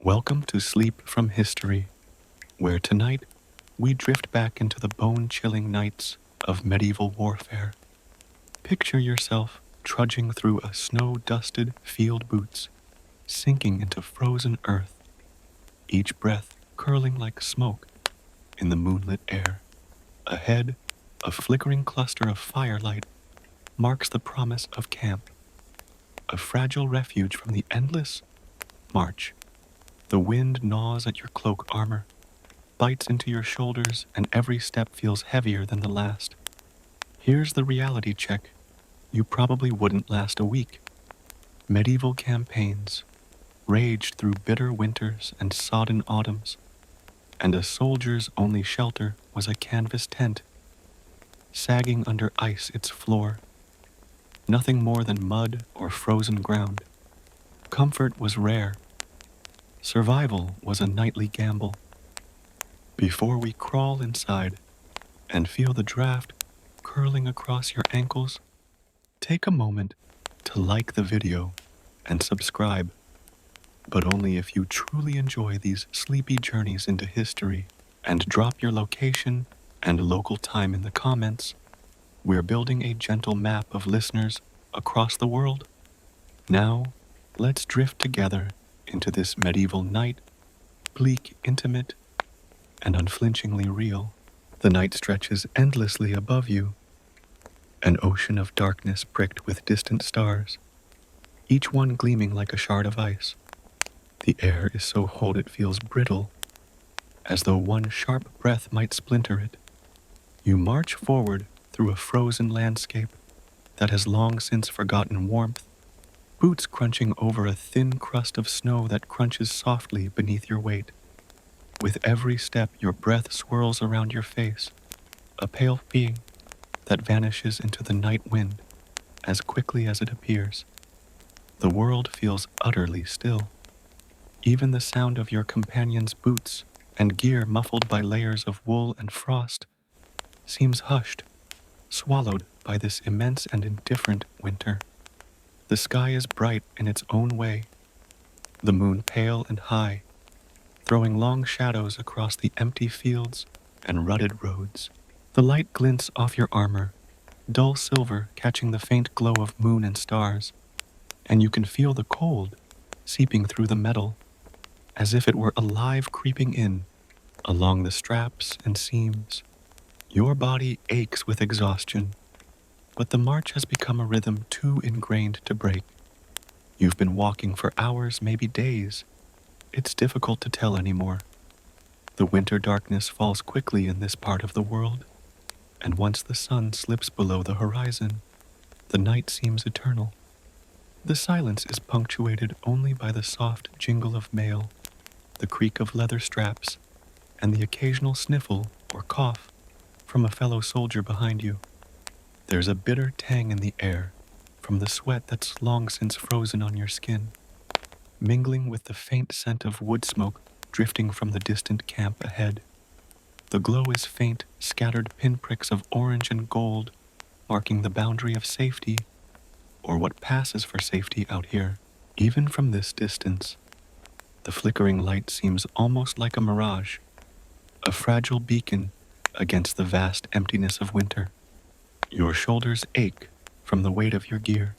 Welcome to Sleep from History, where tonight we drift back into the bone-chilling nights of medieval warfare. Picture yourself trudging through a snow-dusted field boots, sinking into frozen earth, each breath curling like smoke in the moonlit air. Ahead, a flickering cluster of firelight marks the promise of camp, a fragile refuge from the endless march. The wind gnaws at your cloak armor, bites into your shoulders, and every step feels heavier than the last. Here's the reality check. You probably wouldn't last a week. Medieval campaigns raged through bitter winters and sodden autumns, and a soldier's only shelter was a canvas tent, sagging under ice its floor. Nothing more than mud or frozen ground. Comfort was rare. Survival was a nightly gamble. Before we crawl inside and feel the draft curling across your ankles, take a moment to like the video and subscribe, but only if you truly enjoy these sleepy journeys into history, and drop your location and local time in the comments. We're building a gentle map of listeners across the world. Now, let's drift together into this medieval night, bleak, intimate, and unflinchingly real. The night stretches endlessly above you, an ocean of darkness pricked with distant stars, each one gleaming like a shard of ice. The air is so cold it feels brittle, as though one sharp breath might splinter it. You march forward through a frozen landscape that has long since forgotten warmth, boots crunching over a thin crust of snow that crunches softly beneath your weight. With every step, your breath swirls around your face, a pale being that vanishes into the night wind as quickly as it appears. The world feels utterly still. Even the sound of your companion's boots and gear, muffled by layers of wool and frost, seems hushed, swallowed by this immense and indifferent winter. The sky is bright in its own way, the moon pale and high, throwing long shadows across the empty fields and rutted roads. The light glints off your armor, dull silver catching the faint glow of moon and stars, and you can feel the cold seeping through the metal, as if it were alive, creeping in along the straps and seams. Your body aches with exhaustion, but the march has become a rhythm too ingrained to break. You've been walking for hours, maybe days. It's difficult to tell anymore. The winter darkness falls quickly in this part of the world, and once the sun slips below the horizon, the night seems eternal. The silence is punctuated only by the soft jingle of mail, the creak of leather straps, and the occasional sniffle or cough from a fellow soldier behind you. There's a bitter tang in the air from the sweat that's long since frozen on your skin, mingling with the faint scent of wood smoke drifting from the distant camp ahead. The glow is faint, scattered pinpricks of orange and gold, marking the boundary of safety, or what passes for safety out here. Even from this distance, the flickering light seems almost like a mirage, a fragile beacon against the vast emptiness of winter. Your shoulders ache from the weight of your gear.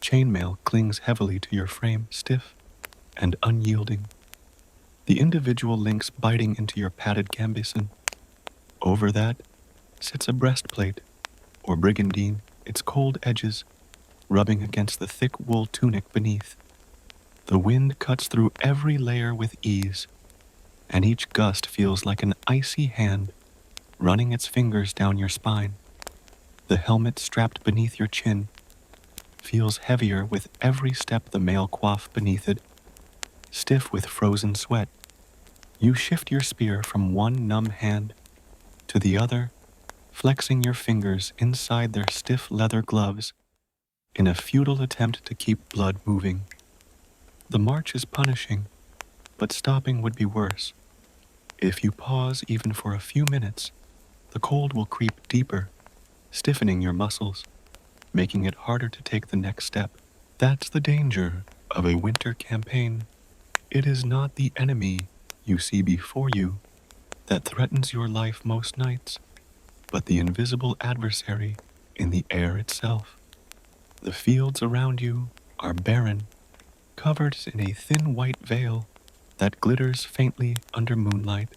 Chainmail clings heavily to your frame, stiff and unyielding, the individual links biting into your padded gambeson. Over that sits a breastplate, or brigandine, its cold edges rubbing against the thick wool tunic beneath. The wind cuts through every layer with ease, and each gust feels like an icy hand running its fingers down your spine. The helmet strapped beneath your chin feels heavier with every step, the mail coif beneath it, stiff with frozen sweat. You shift your spear from one numb hand to the other, flexing your fingers inside their stiff leather gloves in a futile attempt to keep blood moving. The march is punishing, but stopping would be worse. If you pause even for a few minutes, the cold will creep deeper, stiffening your muscles, making it harder to take the next step. That's the danger of a winter campaign. It is not the enemy you see before you that threatens your life most nights, but the invisible adversary in the air itself. The fields around you are barren, covered in a thin white veil that glitters faintly under moonlight.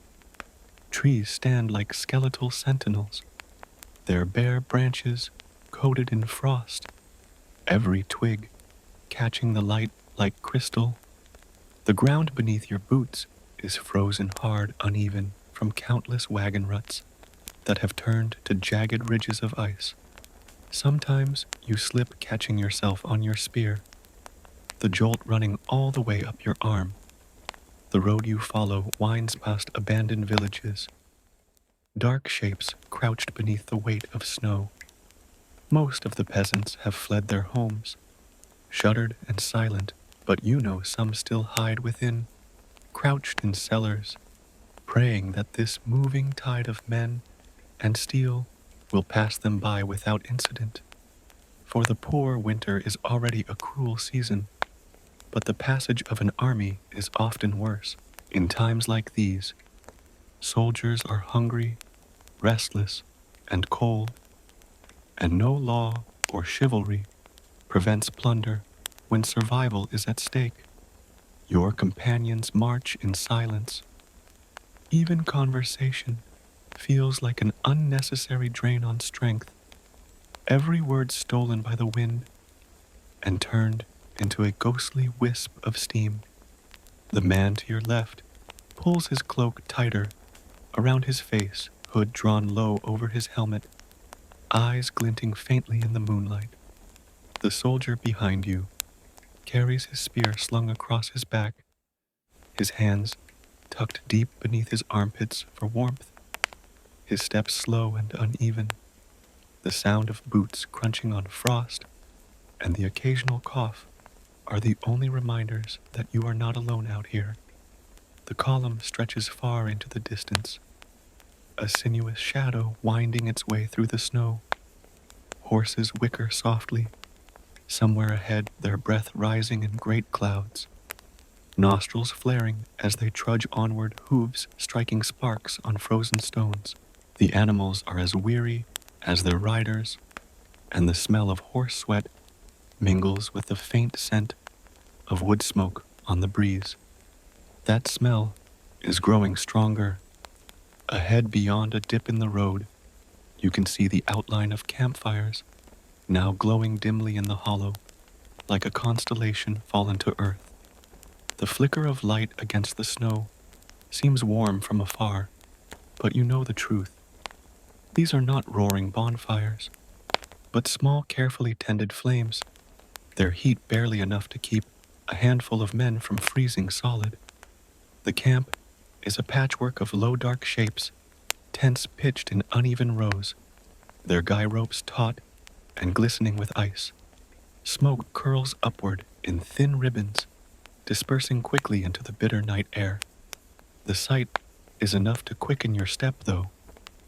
Trees stand like skeletal sentinels, their bare branches coated in frost, every twig catching the light like crystal. The ground beneath your boots is frozen hard, uneven from countless wagon ruts that have turned to jagged ridges of ice. Sometimes you slip, catching yourself on your spear, the jolt running all the way up your arm. The road you follow winds past abandoned villages, dark shapes crouched beneath the weight of snow. Most of the peasants have fled their homes, shuttered and silent, but you know some still hide within, crouched in cellars, praying that this moving tide of men and steel will pass them by without incident. For the poor, winter is already a cruel season, but the passage of an army is often worse. In times like these, soldiers are hungry, restless, and cold, and no law or chivalry prevents plunder when survival is at stake. Your companions march in silence. Even conversation feels like an unnecessary drain on strength, every word stolen by the wind and turned into a ghostly wisp of steam. The man to your left pulls his cloak tighter around his face, hood drawn low over his helmet, eyes glinting faintly in the moonlight. The soldier behind you carries his spear slung across his back, his hands tucked deep beneath his armpits for warmth, his steps slow and uneven, the sound of boots crunching on frost and the occasional cough are the only reminders that you are not alone out here. The column stretches far into the distance, a sinuous shadow winding its way through the snow. Horses whicker softly, somewhere ahead, their breath rising in great clouds, nostrils flaring as they trudge onward, hooves striking sparks on frozen stones. The animals are as weary as their riders, and the smell of horse sweat mingles with the faint scent of wood smoke on the breeze. That smell is growing stronger. Ahead, beyond a dip in the road, you can see the outline of campfires, now glowing dimly in the hollow, like a constellation fallen to earth. The flicker of light against the snow seems warm from afar, but you know the truth. These are not roaring bonfires, but small, carefully tended flames, their heat barely enough to keep a handful of men from freezing solid. The camp is a patchwork of low, dark shapes, tents pitched in uneven rows, their guy ropes taut and glistening with ice. Smoke curls upward in thin ribbons, dispersing quickly into the bitter night air. The sight is enough to quicken your step, though.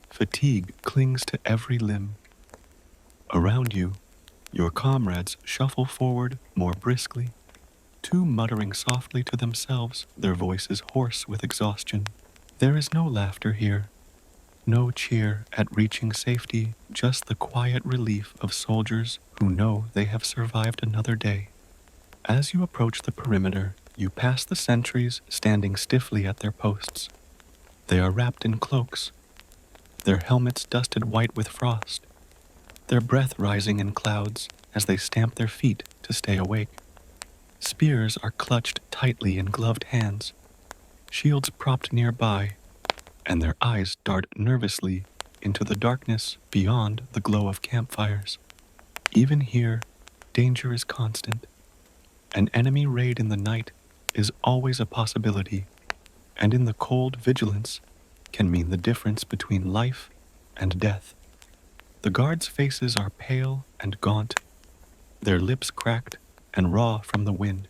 Fatigue clings to every limb. Around you, your comrades shuffle forward more briskly, two muttering softly to themselves, their voices hoarse with exhaustion. There is no laughter here, no cheer at reaching safety, just the quiet relief of soldiers who know they have survived another day. As you approach the perimeter, you pass the sentries standing stiffly at their posts. They are wrapped in cloaks, their helmets dusted white with frost, their breath rising in clouds as they stamp their feet to stay awake. Spears are clutched tightly in gloved hands, shields propped nearby, and their eyes dart nervously into the darkness beyond the glow of campfires. Even here, danger is constant. An enemy raid in the night is always a possibility, and in the cold, vigilance can mean the difference between life and death. The guards' faces are pale and gaunt, their lips cracked and raw from the wind.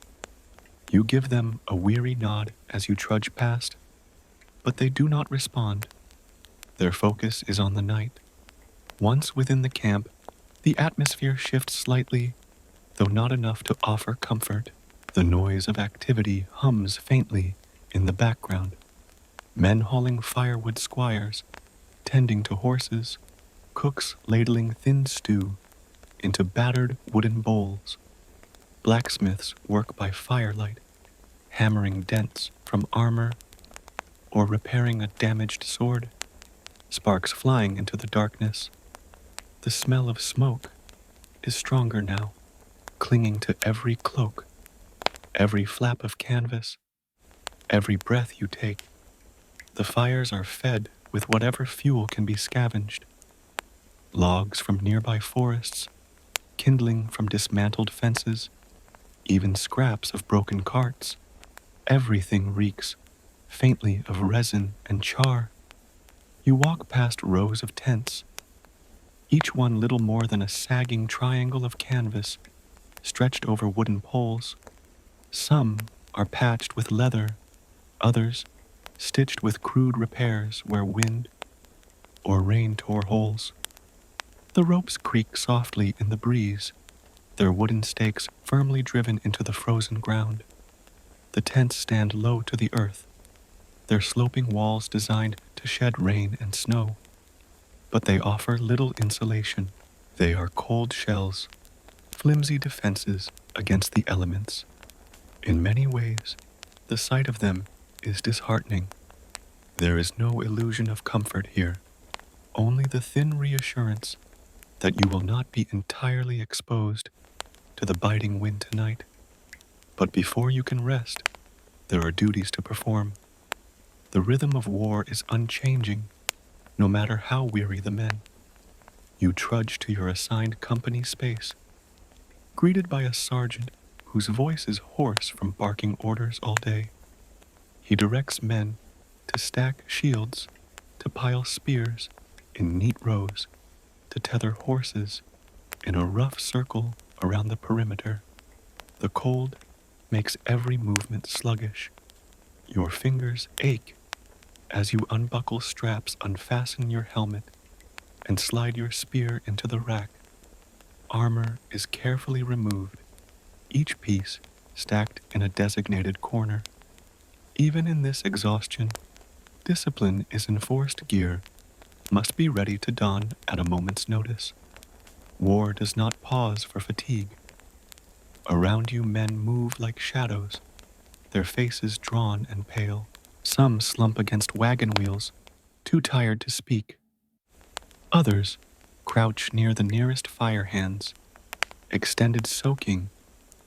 You give them a weary nod as you trudge past, but they do not respond. Their focus is on the night. Once within the camp, the atmosphere shifts slightly, though not enough to offer comfort. The noise of activity hums faintly in the background. Men hauling firewood squires, tending to horses, cooks ladling thin stew into battered wooden bowls. Blacksmiths work by firelight, hammering dents from armor or repairing a damaged sword. Sparks flying into the darkness. The smell of smoke is stronger now, clinging to every cloak, every flap of canvas, every breath you take. The fires are fed with whatever fuel can be scavenged. Logs from nearby forests, kindling from dismantled fences, even scraps of broken carts. Everything reeks faintly of resin and char. You walk past rows of tents, each one little more than a sagging triangle of canvas stretched over wooden poles. Some are patched with leather, others stitched with crude repairs where wind or rain tore holes. The ropes creak softly in the breeze, their wooden stakes firmly driven into the frozen ground. The tents stand low to the earth, their sloping walls designed to shed rain and snow. But they offer little insulation. They are cold shells, flimsy defenses against the elements. In many ways, the sight of them is disheartening. There is no illusion of comfort here, only the thin reassurance that you will not be entirely exposed to the biting wind tonight. But before you can rest, there are duties to perform. The rhythm of war is unchanging, no matter how weary the men. You trudge to your assigned company space, greeted by a sergeant whose voice is hoarse from barking orders all day. He directs men to stack shields, to pile spears in neat rows, to tether horses in a rough circle around the perimeter. The cold makes every movement sluggish. Your fingers ache as you unbuckle straps, unfasten your helmet, and slide your spear into the rack. Armor is carefully removed, each piece stacked in a designated corner. Even in this exhaustion, discipline is enforced. Gear must be ready to don at a moment's notice. War does not pause for fatigue. Around you men move like shadows, their faces drawn and pale. Some slump against wagon wheels, too tired to speak. Others crouch near the nearest fire hands, extended soaking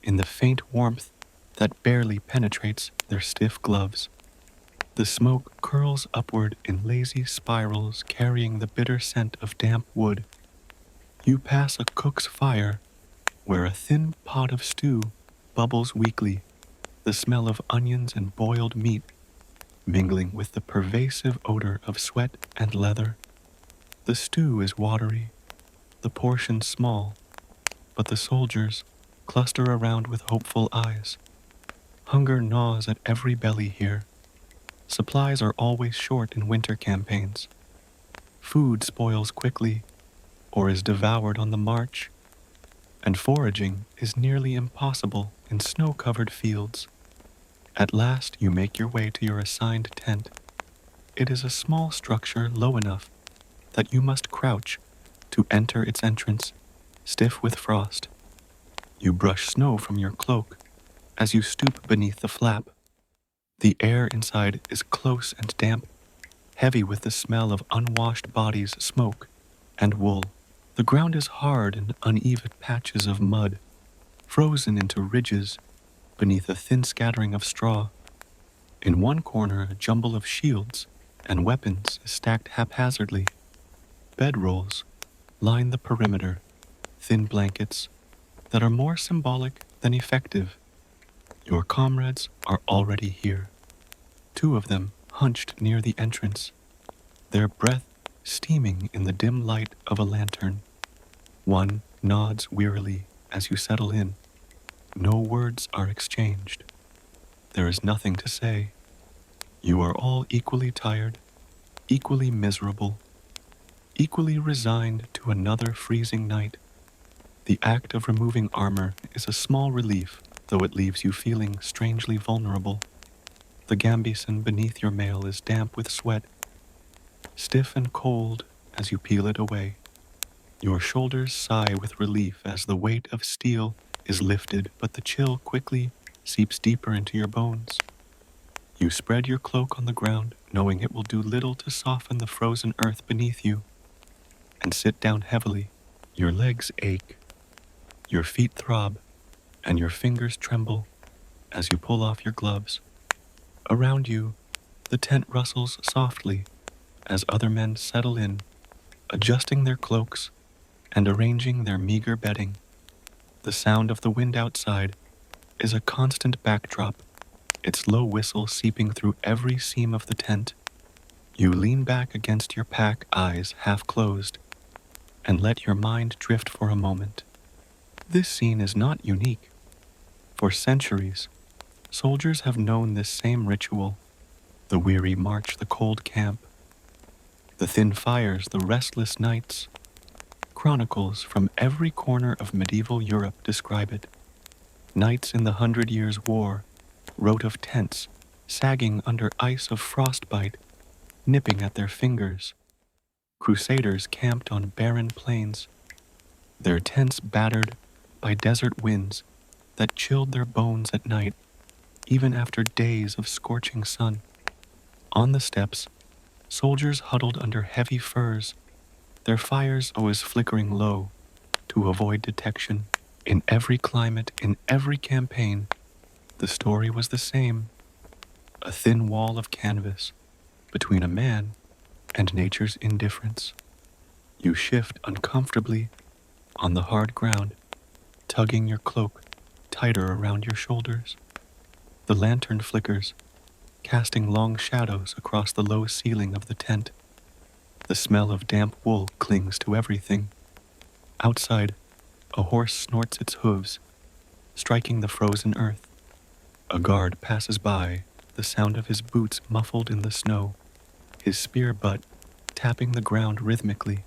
in the faint warmth that barely penetrates their stiff gloves. The smoke curls upward in lazy spirals, carrying the bitter scent of damp wood. You pass a cook's fire, where a thin pot of stew bubbles weakly, the smell of onions and boiled meat mingling with the pervasive odor of sweat and leather. The stew is watery, the portion small, but the soldiers cluster around with hopeful eyes. Hunger gnaws at every belly here. Supplies are always short in winter campaigns. Food spoils quickly or is devoured on the march, and foraging is nearly impossible in snow-covered fields. At last you make your way to your assigned tent. It is a small structure low enough that you must crouch to enter its entrance, stiff with frost. You brush snow from your cloak as you stoop beneath the flap. The air inside is close and damp, heavy with the smell of unwashed bodies, smoke, and wool. The ground is hard and uneven patches of mud, frozen into ridges beneath a thin scattering of straw. In one corner, a jumble of shields and weapons is stacked haphazardly. Bedrolls line the perimeter, thin blankets that are more symbolic than effective. Your comrades are already here, 2 of them hunched near the entrance, their breath steaming in the dim light of a lantern. One nods wearily as you settle in. No words are exchanged. There is nothing to say. You are all equally tired, equally miserable, equally resigned to another freezing night. The act of removing armor is a small relief, though it leaves you feeling strangely vulnerable. The gambeson beneath your mail is damp with sweat, stiff and cold as you peel it away. Your shoulders sigh with relief as the weight of steel is lifted, but the chill quickly seeps deeper into your bones. You spread your cloak on the ground, knowing it will do little to soften the frozen earth beneath you, and sit down heavily. Your legs ache, your feet throb, and your fingers tremble as you pull off your gloves. Around you, the tent rustles softly as other men settle in, adjusting their cloaks and arranging their meager bedding. The sound of the wind outside is a constant backdrop, its low whistle seeping through every seam of the tent. You lean back against your pack, eyes half closed, and let your mind drift for a moment. This scene is not unique. For centuries, soldiers have known this same ritual: the weary march, the cold camp, the thin fires, the restless nights. Chronicles from every corner of medieval Europe describe it. Knights in the 100 Years' War wrote of tents sagging under ice of frostbite, nipping at their fingers. Crusaders camped on barren plains, their tents battered by desert winds that chilled their bones at night, even after days of scorching sun. On the steppes, soldiers huddled under heavy furs, their fires always flickering low to avoid detection. In every climate, in every campaign, the story was the same: a thin wall of canvas between a man and nature's indifference. You shift uncomfortably on the hard ground, tugging your cloak tighter around your shoulders. The lantern flickers, casting long shadows across the low ceiling of the tent. The smell of damp wool clings to everything. Outside, a horse snorts its hooves, striking the frozen earth. A guard passes by, the sound of his boots muffled in the snow, his spear butt tapping the ground rhythmically.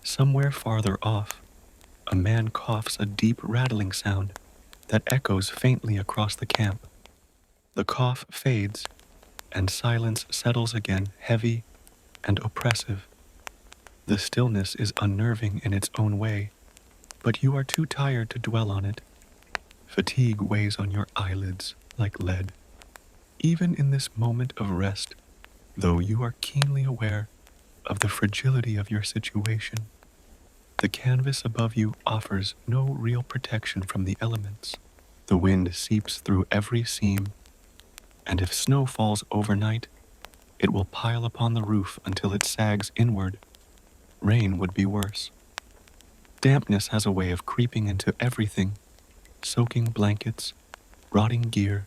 Somewhere farther off, a man coughs a deep rattling sound that echoes faintly across the camp. The cough fades, and silence settles again, heavy and oppressive. The stillness is unnerving in its own way, but you are too tired to dwell on it. Fatigue weighs on your eyelids like lead. Even in this moment of rest, though you are keenly aware of the fragility of your situation, the canvas above you offers no real protection from the elements. The wind seeps through every seam, and if snow falls overnight, it will pile upon the roof until it sags inward. Rain would be worse. Dampness has a way of creeping into everything, soaking blankets, rotting gear,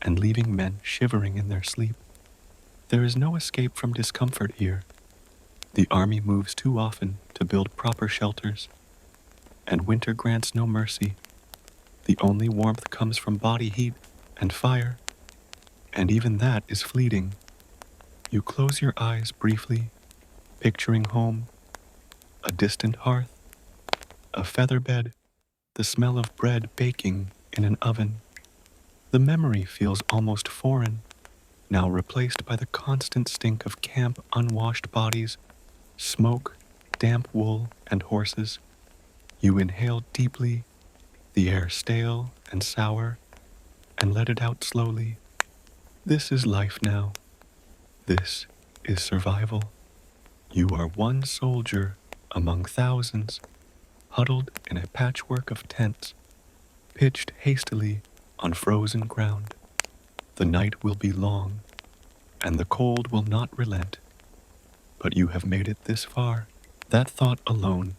and leaving men shivering in their sleep. There is no escape from discomfort here. The army moves too often to build proper shelters, and winter grants no mercy. The only warmth comes from body heat and fire, and even that is fleeting. You close your eyes briefly, picturing home, a distant hearth, a feather bed, the smell of bread baking in an oven. The memory feels almost foreign, now replaced by the constant stink of camp unwashed bodies, smoke, damp wool, and horses. You inhale deeply, the air stale and sour, and let it out slowly. This is life now. This is survival. You are one soldier among thousands, huddled in a patchwork of tents, pitched hastily on frozen ground. The night will be long, and the cold will not relent. But you have made it this far. That thought alone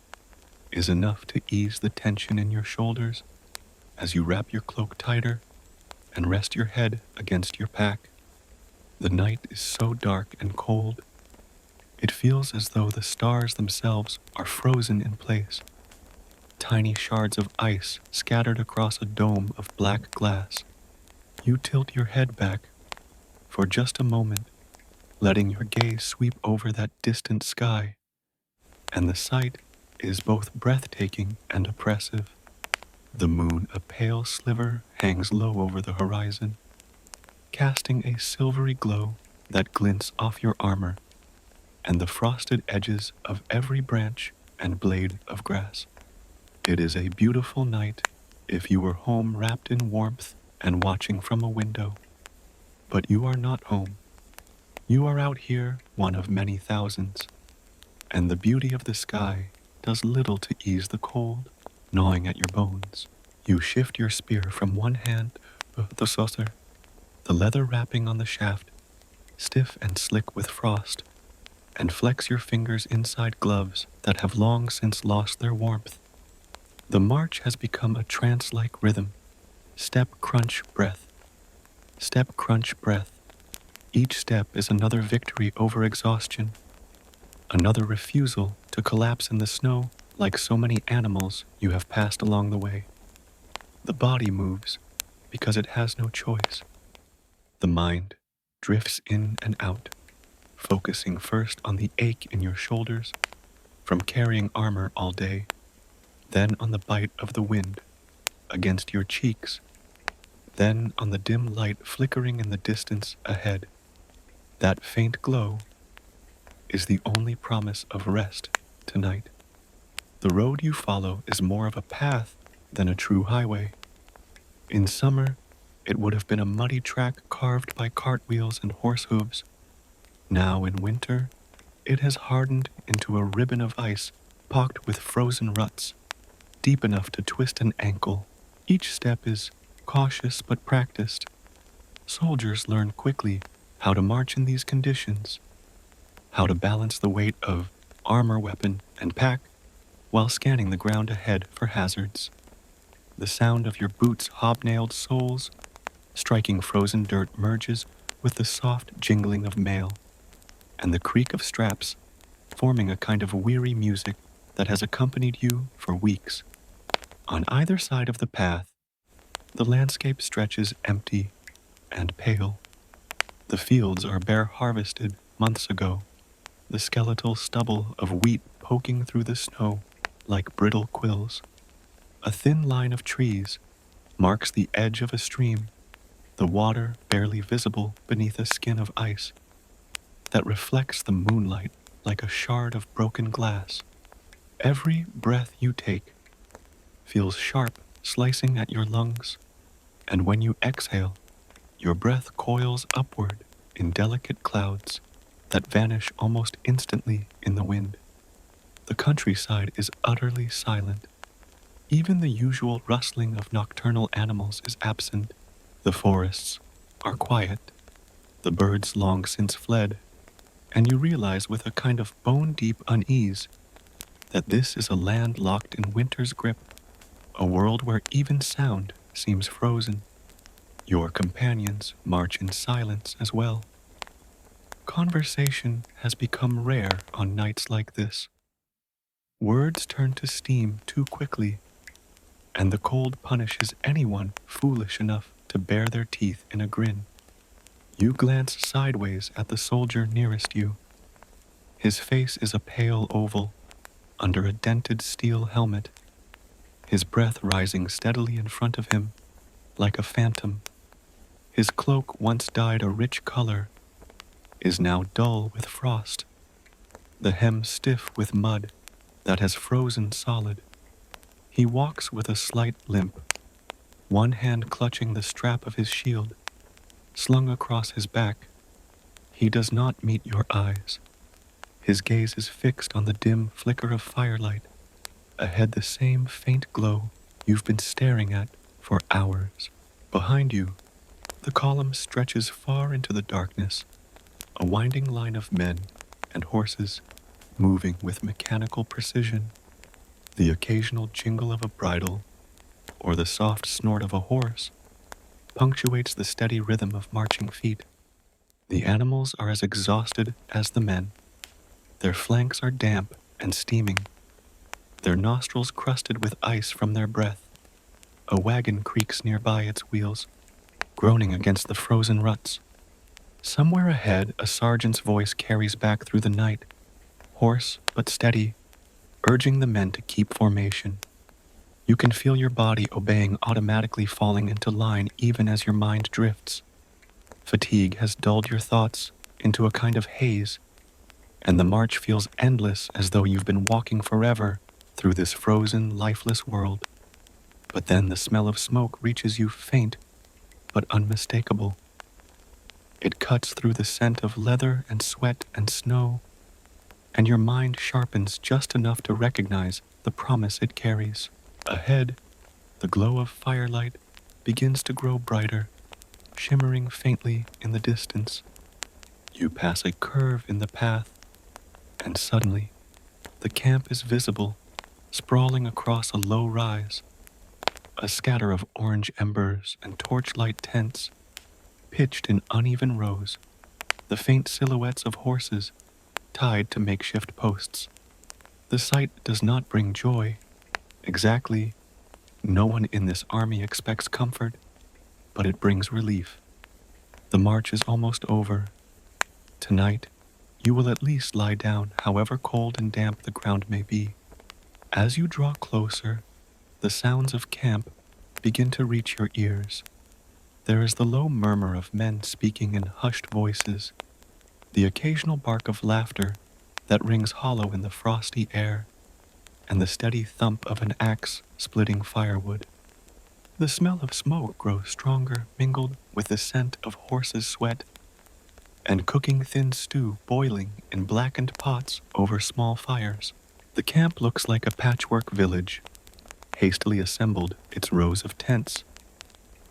is enough to ease the tension in your shoulders as you wrap your cloak tighter and rest your head against your pack. The night is so dark and cold, it feels as though the stars themselves are frozen in place. Tiny shards of ice scattered across a dome of black glass. You tilt your head back for just a moment, letting your gaze sweep over that distant sky, and the sight is both breathtaking and oppressive. The moon, a pale sliver hangs low over the horizon, casting a silvery glow that glints off your armor and the frosted edges of every branch and blade of grass. It is a beautiful night if you were home wrapped in warmth and watching from a window. But you are not home. You are out here, one of many thousands, and the beauty of the sky does little to ease the cold gnawing at your bones. You shift your spear from one hand, the saucer, the leather wrapping on the shaft, stiff and slick with frost, and flex your fingers inside gloves that have long since lost their warmth. The march has become a trance-like rhythm. Step, crunch, breath. Step, crunch, breath. Each step is another victory over exhaustion, another refusal to collapse in the snow like so many animals you have passed along the way. The body moves because it has no choice. The mind drifts in and out, focusing first on the ache in your shoulders from carrying armor all day, then on the bite of the wind against your cheeks, then on the dim light flickering in the distance ahead. That faint glow is the only promise of rest tonight. The road you follow is more of a path than a true highway. In summer, it would have been a muddy track carved by cartwheels and horse hooves. Now in winter, it has hardened into a ribbon of ice pocked with frozen ruts, deep enough to twist an ankle. Each step is cautious but practiced. Soldiers learn quickly how to march in these conditions, how to balance the weight of armor, weapon, and pack while scanning the ground ahead for hazards. The sound of your boots' hobnailed soles striking frozen dirt merges with the soft jingling of mail, and the creak of straps forming a kind of weary music that has accompanied you for weeks. On either side of the path, the landscape stretches empty and pale. The fields are bare harvested months ago, the skeletal stubble of wheat poking through the snow like brittle quills. A thin line of trees marks the edge of a stream, the water barely visible beneath a skin of ice that reflects the moonlight like a shard of broken glass. Every breath you take feels sharp, slicing at your lungs, and when you exhale, your breath coils upward in delicate clouds that vanish almost instantly in the wind. The countryside is utterly silent. Even the usual rustling of nocturnal animals is absent. The forests are quiet, the birds long since fled, and you realize with a kind of bone-deep unease that this is a land locked in winter's grip, a world where even sound seems frozen. Your companions march in silence as well. Conversation has become rare on nights like this. Words turn to steam too quickly, and the cold punishes anyone foolish enough to bare their teeth in a grin. You glance sideways at the soldier nearest you. His face is a pale oval under a dented steel helmet, his breath rising steadily in front of him like a phantom. His cloak, once dyed a rich color, is now dull with frost, the hem stiff with mud that has frozen solid. He walks with a slight limp, one hand clutching the strap of his shield, slung across his back. He does not meet your eyes. His gaze is fixed on the dim flicker of firelight, ahead the same faint glow you've been staring at for hours. Behind you, the column stretches far into the darkness, a winding line of men and horses moving with mechanical precision. The occasional jingle of a bridle or the soft snort of a horse punctuates the steady rhythm of marching feet. The animals are as exhausted as the men. Their flanks are damp and steaming, their nostrils crusted with ice from their breath. A wagon creaks nearby its wheels, groaning against the frozen ruts. Somewhere ahead, a sergeant's voice carries back through the night, hoarse but steady, urging the men to keep formation. You can feel your body obeying, automatically falling into line even as your mind drifts. Fatigue has dulled your thoughts into a kind of haze, and the march feels endless, as though you've been walking forever through this frozen, lifeless world. But then the smell of smoke reaches you, faint but unmistakable. It cuts through the scent of leather and sweat and snow, and your mind sharpens just enough to recognize the promise it carries. Ahead, the glow of firelight begins to grow brighter, shimmering faintly in the distance. You pass a curve in the path, and suddenly, the camp is visible, sprawling across a low rise. A scatter of orange embers and torchlight tents, pitched in uneven rows, the faint silhouettes of horses tied to makeshift posts. The sight does not bring joy. Exactly, no one in this army expects comfort, but it brings relief. The march is almost over. Tonight, you will at least lie down, however cold and damp the ground may be. As you draw closer, the sounds of camp begin to reach your ears. There is the low murmur of men speaking in hushed voices, the occasional bark of laughter that rings hollow in the frosty air, and the steady thump of an axe splitting firewood. The smell of smoke grows stronger, mingled with the scent of horses' sweat and cooking thin stew boiling in blackened pots over small fires. The camp looks like a patchwork village, hastily assembled, its rows of tents,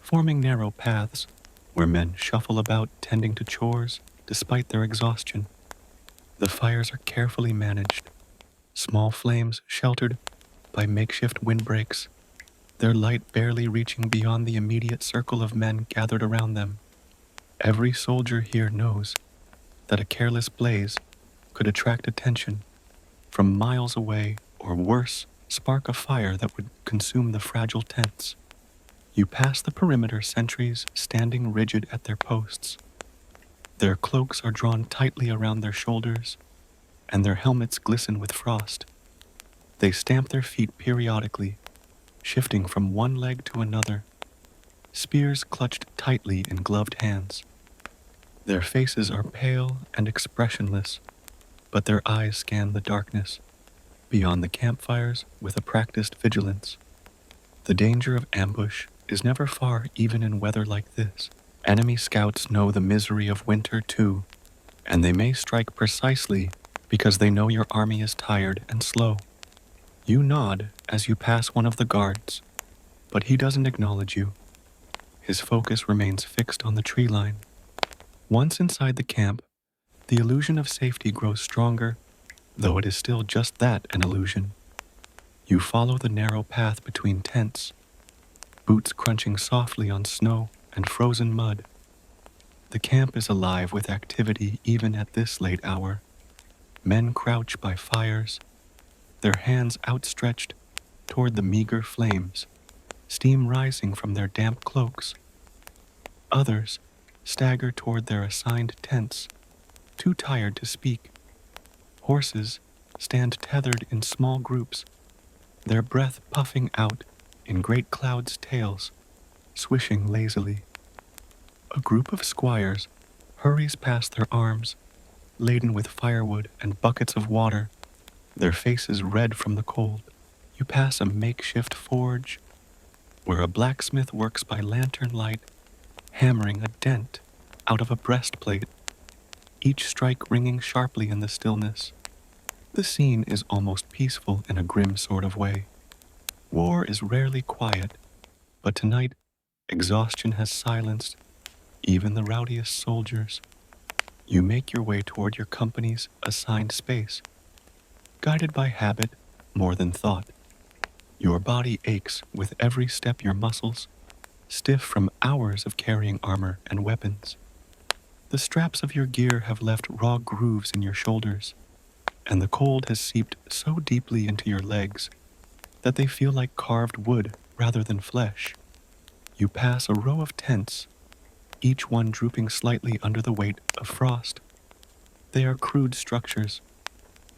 forming narrow paths where men shuffle about tending to chores despite their exhaustion. The fires are carefully managed, small flames sheltered by makeshift windbreaks, their light barely reaching beyond the immediate circle of men gathered around them. Every soldier here knows that a careless blaze could attract attention from miles away, or worse, spark a fire that would consume the fragile tents. You pass the perimeter sentries standing rigid at their posts. Their cloaks are drawn tightly around their shoulders, and their helmets glisten with frost. They stamp their feet periodically, shifting from one leg to another, spears clutched tightly in gloved hands. Their faces are pale and expressionless, but their eyes scan the darkness beyond the campfires with a practiced vigilance. The danger of ambush is never far, even in weather like this. Enemy scouts know the misery of winter too, and they may strike precisely because they know your army is tired and slow. You nod as you pass one of the guards, but he doesn't acknowledge you. His focus remains fixed on the tree line. Once inside the camp, the illusion of safety grows stronger, though it is still just that, an illusion. You follow the narrow path between tents, boots crunching softly on snow and frozen mud. The camp is alive with activity even at this late hour. Men crouch by fires, their hands outstretched toward the meager flames, steam rising from their damp cloaks. Others stagger toward their assigned tents, too tired to speak. Horses stand tethered in small groups, their breath puffing out in great clouds' tails, swishing lazily. A group of squires hurries past their arms, laden with firewood and buckets of water, their faces red from the cold. You pass a makeshift forge, where a blacksmith works by lantern light, hammering a dent out of a breastplate, each strike ringing sharply in the stillness. The scene is almost peaceful in a grim sort of way. War is rarely quiet, but tonight, exhaustion has silenced even the rowdiest soldiers. You make your way toward your company's assigned space, guided by habit more than thought. Your body aches with every step, your muscles stiff from hours of carrying armor and weapons. The straps of your gear have left raw grooves in your shoulders, and the cold has seeped so deeply into your legs that they feel like carved wood rather than flesh. You pass a row of tents, each one drooping slightly under the weight of frost. They are crude structures,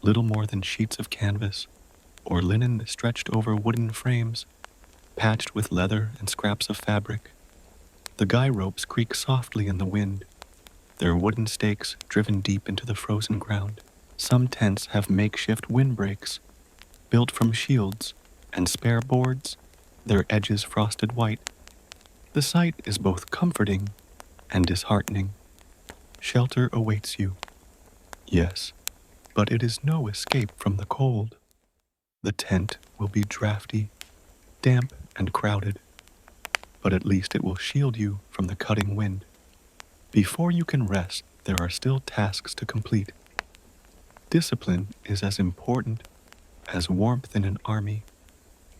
little more than sheets of canvas or linen stretched over wooden frames. patched with leather and scraps of fabric. The guy ropes creak softly in the wind, their wooden stakes driven deep into the frozen ground. Some tents have makeshift windbreaks, built from shields and spare boards, their edges frosted white. The sight is both comforting and disheartening. Shelter awaits you. Yes, but it is no escape from the cold. The tent will be drafty, damp, and crowded, but at least it will shield you from the cutting wind. Before you can rest, there are still tasks to complete. Discipline is as important as warmth in an army,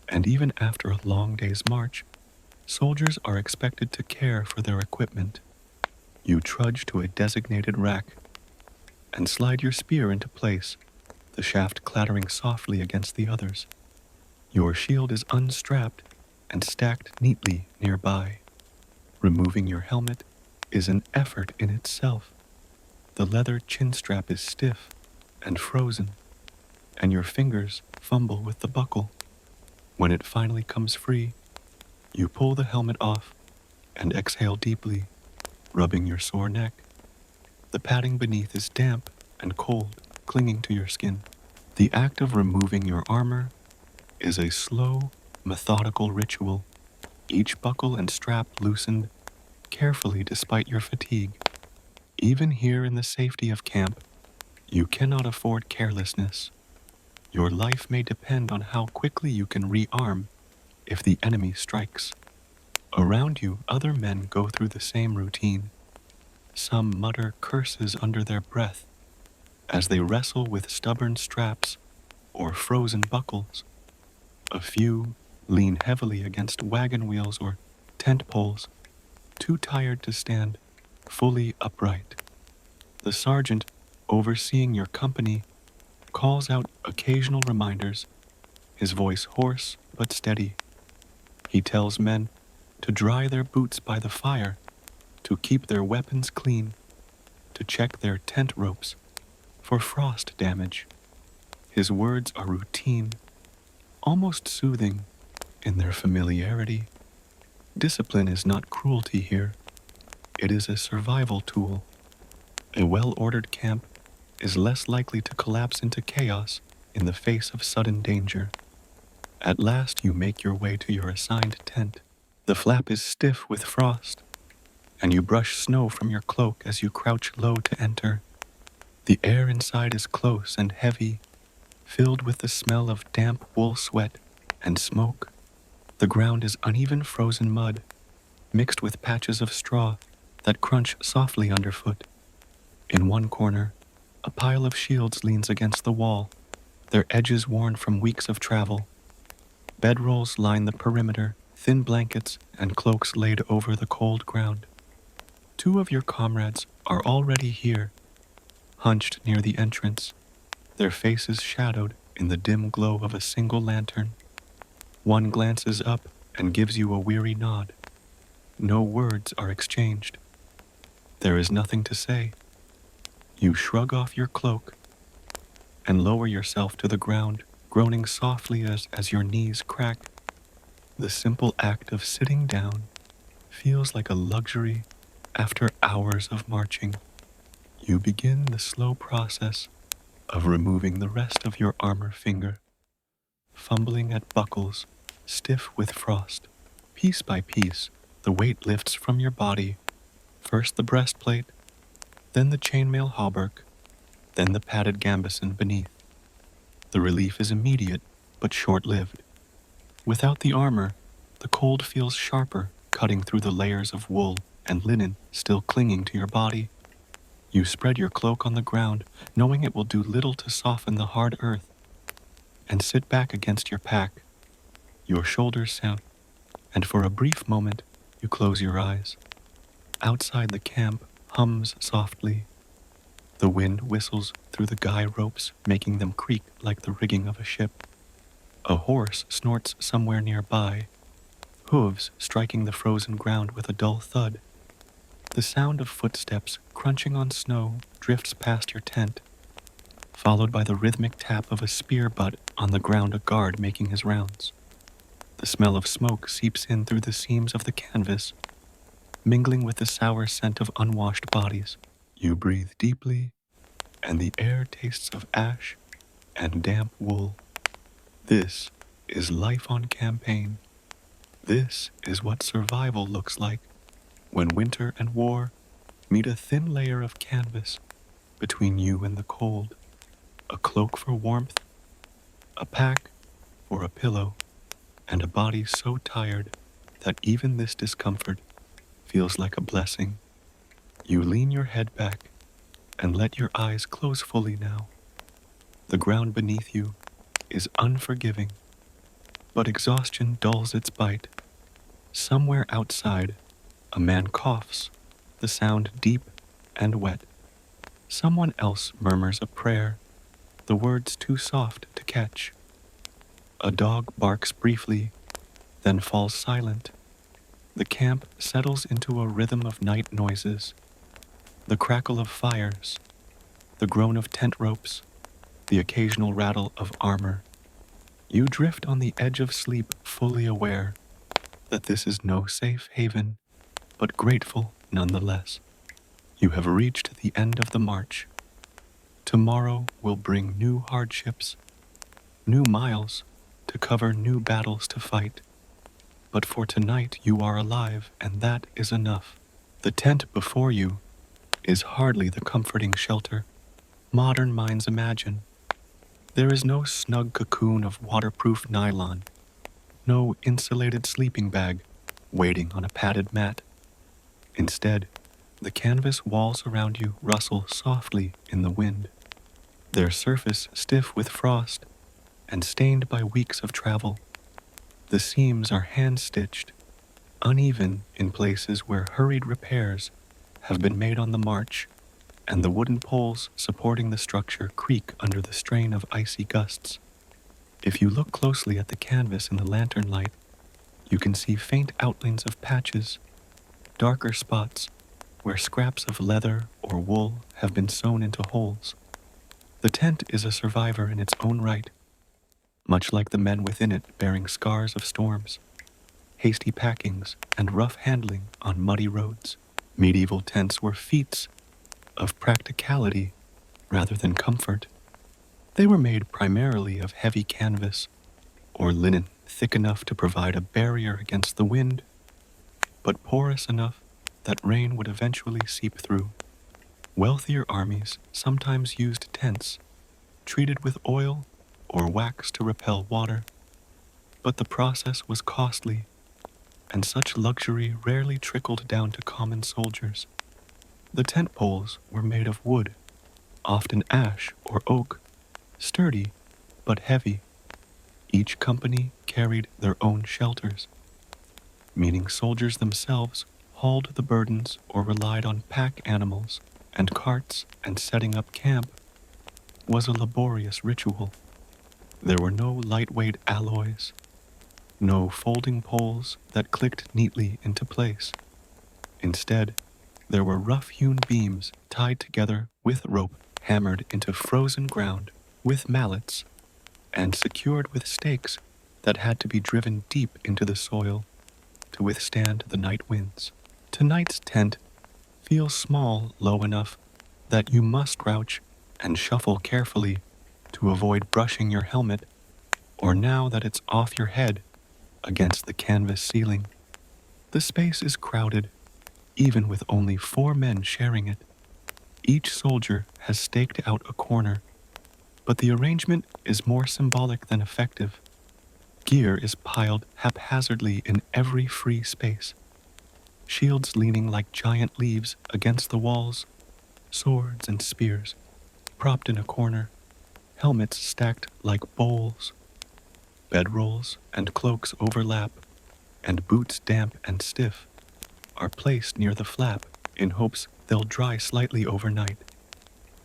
and even after a long day's march, soldiers are expected to care for their equipment. You trudge to a designated rack and slide your spear into place, the shaft clattering softly against the others. Your shield is unstrapped and stacked neatly nearby. Removing your helmet is an effort in itself. The leather chin strap is stiff and frozen, and your fingers fumble with the buckle. When it finally comes free, you pull the helmet off and exhale deeply, rubbing your sore neck. The padding beneath is damp and cold, clinging to your skin. The act of removing your armor is a slow, methodical ritual, each buckle and strap loosened carefully despite your fatigue. Even here in the safety of camp, you cannot afford carelessness. Your life may depend on how quickly you can rearm if the enemy strikes. Around you, other men go through the same routine. Some mutter curses under their breath as they wrestle with stubborn straps or frozen buckles. A few lean heavily against wagon wheels or tent poles, too tired to stand fully upright. The sergeant overseeing your company calls out occasional reminders, his voice hoarse but steady. He tells men to dry their boots by the fire, to keep their weapons clean, to check their tent ropes for frost damage. His words are routine, almost soothing in their familiarity. Discipline is not cruelty here. It is a survival tool. A well-ordered camp is less likely to collapse into chaos in the face of sudden danger. At last you make your way to your assigned tent. The flap is stiff with frost, and you brush snow from your cloak as you crouch low to enter. The air inside is close and heavy, filled with the smell of damp wool sweat and smoke. The ground is uneven frozen mud, mixed with patches of straw that crunch softly underfoot. In one corner, a pile of shields leans against the wall, their edges worn from weeks of travel. Bedrolls line the perimeter, thin blankets and cloaks laid over the cold ground. Two of your comrades are already here, hunched near the entrance, their faces shadowed in the dim glow of a single lantern. One glances up and gives you a weary nod. No words are exchanged. There is nothing to say. You shrug off your cloak and lower yourself to the ground, groaning softly as your knees crack. The simple act of sitting down feels like a luxury after hours of marching. You begin the slow process of removing the rest of your armor finger, fumbling at buckles stiff with frost. Piece by piece, the weight lifts from your body, first the breastplate, then the chainmail hauberk, then the padded gambeson beneath. The relief is immediate, but short-lived. Without the armor, the cold feels sharper, cutting through the layers of wool and linen still clinging to your body. You spread your cloak on the ground, knowing it will do little to soften the hard earth, and sit back against your pack. Your shoulders sound, and for a brief moment, you close your eyes. Outside the camp hums softly. The wind whistles through the guy ropes, making them creak like the rigging of a ship. A horse snorts somewhere nearby, hooves striking the frozen ground with a dull thud. The sound of footsteps crunching on snow drifts past your tent, followed by the rhythmic tap of a spear butt on the ground, a guard making his rounds. The The smell of smoke seeps in through the seams of the canvas, mingling with the sour scent of unwashed bodies. You breathe deeply, and the air tastes of ash and damp wool. This is life on campaign. This is what survival looks like when winter and war meet a thin layer of canvas between you and the cold. A cloak for warmth, a pack for a pillow, and a body so tired that even this discomfort feels like a blessing. You lean your head back and let your eyes close fully now. The ground beneath you is unforgiving, but exhaustion dulls its bite. Somewhere outside, a man coughs, the sound deep and wet. Someone else murmurs a prayer, the words too soft to catch. A dog barks briefly, then falls silent. The camp settles into a rhythm of night noises, the crackle of fires, the groan of tent ropes, the occasional rattle of armor. You drift on the edge of sleep, fully aware that this is no safe haven, but grateful nonetheless. You have reached the end of the march. Tomorrow will bring new hardships, new miles to cover, new battles to fight. But for tonight you are alive, and that is enough. The tent before you is hardly the comforting shelter modern minds imagine. There is no snug cocoon of waterproof nylon, no insulated sleeping bag waiting on a padded mat. Instead, the canvas walls around you rustle softly in the wind, their surface stiff with frost and stained by weeks of travel. The seams are hand-stitched, uneven in places where hurried repairs have been made on the march, and the wooden poles supporting the structure creak under the strain of icy gusts. If you look closely at the canvas in the lantern light, you can see faint outlines of patches, darker spots where scraps of leather or wool have been sewn into holes. The tent is a survivor in its own right, much like the men within it bearing scars of storms, hasty packings, and rough handling on muddy roads. Medieval tents were feats of practicality rather than comfort. They were made primarily of heavy canvas or linen thick enough to provide a barrier against the wind, but porous enough that rain would eventually seep through. Wealthier armies sometimes used tents treated with oil or wax to repel water, but the process was costly, and such luxury rarely trickled down to common soldiers. The tent poles were made of wood, often ash or oak, sturdy but heavy. Each company carried their own shelters, meaning soldiers themselves hauled the burdens or relied on pack animals and carts, and setting up camp was a laborious ritual. There were no lightweight alloys, no folding poles that clicked neatly into place. Instead, there were rough-hewn beams tied together with rope hammered into frozen ground with mallets and secured with stakes that had to be driven deep into the soil to withstand the night winds. Tonight's tent feels small, low enough that you must crouch and shuffle carefully to avoid brushing your helmet, or now that it's off your head against the canvas ceiling. The space is crowded, even with only 4 men sharing it. Each soldier has staked out a corner, but the arrangement is more symbolic than effective. Gear is piled haphazardly in every free space, shields leaning like giant leaves against the walls, swords and spears propped in a corner, helmets stacked like bowls. Bedrolls and cloaks overlap, and boots damp and stiff are placed near the flap in hopes they'll dry slightly overnight.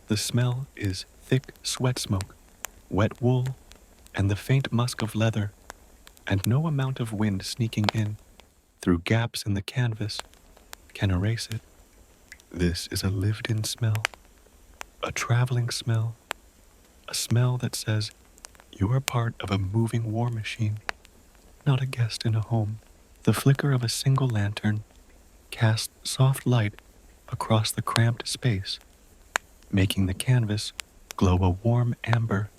The smell is thick sweat smoke, wet wool, and the faint musk of leather, and no amount of wind sneaking in through gaps in the canvas can erase it. This is a lived-in smell, a traveling smell, a smell that says you are part of a moving war machine. not a guest in a home. The flicker of a single lantern casts soft light across the cramped space, making the canvas glow a warm amber.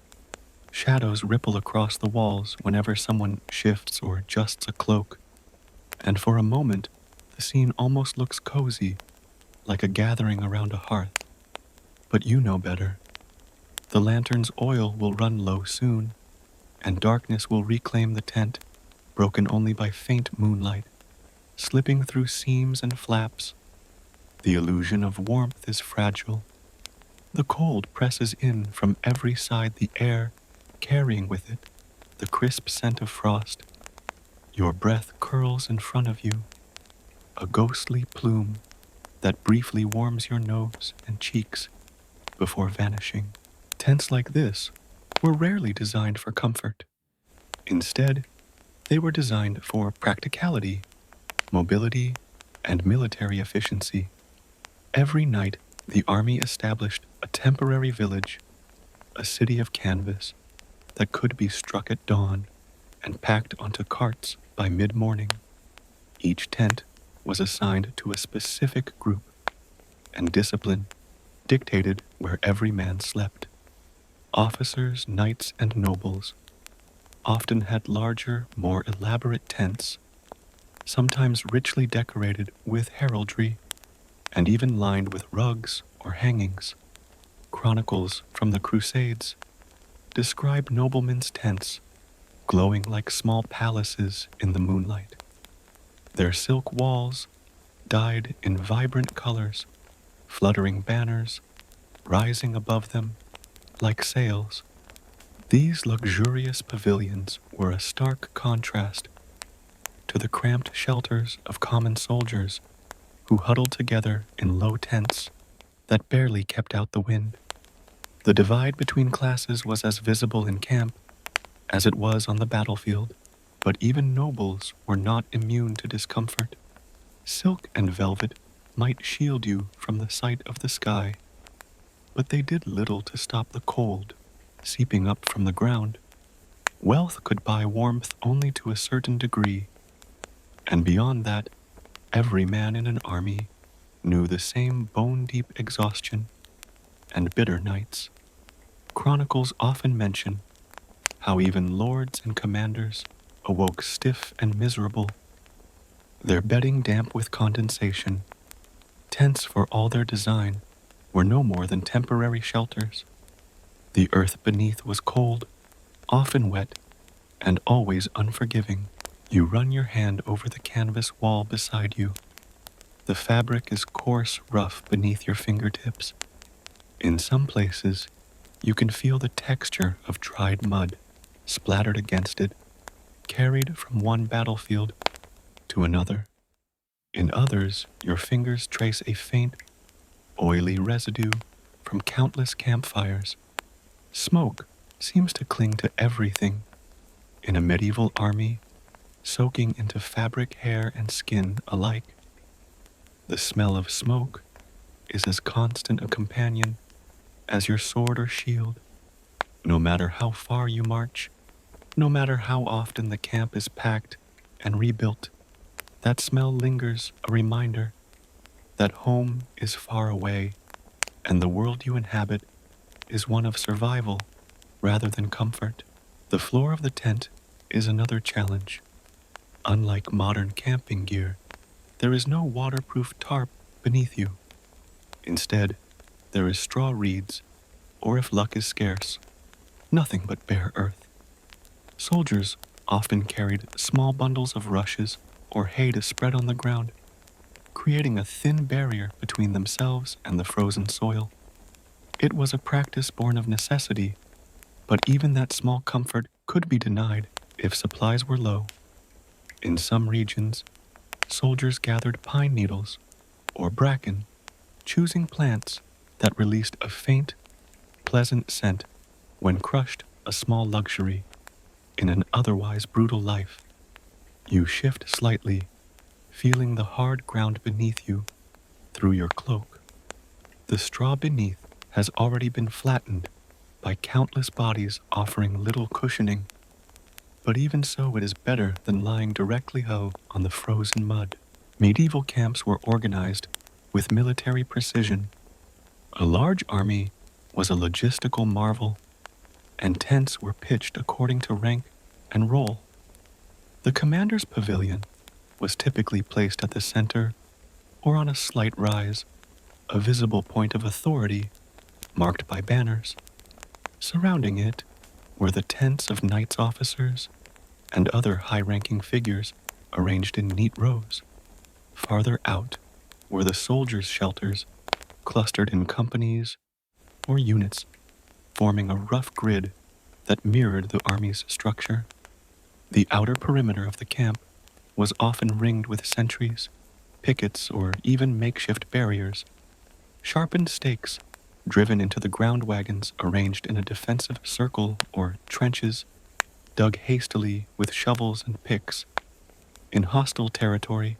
Shadows ripple across the walls whenever someone shifts or adjusts a cloak, and for a moment, the scene almost looks cozy, like a gathering around a hearth. But you know better. The lantern's oil will run low soon, and darkness will reclaim the tent, broken only by faint moonlight, slipping through seams and flaps. The illusion of warmth is fragile. The cold presses in from every side, the air carrying with it the crisp scent of frost. Your breath curls in front of you, a ghostly plume that briefly warms your nose and cheeks before vanishing. Tents like this were rarely designed for comfort. Instead, they were designed for practicality, mobility, and military efficiency. Every night, the army established a temporary village, a city of canvas that could be struck at dawn and packed onto carts by mid-morning. Each tent was assigned to a specific group, and discipline dictated where every man slept. Officers, knights, and nobles often had larger, more elaborate tents, sometimes richly decorated with heraldry and even lined with rugs or hangings. Chronicles from the Crusades describe noblemen's tents glowing like small palaces in the moonlight. Their silk walls dyed in vibrant colors, fluttering banners rising above them like sails. These luxurious pavilions were a stark contrast to the cramped shelters of common soldiers who huddled together in low tents that barely kept out the wind. The divide between classes was as visible in camp as it was on the battlefield, but even nobles were not immune to discomfort. Silk and velvet might shield you from the sight of the sky, but they did little to stop the cold seeping up from the ground. Wealth could buy warmth only to a certain degree, and beyond that, every man in an army knew the same bone-deep exhaustion and bitter nights. Chronicles often mention how even lords and commanders awoke stiff and miserable, their bedding damp with condensation. Tents, for all their design, were no more than temporary shelters. The earth beneath was cold, often wet, and always unforgiving. You run your hand over the canvas wall beside you. The fabric is coarse, rough beneath your fingertips. In some places, you can feel the texture of dried mud splattered against it, carried from one battlefield to another. In others, your fingers trace a faint, oily residue from countless campfires. Smoke seems to cling to everything in a medieval army, soaking into fabric, hair, and skin alike. The smell of smoke is as constant a companion as your sword or shield. No matter how far you march, no matter how often the camp is packed and rebuilt, that smell lingers, a reminder that home is far away and the world you inhabit is one of survival rather than comfort. The floor of the tent is another challenge. Unlike modern camping gear, there is no waterproof tarp beneath you. Instead, there is straw reeds, or if luck is scarce, nothing but bare earth. Soldiers often carried small bundles of rushes or hay to spread on the ground, creating a thin barrier between themselves and the frozen soil. It was a practice born of necessity, but even that small comfort could be denied if supplies were low. In some regions, soldiers gathered pine needles or bracken, choosing plants that released a faint, pleasant scent when crushed, a small luxury in an otherwise brutal life. You shift slightly, feeling the hard ground beneath you through your cloak. The straw beneath has already been flattened by countless bodies offering little cushioning. But even so, it is better than lying directly on the frozen mud. Medieval camps were organized with military precision. A large army was a logistical marvel, and tents were pitched according to rank and role. The commander's pavilion was typically placed at the center or on a slight rise, a visible point of authority marked by banners. Surrounding it were the tents of knights' officers and other high-ranking figures arranged in neat rows. Farther out were the soldiers' shelters, clustered in companies or units, forming a rough grid that mirrored the army's structure. The outer perimeter of the camp was often ringed with sentries, pickets, or even makeshift barriers. Sharpened stakes, driven into the ground wagons arranged in a defensive circle or trenches, dug hastily with shovels and picks. In hostile territory,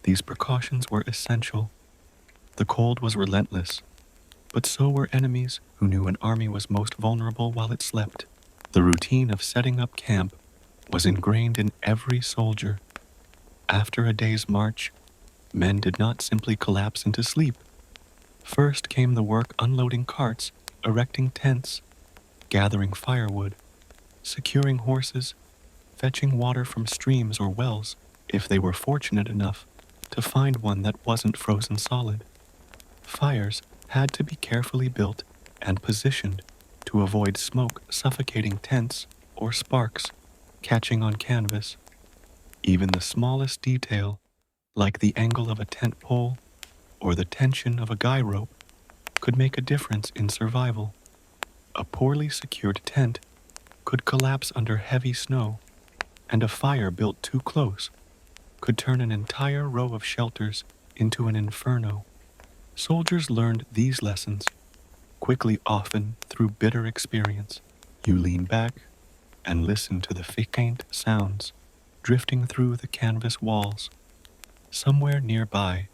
these precautions were essential. The cold was relentless, but so were enemies who knew an army was most vulnerable while it slept. The routine of setting up camp was ingrained in every soldier. After a day's march, men did not simply collapse into sleep. First came the work unloading carts, erecting tents, gathering firewood, securing horses, fetching water from streams or wells if they were fortunate enough to find one that wasn't frozen solid. Fires had to be carefully built and positioned to avoid smoke suffocating tents or sparks catching on canvas. Even the smallest detail, like the angle of a tent pole or the tension of a guy rope, could make a difference in survival. A poorly secured tent could collapse under heavy snow, and a fire built too close could turn an entire row of shelters into an inferno. Soldiers learned these lessons quickly, often through bitter experience. You lean back and listen to the faint sounds drifting through the canvas walls. Somewhere nearby,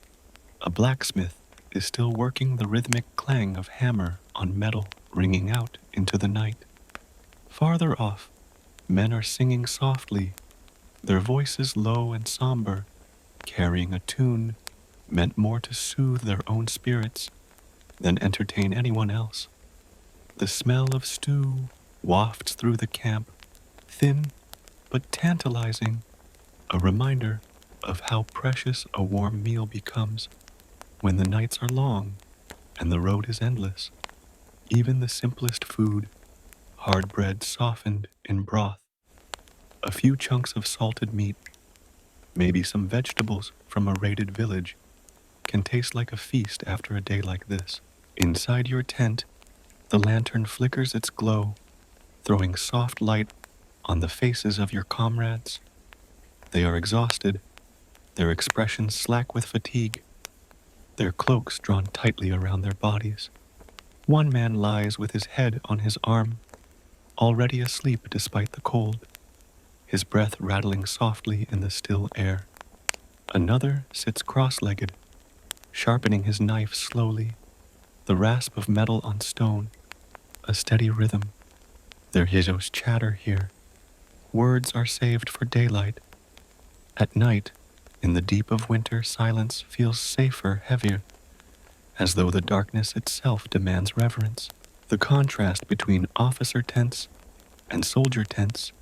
a blacksmith is still working the rhythmic clang of hammer on metal ringing out into the night. Farther off, men are singing softly, their voices low and somber, carrying a tune meant more to soothe their own spirits than entertain anyone else. The smell of stew wafts through the camp, thin but tantalizing, a reminder of how precious a warm meal becomes when the nights are long and the road is endless. Even the simplest food, hard bread softened in broth, a few chunks of salted meat, maybe some vegetables from a raided village, can taste like a feast after a day like this. Inside your tent, the lantern flickers its glow, throwing soft light on the faces of your comrades. They are exhausted, their expressions slack with fatigue, their cloaks drawn tightly around their bodies. One man lies with his head on his arm, already asleep despite the cold, his breath rattling softly in the still air. Another sits cross-legged, sharpening his knife slowly, the rasp of metal on stone, a steady rhythm. Their hisos chatter here. Words are saved for daylight. At night, in the deep of winter, silence feels safer, heavier, as though the darkness itself demands reverence. The contrast between officer tents and soldier tents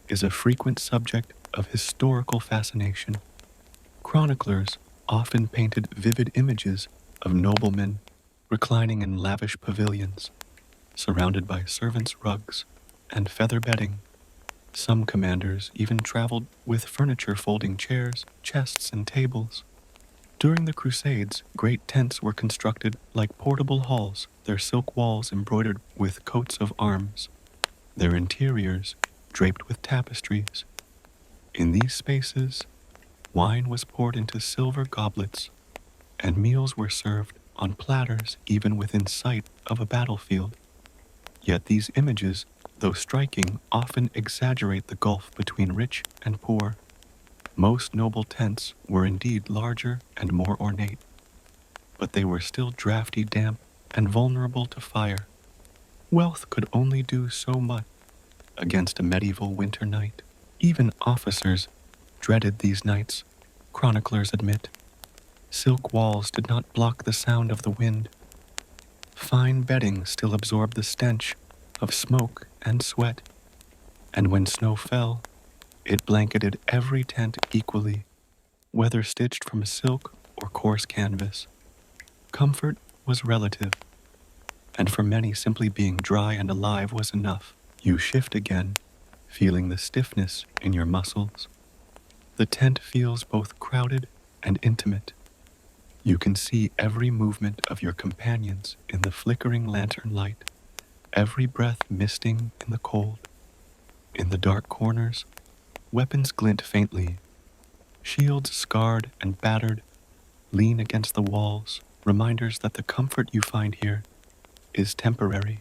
is a frequent subject of historical fascination. Chroniclers often painted vivid images of noblemen reclining in lavish pavilions, surrounded by servants' rugs and feather bedding. Some commanders even traveled with furniture folding chairs, chests, and tables. During the Crusades, great tents were constructed like portable halls, their silk walls embroidered with coats of arms, their interiors draped with tapestries. In these spaces, wine was poured into silver goblets, and meals were served on platters even within sight of a battlefield. Yet these images, though striking, often exaggerate the gulf between rich and poor. Most noble tents were indeed larger and more ornate, but they were still drafty, damp, and vulnerable to fire. Wealth could only do so much. against a medieval winter night. Even officers dreaded these nights, chroniclers admit. Silk walls did not block the sound of the wind. Fine bedding still absorbed the stench of smoke and sweat, and when snow fell, it blanketed every tent equally, whether stitched from silk or coarse canvas. Comfort was relative, and for many simply being dry and alive was enough. You shift again, feeling the stiffness in your muscles. The tent feels both crowded and intimate. You can see every movement of your companions in the flickering lantern light, every breath misting in the cold. In the dark corners, weapons glint faintly. Shields scarred and battered lean against the walls, reminders that the comfort you find here is temporary.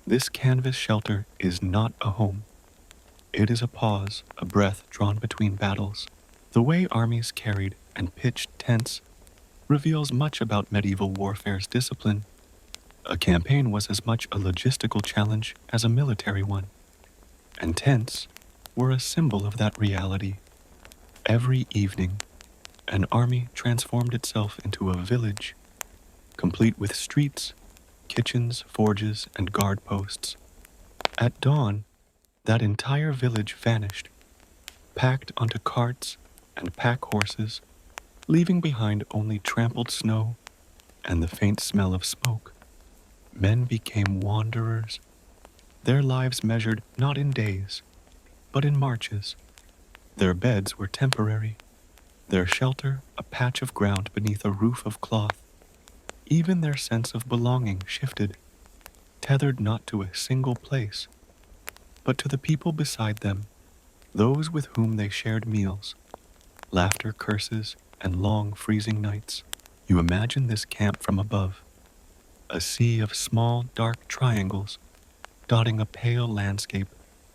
This canvas shelter is not a home. It is a pause, a breath drawn between battles. The way armies carried and pitched tents reveals much about medieval warfare's discipline. A campaign was as much a logistical challenge as a military one, and tents were a symbol of that reality. Every evening, an army transformed itself into a village, complete with streets, kitchens, forges, and guard posts. At dawn, that entire village vanished, packed onto carts and pack horses, leaving behind only trampled snow and the faint smell of smoke. Men became wanderers, their lives measured not in days, but in marches. Their beds were temporary, their shelter a patch of ground beneath a roof of cloth. Even their sense of belonging shifted, tethered not to a single place, but to the people beside them, those with whom they shared meals, laughter, curses, and long freezing nights. You imagine this camp from above, a sea of small, dark triangles dotting a pale landscape,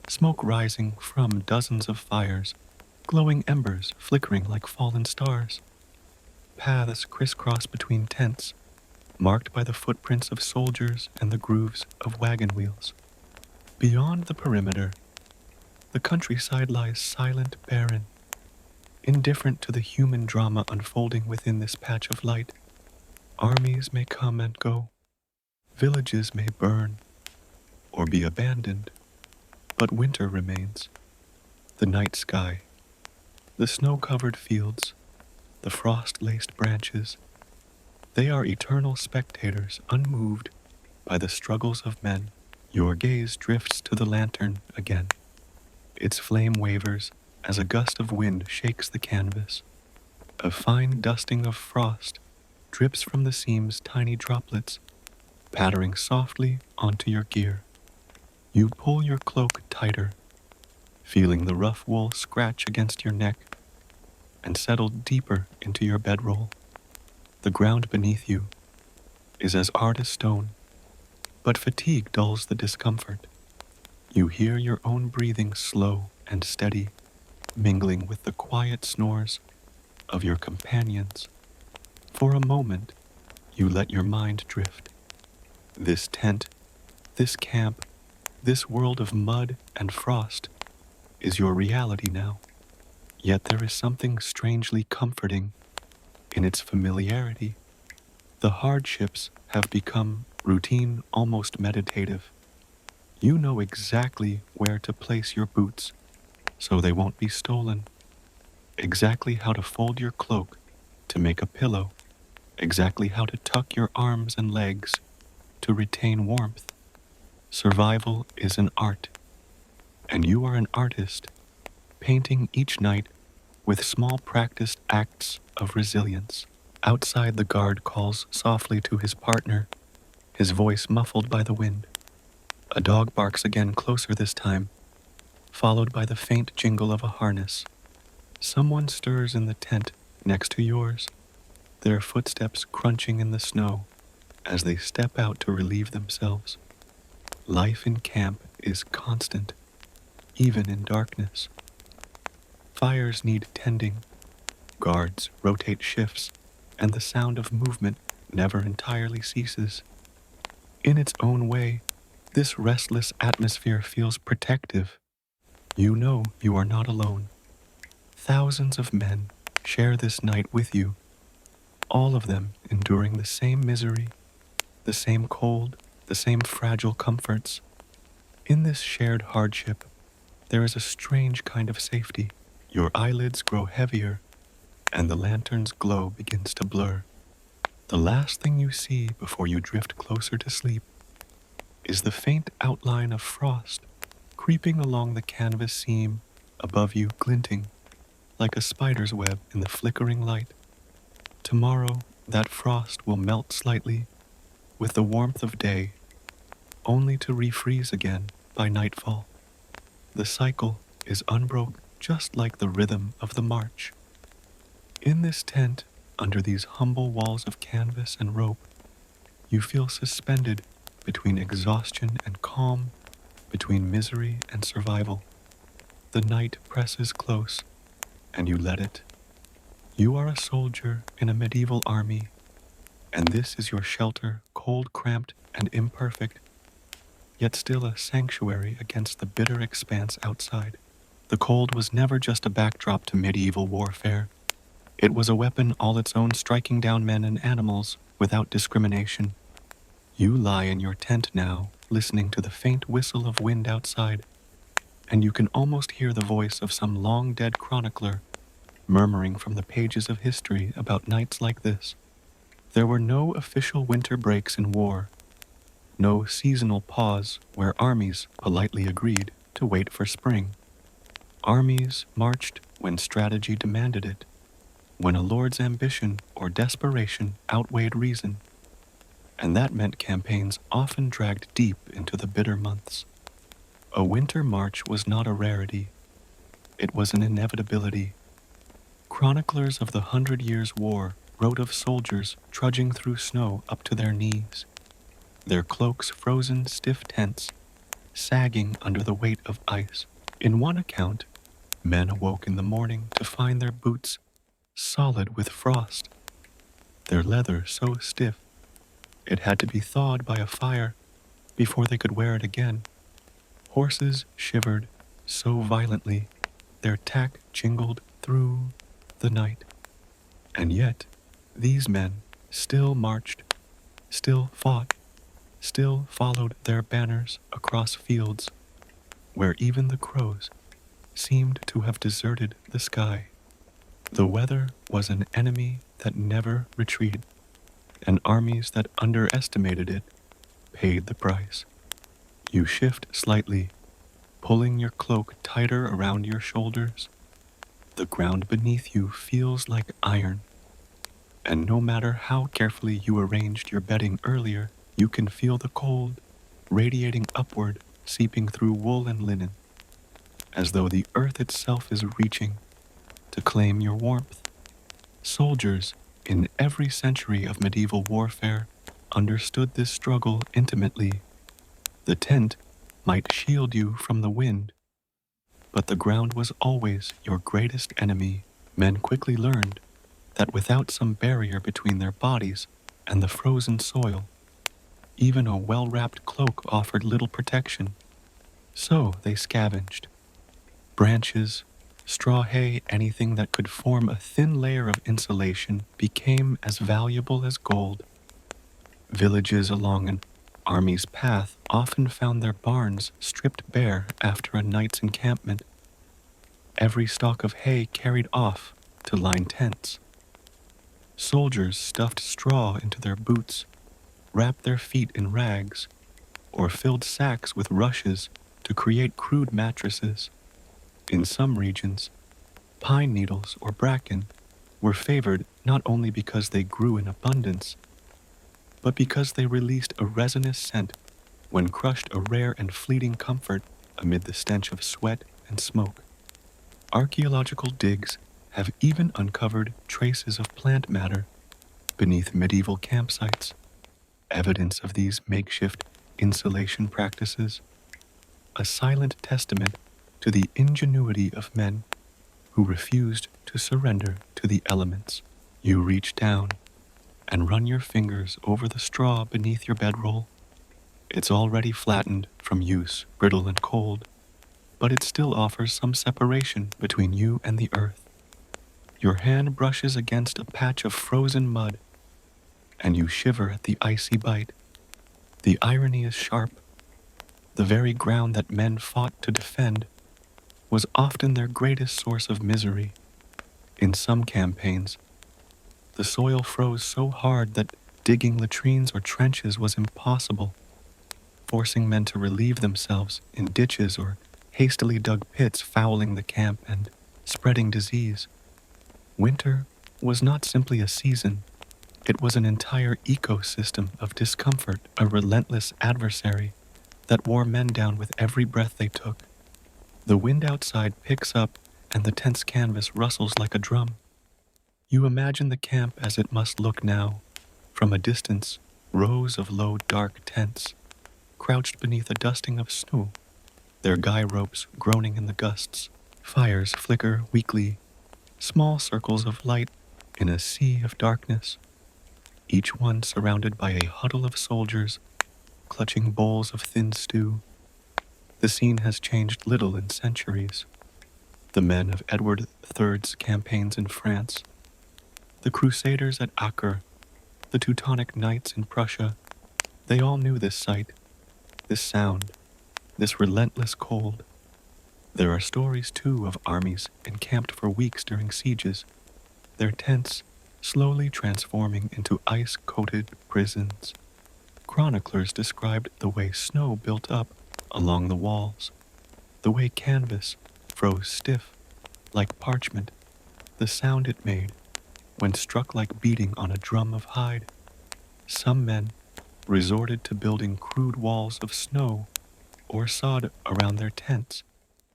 smoke rising from dozens of fires, glowing embers flickering like fallen stars. Paths crisscross between tents, marked by the footprints of soldiers and the grooves of wagon wheels. Beyond the perimeter, the countryside lies silent, barren, indifferent to the human drama unfolding within this patch of light. Armies may come and go, villages may burn or be abandoned, but winter remains. The night sky, the snow-covered fields, the frost-laced branches, they are eternal spectators unmoved by the struggles of men. Your gaze drifts to the lantern again. Its flame wavers as a gust of wind shakes the canvas. A fine dusting of frost drips from the seam's tiny droplets, pattering softly onto your gear. You pull your cloak tighter, feeling the rough wool scratch against your neck, and settle deeper into your bedroll. The ground beneath you is as hard as stone, but fatigue dulls the discomfort. You hear your own breathing slow and steady, mingling with the quiet snores of your companions. For a moment, you let your mind drift. This tent, this camp, this world of mud and frost is your reality now. Yet there is something strangely comforting in its familiarity. The hardships have become routine, almost meditative. You know exactly where to place your boots so they won't be stolen, exactly how to fold your cloak to make a pillow, exactly how to tuck your arms and legs to retain warmth. Survival is an art, and you are an artist, painting each night with small practiced acts of resilience. Outside, the guard calls softly to his partner, his voice muffled by the wind. A dog barks again, closer this time, followed by the faint jingle of a harness. Someone stirs in the tent next to yours, their footsteps crunching in the snow as they step out to relieve themselves. Life in camp is constant, even in darkness. Fires need tending, guards rotate shifts, and the sound of movement never entirely ceases. In its own way, This restless atmosphere feels protective. You know you are not alone. Thousands of men share this night with you, all of them enduring the same misery, the same cold, the same fragile comforts. In this shared hardship, there is a strange kind of safety. Your eyelids grow heavier, and the lantern's glow begins to blur. The last thing you see before you drift closer to sleep is the faint outline of frost creeping along the canvas seam above you, glinting like a spider's web in the flickering light. Tomorrow, that frost will melt slightly with the warmth of day, only to refreeze again by nightfall. The cycle is unbroken, just like the rhythm of the march. In this tent, under these humble walls of canvas and rope, you feel suspended between exhaustion and calm, between misery and survival. The night presses close, and you let it. You are a soldier in a medieval army, and this is your shelter, cold, cramped, and imperfect, yet still a sanctuary against the bitter expanse outside. The cold was never just a backdrop to medieval warfare. It was a weapon all its own, striking down men and animals without discrimination. You lie in your tent now, listening to the faint whistle of wind outside, and you can almost hear the voice of some long-dead chronicler murmuring from the pages of history about nights like this. There were no official winter breaks in war, no seasonal pause where armies politely agreed to wait for spring. Armies marched when strategy demanded it, when a lord's ambition or desperation outweighed reason, and that meant campaigns often dragged deep into the bitter months. A winter march was not a rarity, it was an inevitability. Chroniclers of the 100 Years' War wrote of soldiers trudging through snow up to their knees, their cloaks frozen stiff tents, sagging under the weight of ice. In one account, men awoke in the morning to find their boots solid with frost, their leather so stiff it had to be thawed by a fire before they could wear it again. Horses shivered so violently their tack jingled through the night. And yet, these men still marched, still fought, still followed their banners across fields where even the crows seemed to have deserted the sky. The weather was an enemy that never retreated, and armies that underestimated it paid the price. You shift slightly, pulling your cloak tighter around your shoulders. The ground beneath you feels like iron, and no matter how carefully you arranged your bedding earlier, you can feel the cold radiating upward, seeping through wool and linen, as though the earth itself is reaching to claim your warmth. Soldiers in every century of medieval warfare understood this struggle intimately. The tent might shield you from the wind, but the ground was always your greatest enemy. Men quickly learned that without some barrier between their bodies and the frozen soil, even a well-wrapped cloak offered little protection. So they scavenged. Branches, straw hay, anything that could form a thin layer of insulation became as valuable as gold. Villages along an army's path often found their barns stripped bare after a night's encampment. Every stalk of hay carried off to line tents. Soldiers stuffed straw into their boots, wrapped their feet in rags, or filled sacks with rushes to create crude mattresses. In some regions, pine needles or bracken were favored not only because they grew in abundance, but because they released a resinous scent when crushed, a rare and fleeting comfort amid the stench of sweat and smoke. Archaeological digs have even uncovered traces of plant matter beneath medieval campsites, evidence of these makeshift insulation practices, a silent testament to the ingenuity of men who refused to surrender to the elements. You reach down and run your fingers over the straw beneath your bedroll. It's already flattened from use, brittle and cold, but it still offers some separation between you and the earth. Your hand brushes against a patch of frozen mud, and you shiver at the icy bite. The irony is sharp. The very ground that men fought to defend was often their greatest source of misery. In some campaigns, the soil froze so hard that digging latrines or trenches was impossible, forcing men to relieve themselves in ditches or hastily dug pits, fouling the camp and spreading disease. Winter was not simply a season, it was an entire ecosystem of discomfort, a relentless adversary that wore men down with every breath they took. The wind outside picks up and the tense canvas rustles like a drum. You imagine the camp as it must look now. From a distance, rows of low, dark tents, crouched beneath a dusting of snow, their guy ropes groaning in the gusts. Fires flicker weakly, small circles of light in a sea of darkness, each one surrounded by a huddle of soldiers clutching bowls of thin stew. The scene has changed little in centuries. The men of Edward III's campaigns in France, the Crusaders at Acre, the Teutonic Knights in Prussia, they all knew this sight, this sound, this relentless cold. There are stories, too, of armies encamped for weeks during sieges, their tents slowly transforming into ice-coated prisons. Chroniclers described the way snow built up along the walls, the way canvas froze stiff like parchment, the sound it made when struck like beating on a drum of hide. Some men resorted to building crude walls of snow or sod around their tents,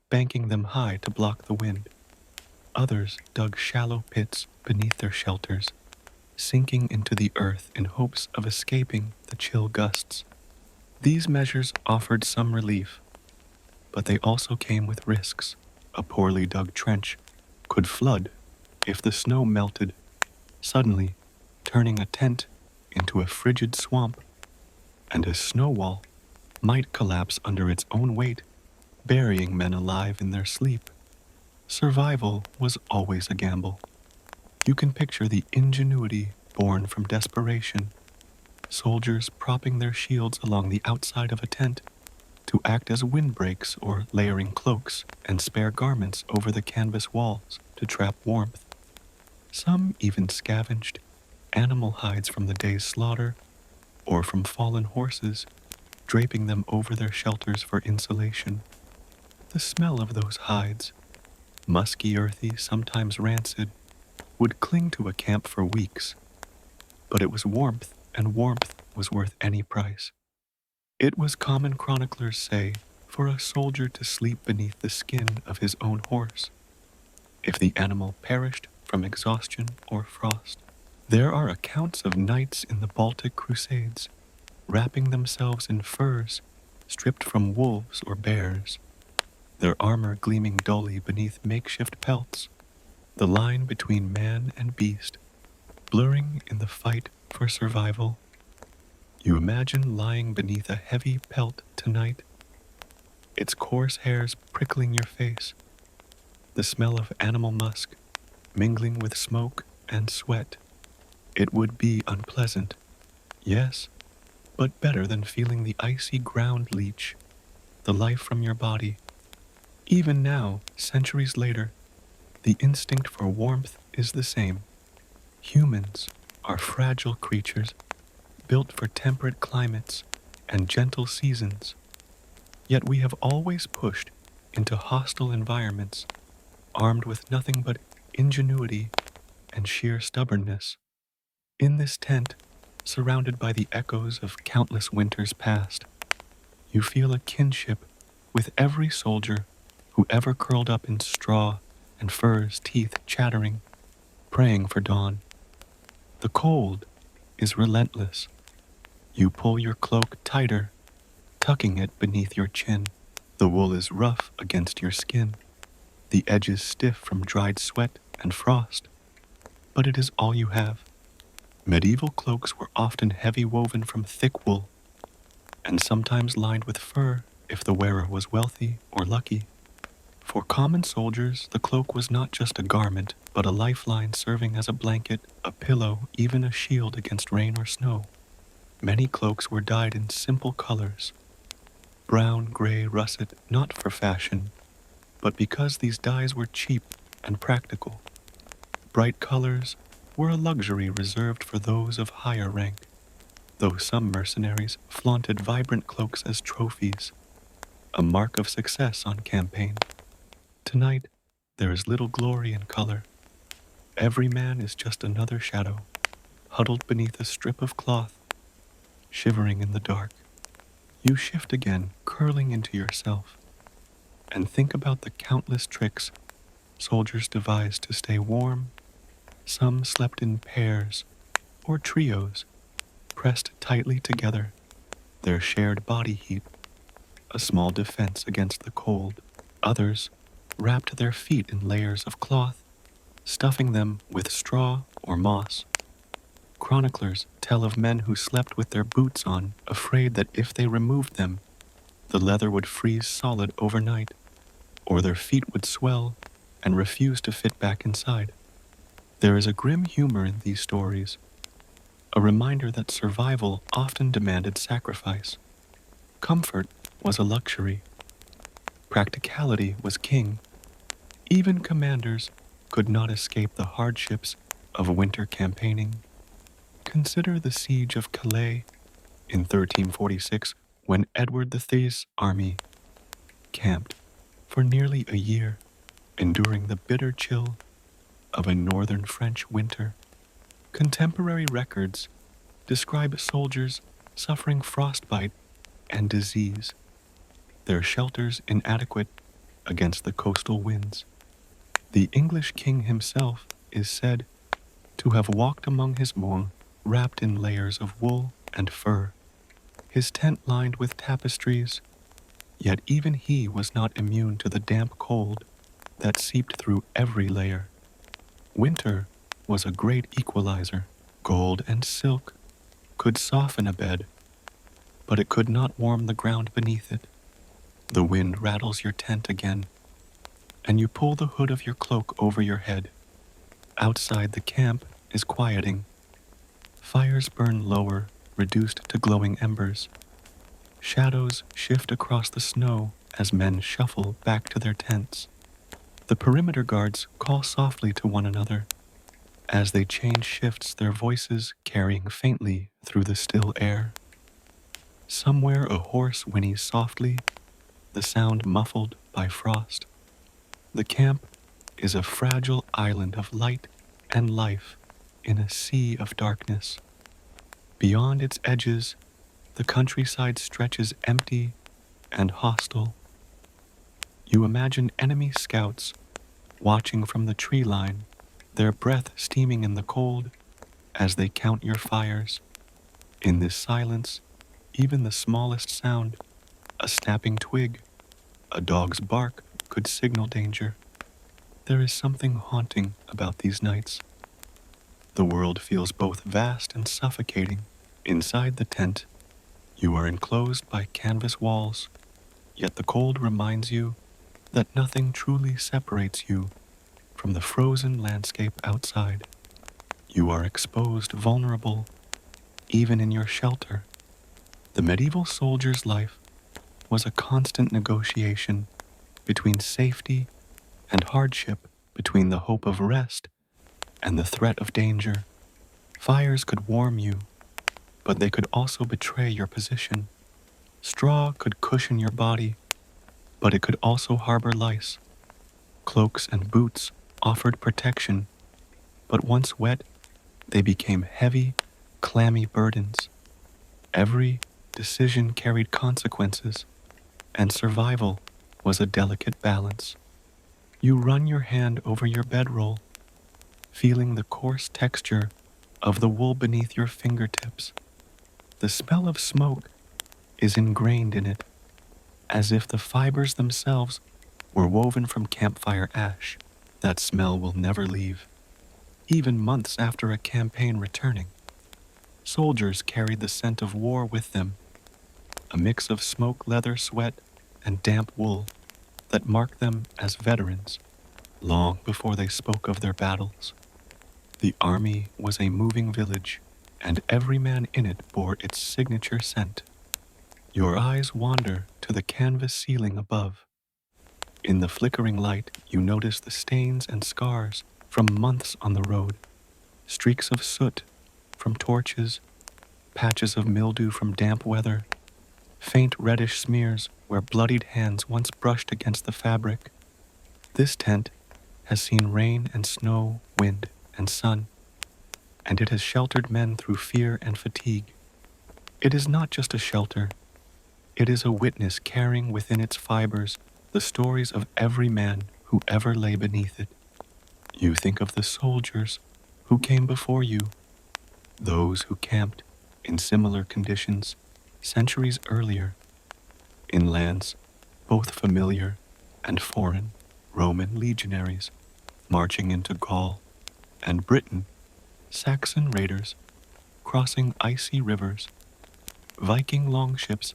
banking them high to block the wind. Others dug shallow pits beneath their shelters, sinking into the earth in hopes of escaping the chill gusts. These measures offered some relief, but they also came with risks. A poorly dug trench could flood if the snow melted, suddenly turning a tent into a frigid swamp, and a snow wall might collapse under its own weight, burying men alive in their sleep. Survival was always a gamble. You can picture the ingenuity born from desperation, soldiers propping their shields along the outside of a tent to act as windbreaks or layering cloaks and spare garments over the canvas walls to trap warmth. Some even scavenged animal hides from the day's slaughter or from fallen horses, draping them over their shelters for insulation. The smell of those hides, musky, earthy, sometimes rancid, would cling to a camp for weeks, but it was warmth, and warmth was worth any price. It was common, chroniclers say, for a soldier to sleep beneath the skin of his own horse, if the animal perished from exhaustion or frost. There are accounts of knights in the Baltic Crusades wrapping themselves in furs stripped from wolves or bears, their armor gleaming dully beneath makeshift pelts, the line between man and beast blurring in the fight for survival. You imagine lying beneath a heavy pelt tonight, its coarse hairs prickling your face, the smell of animal musk mingling with smoke and sweat. It would be unpleasant, yes, but better than feeling the icy ground leach the life from your body. Even now, centuries later, the instinct for warmth is the same. Humans are fragile creatures, built for temperate climates and gentle seasons. Yet we have always pushed into hostile environments, armed with nothing but ingenuity and sheer stubbornness. In this tent, surrounded by the echoes of countless winters past, you feel a kinship with every soldier who ever curled up in straw and furs, teeth chattering, praying for dawn. The cold is relentless. You pull your cloak tighter, tucking it beneath your chin. The wool is rough against your skin, the edges stiff from dried sweat and frost. But it is all you have. Medieval cloaks were often heavy, woven from thick wool, and sometimes lined with fur if the wearer was wealthy or lucky. For common soldiers, the cloak was not just a garment, but a lifeline serving as a blanket, a pillow, even a shield against rain or snow. Many cloaks were dyed in simple colors, brown, gray, russet, not for fashion, but because these dyes were cheap and practical. Bright colors were a luxury reserved for those of higher rank, though some mercenaries flaunted vibrant cloaks as trophies, a mark of success on campaign. Tonight, there is little glory in color. Every man is just another shadow, huddled beneath a strip of cloth, shivering in the dark. You shift again, curling into yourself, and think about the countless tricks soldiers devised to stay warm. Some slept in pairs or trios, pressed tightly together, their shared body heat, a small defense against the cold. Others wrapped their feet in layers of cloth, stuffing them with straw or moss. Chroniclers tell of men who slept with their boots on, afraid that if they removed them, the leather would freeze solid overnight, or their feet would swell and refuse to fit back inside. There is a grim humor in these stories, a reminder that survival often demanded sacrifice. Comfort was a luxury. Practicality was king. Even commanders could not escape the hardships of winter campaigning. Consider the siege of Calais in 1346, when Edward III's army camped for nearly a year, enduring the bitter chill of a northern French winter. Contemporary records describe soldiers suffering frostbite and disease, their shelters inadequate against the coastal winds. The English king himself is said to have walked among his mourn wrapped in layers of wool and fur, his tent lined with tapestries, yet even he was not immune to the damp cold that seeped through every layer. Winter was a great equalizer. Gold and silk could soften a bed, but it could not warm the ground beneath it. The wind rattles your tent again, and you pull the hood of your cloak over your head. Outside, the camp is quieting. Fires burn lower, reduced to glowing embers. Shadows shift across the snow as men shuffle back to their tents. The perimeter guards call softly to one another. As they change shifts, their voices carrying faintly through the still air. Somewhere a horse whinnies softly, the sound muffled by frost. The camp is a fragile island of light and life in a sea of darkness. Beyond its edges, the countryside stretches empty and hostile. You imagine enemy scouts watching from the tree line, their breath steaming in the cold as they count your fires. In this silence, even the smallest sound, a snapping twig, a dog's bark, could signal danger. There is something haunting about these nights. The world feels both vast and suffocating. Inside the tent, you are enclosed by canvas walls, yet the cold reminds you that nothing truly separates you from the frozen landscape outside. You are exposed, vulnerable, even in your shelter. The medieval soldier's life was a constant negotiation between safety and hardship, between the hope of rest and the threat of danger. Fires could warm you, but they could also betray your position. Straw could cushion your body, but it could also harbor lice. Cloaks and boots offered protection, but once wet, they became heavy, clammy burdens. Every decision carried consequences, and survival was a delicate balance. You run your hand over your bedroll, feeling the coarse texture of the wool beneath your fingertips. The smell of smoke is ingrained in it, as if the fibers themselves were woven from campfire ash. That smell will never leave. Even months after a campaign returning, soldiers carried the scent of war with them. a mix of smoke, leather, sweat, and damp wool that marked them as veterans long before they spoke of their battles. The army was a moving village, and every man in it bore its signature scent. Your eyes wander to the canvas ceiling above. In the flickering light, you notice the stains and scars from months on the road, streaks of soot from torches, patches of mildew from damp weather, faint reddish smears where bloodied hands once brushed against the fabric. This tent has seen rain and snow, wind and sun, and it has sheltered men through fear and fatigue. It is not just a shelter, it is a witness carrying within its fibers the stories of every man who ever lay beneath it. You think of the soldiers who came before you, those who camped in similar conditions centuries earlier, in lands both familiar and foreign, Roman legionaries marching into Gaul and Britain, Saxon raiders crossing icy rivers, Viking longships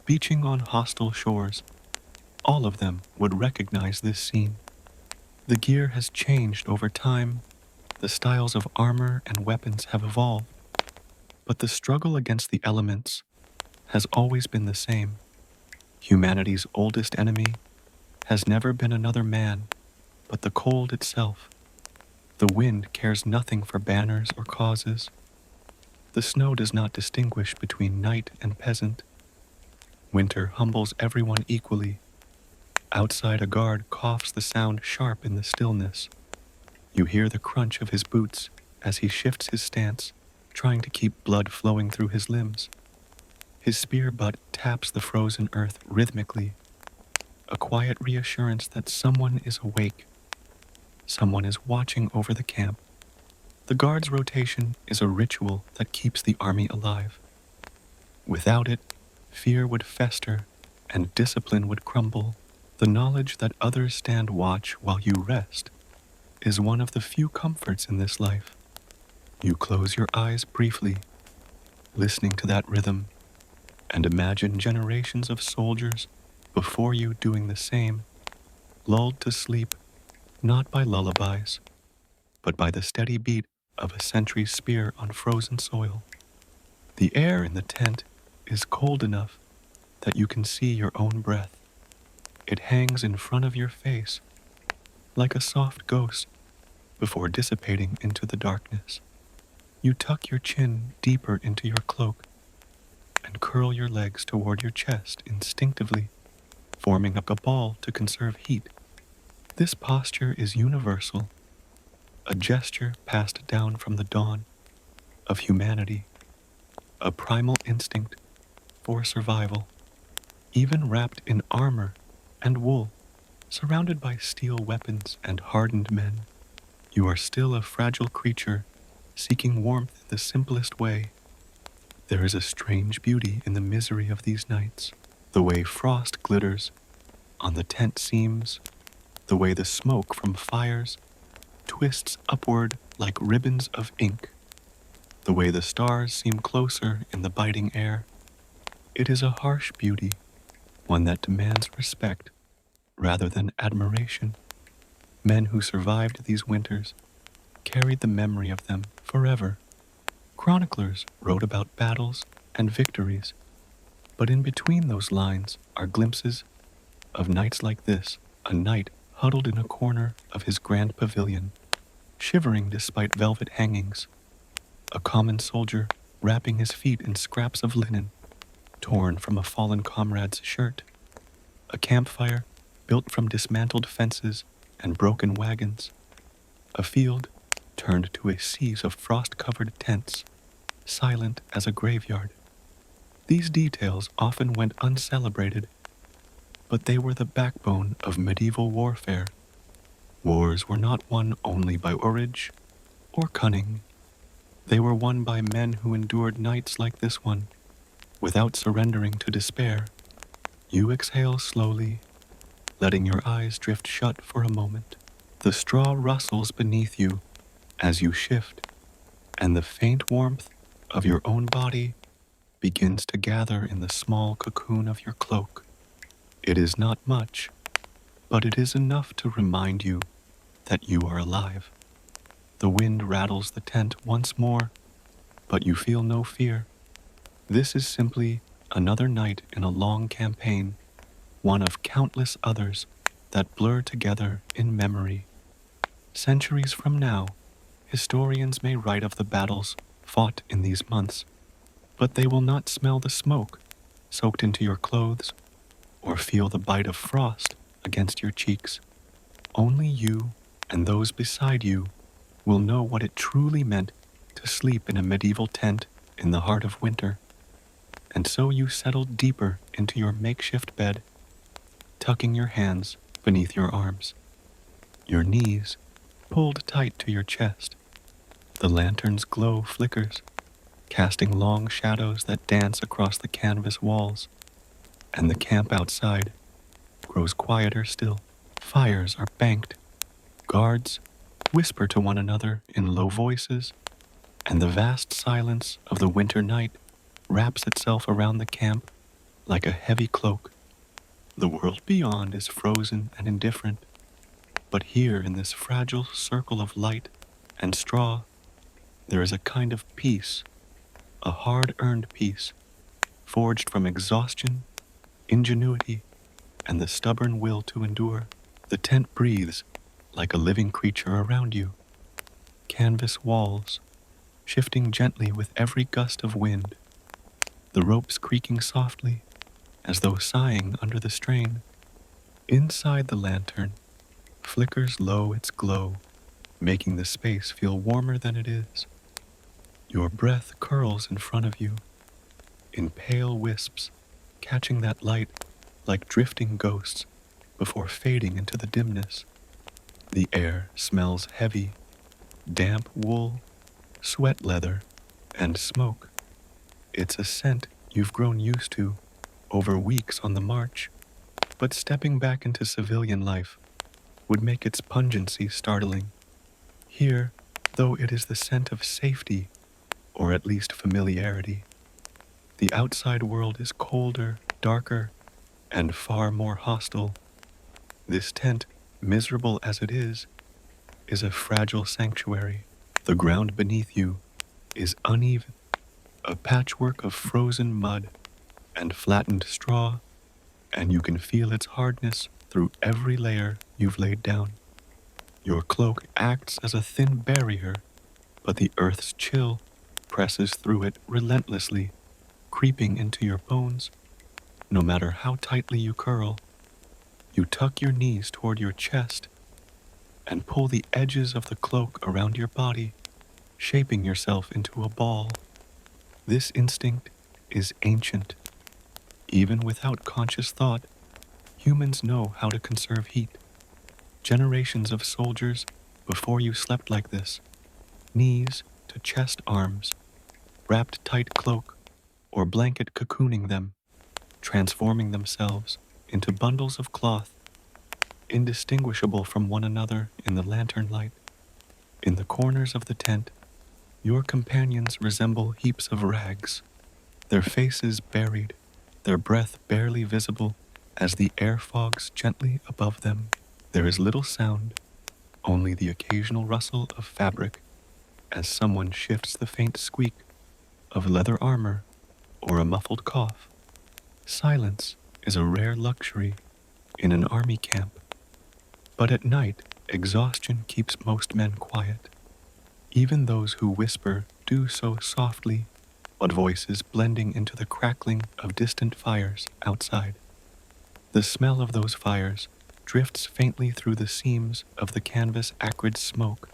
beaching on hostile shores. All of them would recognize this scene. The gear has changed over time, the styles of armor and weapons have evolved, but the struggle against the elements has always been the same. Humanity's oldest enemy has never been another man, but the cold itself. The wind cares nothing for banners or causes. The snow does not distinguish between knight and peasant. Winter humbles everyone equally. Outside, a guard coughs the sound sharp in the stillness. You hear the crunch of his boots as he shifts his stance, trying to keep blood flowing through his limbs. His spear butt taps the frozen earth rhythmically, a quiet reassurance that someone is awake. Someone is watching over the camp. The guard's rotation is a ritual that keeps the army alive. Without it, fear would fester and discipline would crumble. The knowledge that others stand watch while you rest is one of the few comforts in this life. You close your eyes briefly, listening to that rhythm, and imagine generations of soldiers before you doing the same, lulled to sleep not by lullabies, but by the steady beat of a sentry's spear on frozen soil. The air in the tent is cold enough that you can see your own breath. It hangs in front of your face like a soft ghost before dissipating into the darkness. You tuck your chin deeper into your cloak and curl your legs toward your chest instinctively, forming up a ball to conserve heat. This posture is universal, a gesture passed down from the dawn of humanity, a primal instinct for survival. Even wrapped in armor and wool, surrounded by steel weapons and hardened men, you are still a fragile creature seeking warmth the simplest way. There is a strange beauty in the misery of these nights, the way frost glitters on the tent seams, the way the smoke from fires twists upward like ribbons of ink, the way the stars seem closer in the biting air. It is a harsh beauty, one that demands respect rather than admiration. Men who survived these winters carried the memory of them forever. Chroniclers wrote about battles and victories, but in between those lines are glimpses of nights like this, a knight huddled in a corner of his grand pavilion, shivering despite velvet hangings, a common soldier wrapping his feet in scraps of linen, torn from a fallen comrade's shirt, a campfire built from dismantled fences and broken wagons, a field turned to a sea of frost-covered tents, silent as a graveyard. These details often went uncelebrated, but they were the backbone of medieval warfare. Wars were not won only by courage or cunning. They were won by men who endured nights like this one, without surrendering to despair. You exhale slowly, letting your eyes drift shut for a moment. The straw rustles beneath you as you shift, and the faint warmth of your own body begins to gather in the small cocoon of your cloak. It is not much, but it is enough to remind you that you are alive. The wind rattles the tent once more, but you feel no fear. This is simply another night in a long campaign, one of countless others that blur together in memory. Centuries from now, historians may write of the battles fought in these months, but they will not smell the smoke soaked into your clothes or feel the bite of frost against your cheeks. Only you and those beside you will know what it truly meant to sleep in a medieval tent in the heart of winter. And so you settled deeper into your makeshift bed, tucking your hands beneath your arms, your knees pulled tight to your chest. The lantern's glow flickers, casting long shadows that dance across the canvas walls, and the camp outside grows quieter still. Fires are banked, guards whisper to one another in low voices, and the vast silence of the winter night wraps itself around the camp like a heavy cloak. The world beyond is frozen and indifferent, but here in this fragile circle of light and straw, there is a kind of peace, a hard-earned peace, forged from exhaustion, ingenuity, and the stubborn will to endure. The tent breathes like a living creature around you. Canvas walls, shifting gently with every gust of wind, the ropes creaking softly as though sighing under the strain. Inside the lantern flickers low its glow, making the space feel warmer than it is. Your breath curls in front of you, in pale wisps, catching that light like drifting ghosts before fading into the dimness. The air smells heavy, damp wool, sweat leather, and smoke. It's a scent you've grown used to over weeks on the march, but stepping back into civilian life would make its pungency startling. Here, though it is the scent of safety, or at least familiarity, the outside world is colder, darker, and far more hostile. This tent, miserable as it is a fragile sanctuary. The ground beneath you is uneven, a patchwork of frozen mud and flattened straw, and you can feel its hardness through every layer you've laid down. Your cloak acts as a thin barrier, but the earth's chill presses through it relentlessly, creeping into your bones. No matter how tightly you curl, you tuck your knees toward your chest and pull the edges of the cloak around your body, shaping yourself into a ball. This instinct is ancient. Even without conscious thought, humans know how to conserve heat. Generations of soldiers before you slept like this, knees to chest arms, wrapped tight cloak or blanket cocooning them, transforming themselves into bundles of cloth, indistinguishable from one another in the lantern light. In the corners of the tent, your companions resemble heaps of rags, their faces buried, their breath barely visible as the air fogs gently above them. There is little sound, only the occasional rustle of fabric as someone shifts the faint squeak of leather armor or a muffled cough. Silence is a rare luxury in an army camp, but at night, exhaustion keeps most men quiet. Even those who whisper do so softly, but voices blending into the crackling of distant fires outside. The smell of those fires drifts faintly through the seams of the canvas acrid smoke,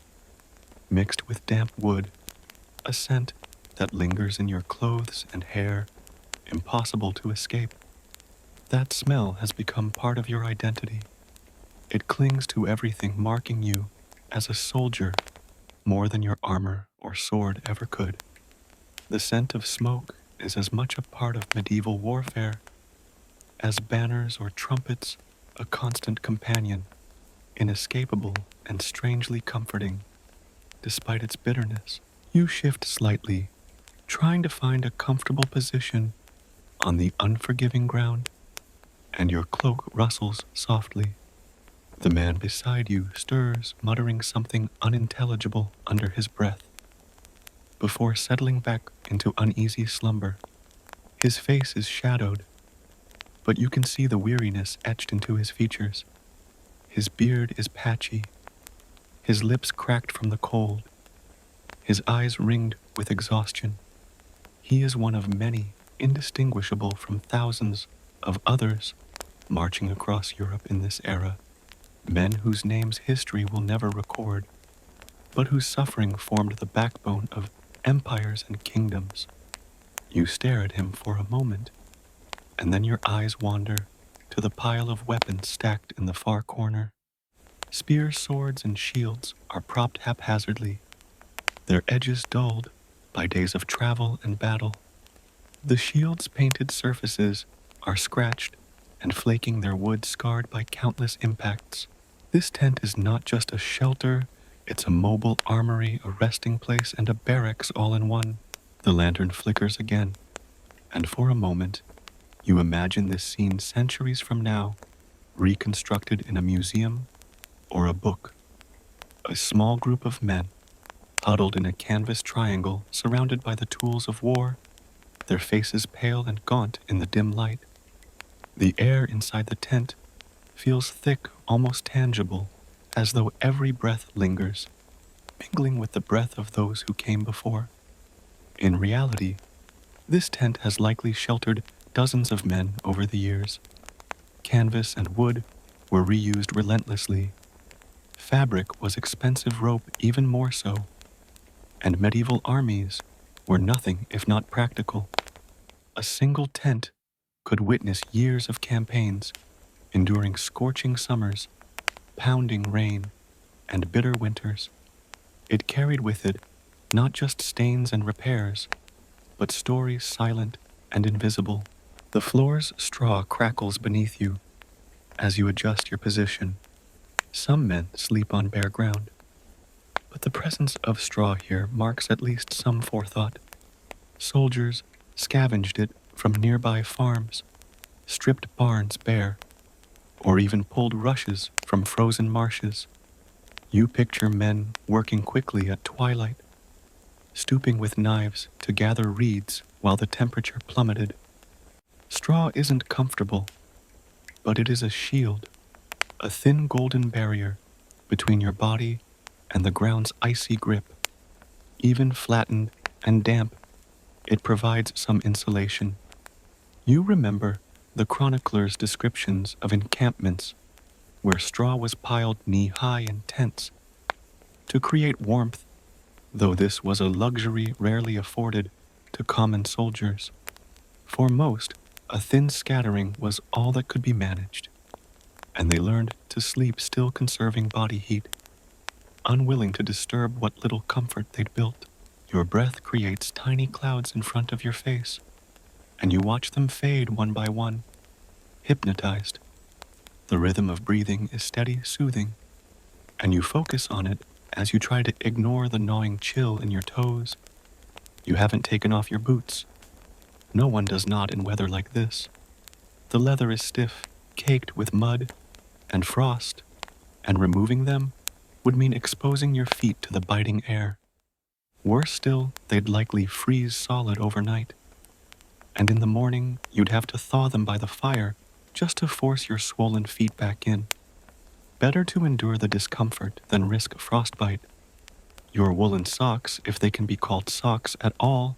mixed with damp wood, a scent that lingers in your clothes and hair, impossible to escape. That smell has become part of your identity. It clings to everything, marking you as a soldier more than your armor or sword ever could. The scent of smoke is as much a part of medieval warfare as banners or trumpets, a constant companion, inescapable and strangely comforting, despite its bitterness. You shift slightly, trying to find a comfortable position on the unforgiving ground, and your cloak rustles softly. The man beside you stirs, muttering something unintelligible under his breath, before settling back into uneasy slumber. His face is shadowed, but you can see the weariness etched into his features. His beard is patchy, his lips cracked from the cold, his eyes ringed with exhaustion. He is one of many, indistinguishable from thousands of others marching across Europe in this era, men whose names history will never record, but whose suffering formed the backbone of empires and kingdoms. You stare at him for a moment, and then your eyes wander to the pile of weapons stacked in the far corner. Spears, swords, and shields are propped haphazardly, their edges dulled by days of travel and battle. The shield's painted surfaces are scratched and flaking, their wood scarred by countless impacts. This tent is not just a shelter, it's a mobile armory, a resting place, and a barracks all in one. The lantern flickers again, and for a moment, you imagine this scene centuries from now, reconstructed in a museum or a book. A small group of men, huddled in a canvas triangle surrounded by the tools of war, their faces pale and gaunt in the dim light. The air inside the tent feels thick, almost tangible, as though every breath lingers, mingling with the breath of those who came before. In reality, this tent has likely sheltered dozens of men over the years. Canvas and wood were reused relentlessly. Fabric was expensive rope even more so, and medieval armies were nothing if not practical. A single tent could witness years of campaigns, enduring scorching summers, pounding rain, and bitter winters. It carried with it not just stains and repairs, but stories silent and invisible. The floor's straw crackles beneath you as you adjust your position. Some men sleep on bare ground, but the presence of straw here marks at least some forethought. Soldiers scavenged it from nearby farms, stripped barns bare, or even pulled rushes from frozen marshes. You picture men working quickly at twilight, stooping with knives to gather reeds while the temperature plummeted. Straw isn't comfortable, but it is a shield, a thin golden barrier between your body and the ground's icy grip. Even flattened and damp, it provides some insulation. You remember the chronicler's descriptions of encampments where straw was piled knee-high in tents to create warmth, though this was a luxury rarely afforded to common soldiers. For most, a thin scattering was all that could be managed, and they learned to sleep still conserving body heat, unwilling to disturb what little comfort they'd built. Your breath creates tiny clouds in front of your face, and you watch them fade one by one, hypnotized. The rhythm of breathing is steady, soothing, and you focus on it as you try to ignore the gnawing chill in your toes. You haven't taken off your boots. No one does not in weather like this. The leather is stiff, caked with mud and frost, and removing them would mean exposing your feet to the biting air. Worse still, they'd likely freeze solid overnight, and in the morning you'd have to thaw them by the fire just to force your swollen feet back in. Better to endure the discomfort than risk frostbite. Your woolen socks, if they can be called socks at all,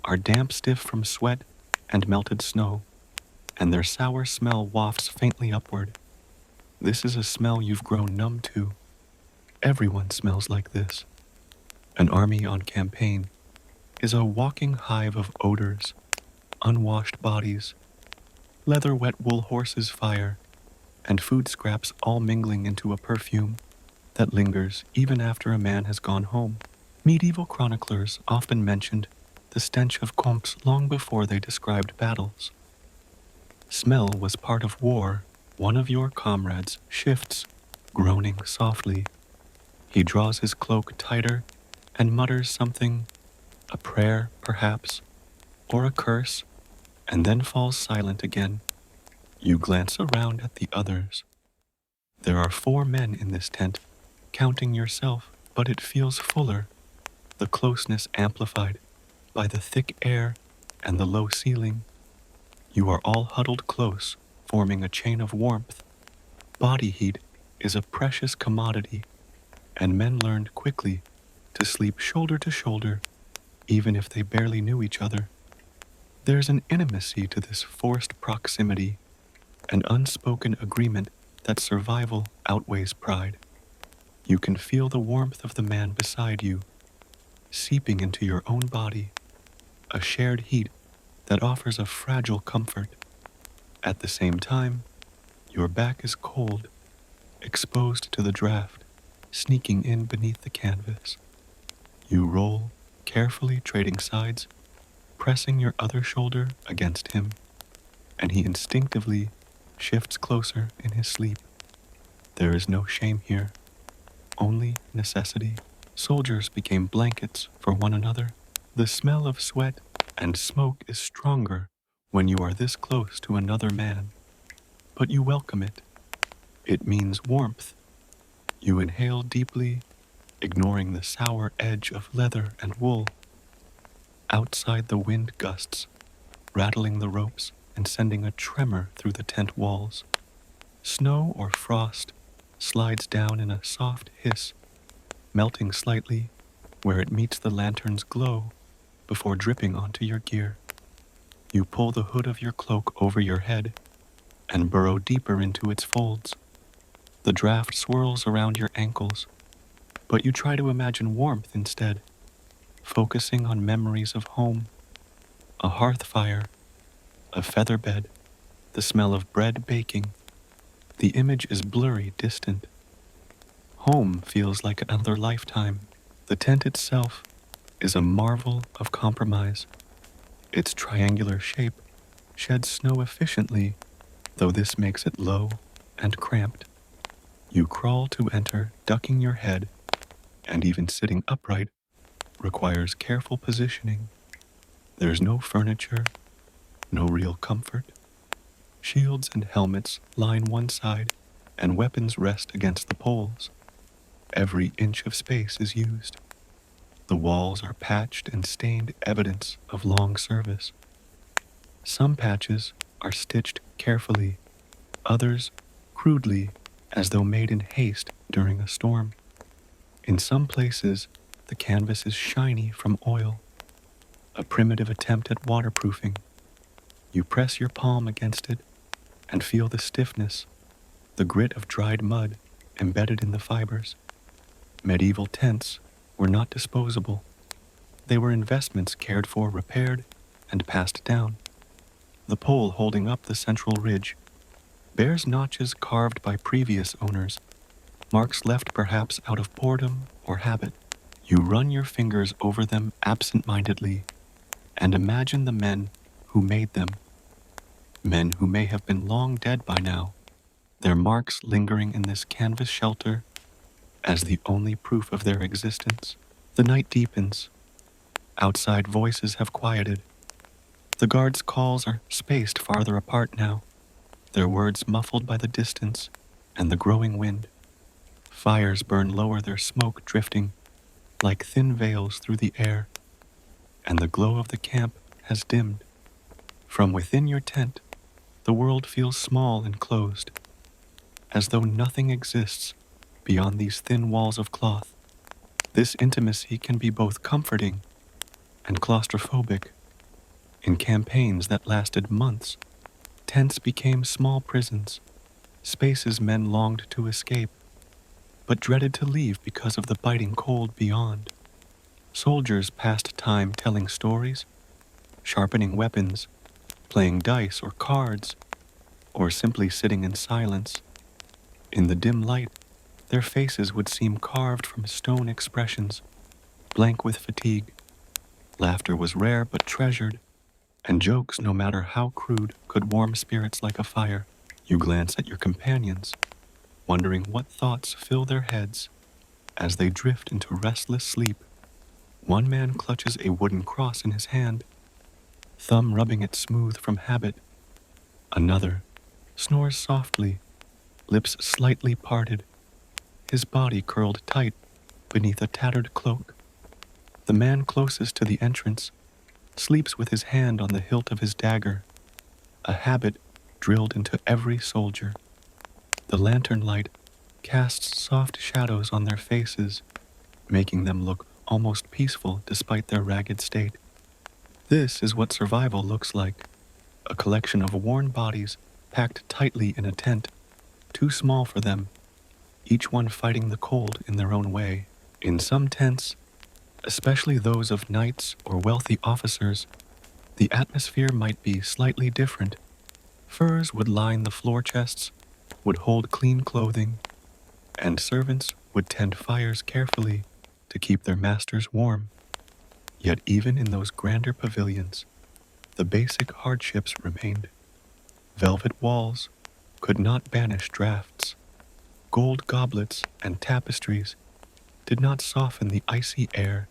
are damp stiff from sweat and melted snow, and their sour smell wafts faintly upward. This is a smell you've grown numb to. Everyone smells like this. An army on campaign is a walking hive of odors, unwashed bodies, leather-wet wool horses' fire, and food scraps all mingling into a perfume that lingers even after a man has gone home. Medieval chroniclers often mentioned the stench of comps long before they described battles. Smell was part of war. One of your comrades shifts, groaning softly. He draws his cloak tighter and mutters something a prayer, perhaps, or a curse, and then falls silent again. You glance around at the others. There are 4 men in this tent, counting yourself, but it feels fuller, the closeness amplified by the thick air and the low ceiling. You are all huddled close, forming a chain of warmth. Body heat is a precious commodity, and men learned quickly to sleep shoulder to shoulder, even if they barely knew each other. There's an intimacy to this forced proximity, an unspoken agreement that survival outweighs pride. You can feel the warmth of the man beside you, seeping into your own body, a shared heat that offers a fragile comfort. At the same time, your back is cold, exposed to the draft, sneaking in beneath the canvas. You roll, carefully trading sides, pressing your other shoulder against him, and he instinctively shifts closer in his sleep. There is no shame here, only necessity. Soldiers became blankets for one another. The smell of sweat and smoke is stronger when you are this close to another man, but you welcome it. It means warmth. You inhale deeply, ignoring the sour edge of leather and wool. Outside, the wind gusts, rattling the ropes and sending a tremor through the tent walls. Snow or frost slides down in a soft hiss, melting slightly where it meets the lantern's glow before dripping onto your gear. You pull the hood of your cloak over your head and burrow deeper into its folds. The draft swirls around your ankles, but you try to imagine warmth instead, focusing on memories of home, a hearth fire, a feather bed, the smell of bread baking. The image is blurry, distant. Home feels like another lifetime. The tent itself is a marvel of compromise. Its triangular shape sheds snow efficiently, though this makes it low and cramped. You crawl to enter, ducking your head, and even sitting upright requires careful positioning. There's no furniture, no real comfort. Shields and helmets line one side, and weapons rest against the poles. Every inch of space is used. The walls are patched and stained, evidence of long service. Some patches are stitched carefully, others crudely, as though made in haste during a storm. In some places, the canvas is shiny from oil, a primitive attempt at waterproofing. You press your palm against it and feel the stiffness, the grit of dried mud embedded in the fibers. Medieval tents were not disposable. They were investments cared for, repaired, and passed down. The pole holding up the central ridge bears notches carved by previous owners, marks left perhaps out of boredom or habit. You run your fingers over them absent-mindedly and imagine the men who made them, men who may have been long dead by now, their marks lingering in this canvas shelter as the only proof of their existence. The night deepens. Outside voices have quieted. The guards' calls are spaced farther apart now, their words muffled by the distance and the growing wind. Fires burn lower, their smoke drifting like thin veils through the air, and the glow of the camp has dimmed. From within your tent, the world feels small and closed, as though nothing exists beyond these thin walls of cloth. This intimacy can be both comforting and claustrophobic. In campaigns that lasted months, tents became small prisons, spaces men longed to escape, but dreaded to leave because of the biting cold beyond. Soldiers passed time telling stories, sharpening weapons, playing dice or cards, or simply sitting in silence. In the dim light, their faces would seem carved from stone expressions, blank with fatigue. Laughter was rare but treasured, and jokes, no matter how crude, could warm spirits like a fire. You glance at your companions, wondering what thoughts fill their heads as they drift into restless sleep. One man clutches a wooden cross in his hand, thumb rubbing it smooth from habit. Another snores softly, lips slightly parted, his body curled tight beneath a tattered cloak. The man closest to the entrance sleeps with his hand on the hilt of his dagger, a habit drilled into every soldier. The lantern light casts soft shadows on their faces, making them look almost peaceful despite their ragged state. This is what survival looks like, a collection of worn bodies packed tightly in a tent, too small for them, each one fighting the cold in their own way. In some tents, especially those of knights or wealthy officers, the atmosphere might be slightly different. Furs would line the floor chests, would hold clean clothing, and servants would tend fires carefully to keep their masters warm. Yet even in those grander pavilions, the basic hardships remained. Velvet walls could not banish drafts. Gold goblets and tapestries did not soften the icy air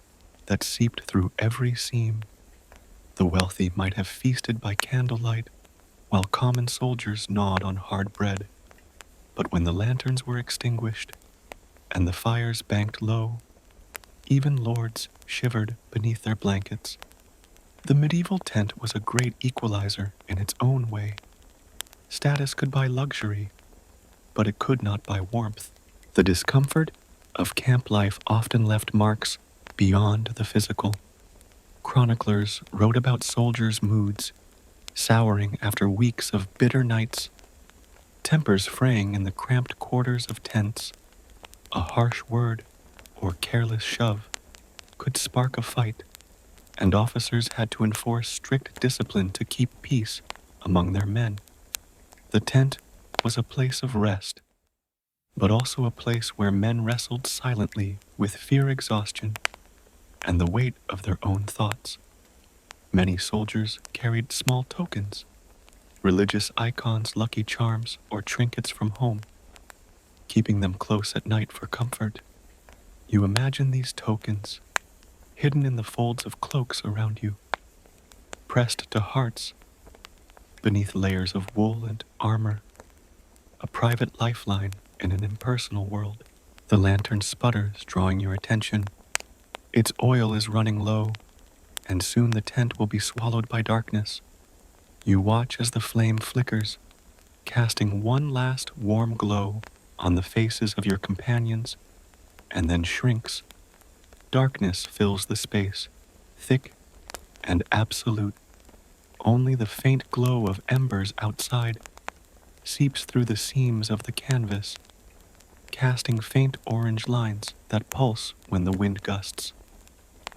that seeped through every seam. The wealthy might have feasted by candlelight, while common soldiers gnawed on hard bread. But when the lanterns were extinguished and the fires banked low, even lords shivered beneath their blankets. The medieval tent was a great equalizer in its own way. Status could buy luxury, but it could not buy warmth. The discomfort of camp life often left marks beyond the physical. Chroniclers wrote about soldiers' moods, souring after weeks of bitter nights, tempers fraying in the cramped quarters of tents. A harsh word or careless shove could spark a fight, and officers had to enforce strict discipline to keep peace among their men. The tent was a place of rest, but also a place where men wrestled silently with fear exhaustion and the weight of their own thoughts. Many soldiers carried small tokens, religious icons, lucky charms, or trinkets from home, keeping them close at night for comfort. You imagine these tokens, hidden in the folds of cloaks around you, pressed to hearts beneath layers of wool and armor, a private lifeline in an impersonal world. The lantern sputters, drawing your attention. Its oil is running low, and soon the tent will be swallowed by darkness. You watch as the flame flickers, casting one last warm glow on the faces of your companions, and then shrinks. Darkness fills the space, thick and absolute. Only the faint glow of embers outside seeps through the seams of the canvas, casting faint orange lines that pulse when the wind gusts.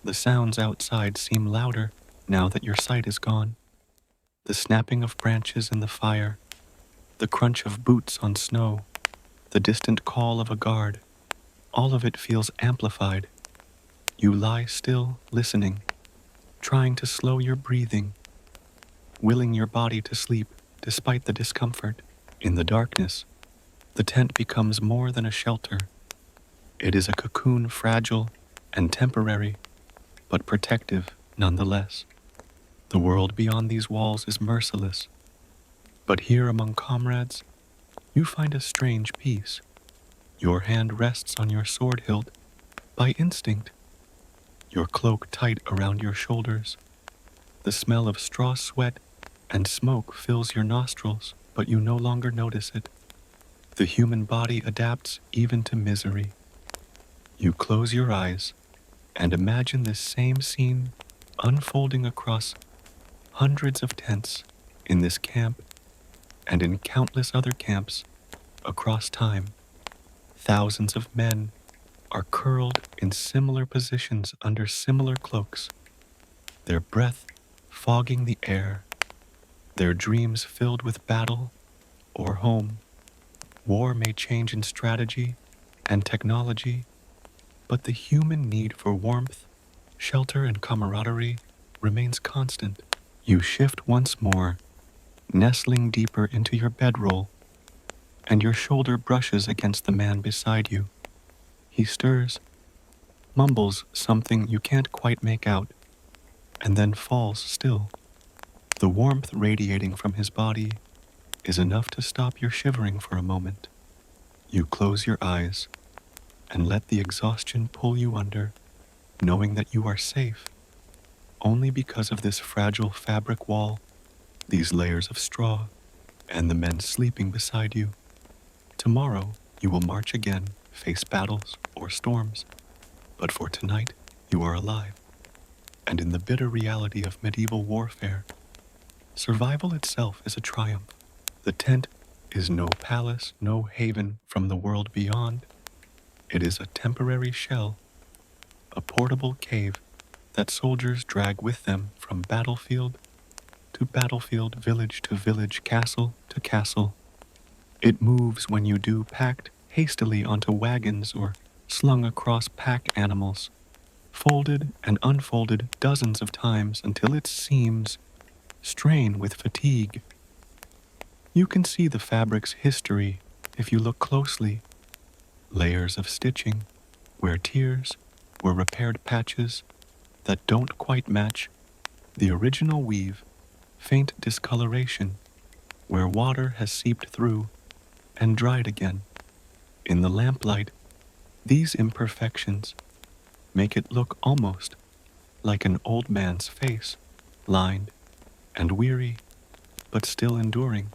The sounds outside seem louder now that your sight is gone. The snapping of branches in the fire, the crunch of boots on snow, the distant call of a guard, all of it feels amplified. You lie still, listening, trying to slow your breathing, willing your body to sleep despite the discomfort. In the darkness, the tent becomes more than a shelter. It is a cocoon, fragile and temporary, but protective nonetheless. The world beyond these walls is merciless, but here among comrades, you find a strange peace. Your hand rests on your sword hilt by instinct, your cloak tight around your shoulders. The smell of straw sweat and smoke fills your nostrils, but you no longer notice it. The human body adapts even to misery. You close your eyes and imagine this same scene unfolding across hundreds of tents in this camp and in countless other camps across time. Thousands of men are curled in similar positions under similar cloaks, their breath fogging the air, their dreams filled with battle or home. War may change in strategy and technology, but the human need for warmth, shelter, and camaraderie remains constant. You shift once more, nestling deeper into your bedroll, and your shoulder brushes against the man beside you. He stirs, mumbles something you can't quite make out, and then falls still. The warmth radiating from his body is enough to stop your shivering for a moment. You close your eyes and let the exhaustion pull you under, knowing that you are safe only because of this fragile fabric wall, these layers of straw, and the men sleeping beside you. Tomorrow, you will march again, face battles or storms, but for tonight, you are alive. And in the bitter reality of medieval warfare, survival itself is a triumph. The tent is no palace, no haven from the world beyond. It is a temporary shell, a portable cave that soldiers drag with them from battlefield to battlefield, village to village, castle to castle. It moves when you do, packed hastily onto wagons or slung across pack animals, folded and unfolded dozens of times until its seams strain with fatigue. You can see the fabric's history if you look closely. Layers of stitching, where tears were repaired patches that don't quite match the original weave, faint discoloration, where water has seeped through and dried again. In the lamplight, these imperfections make it look almost like an old man's face, lined and weary, but still enduring,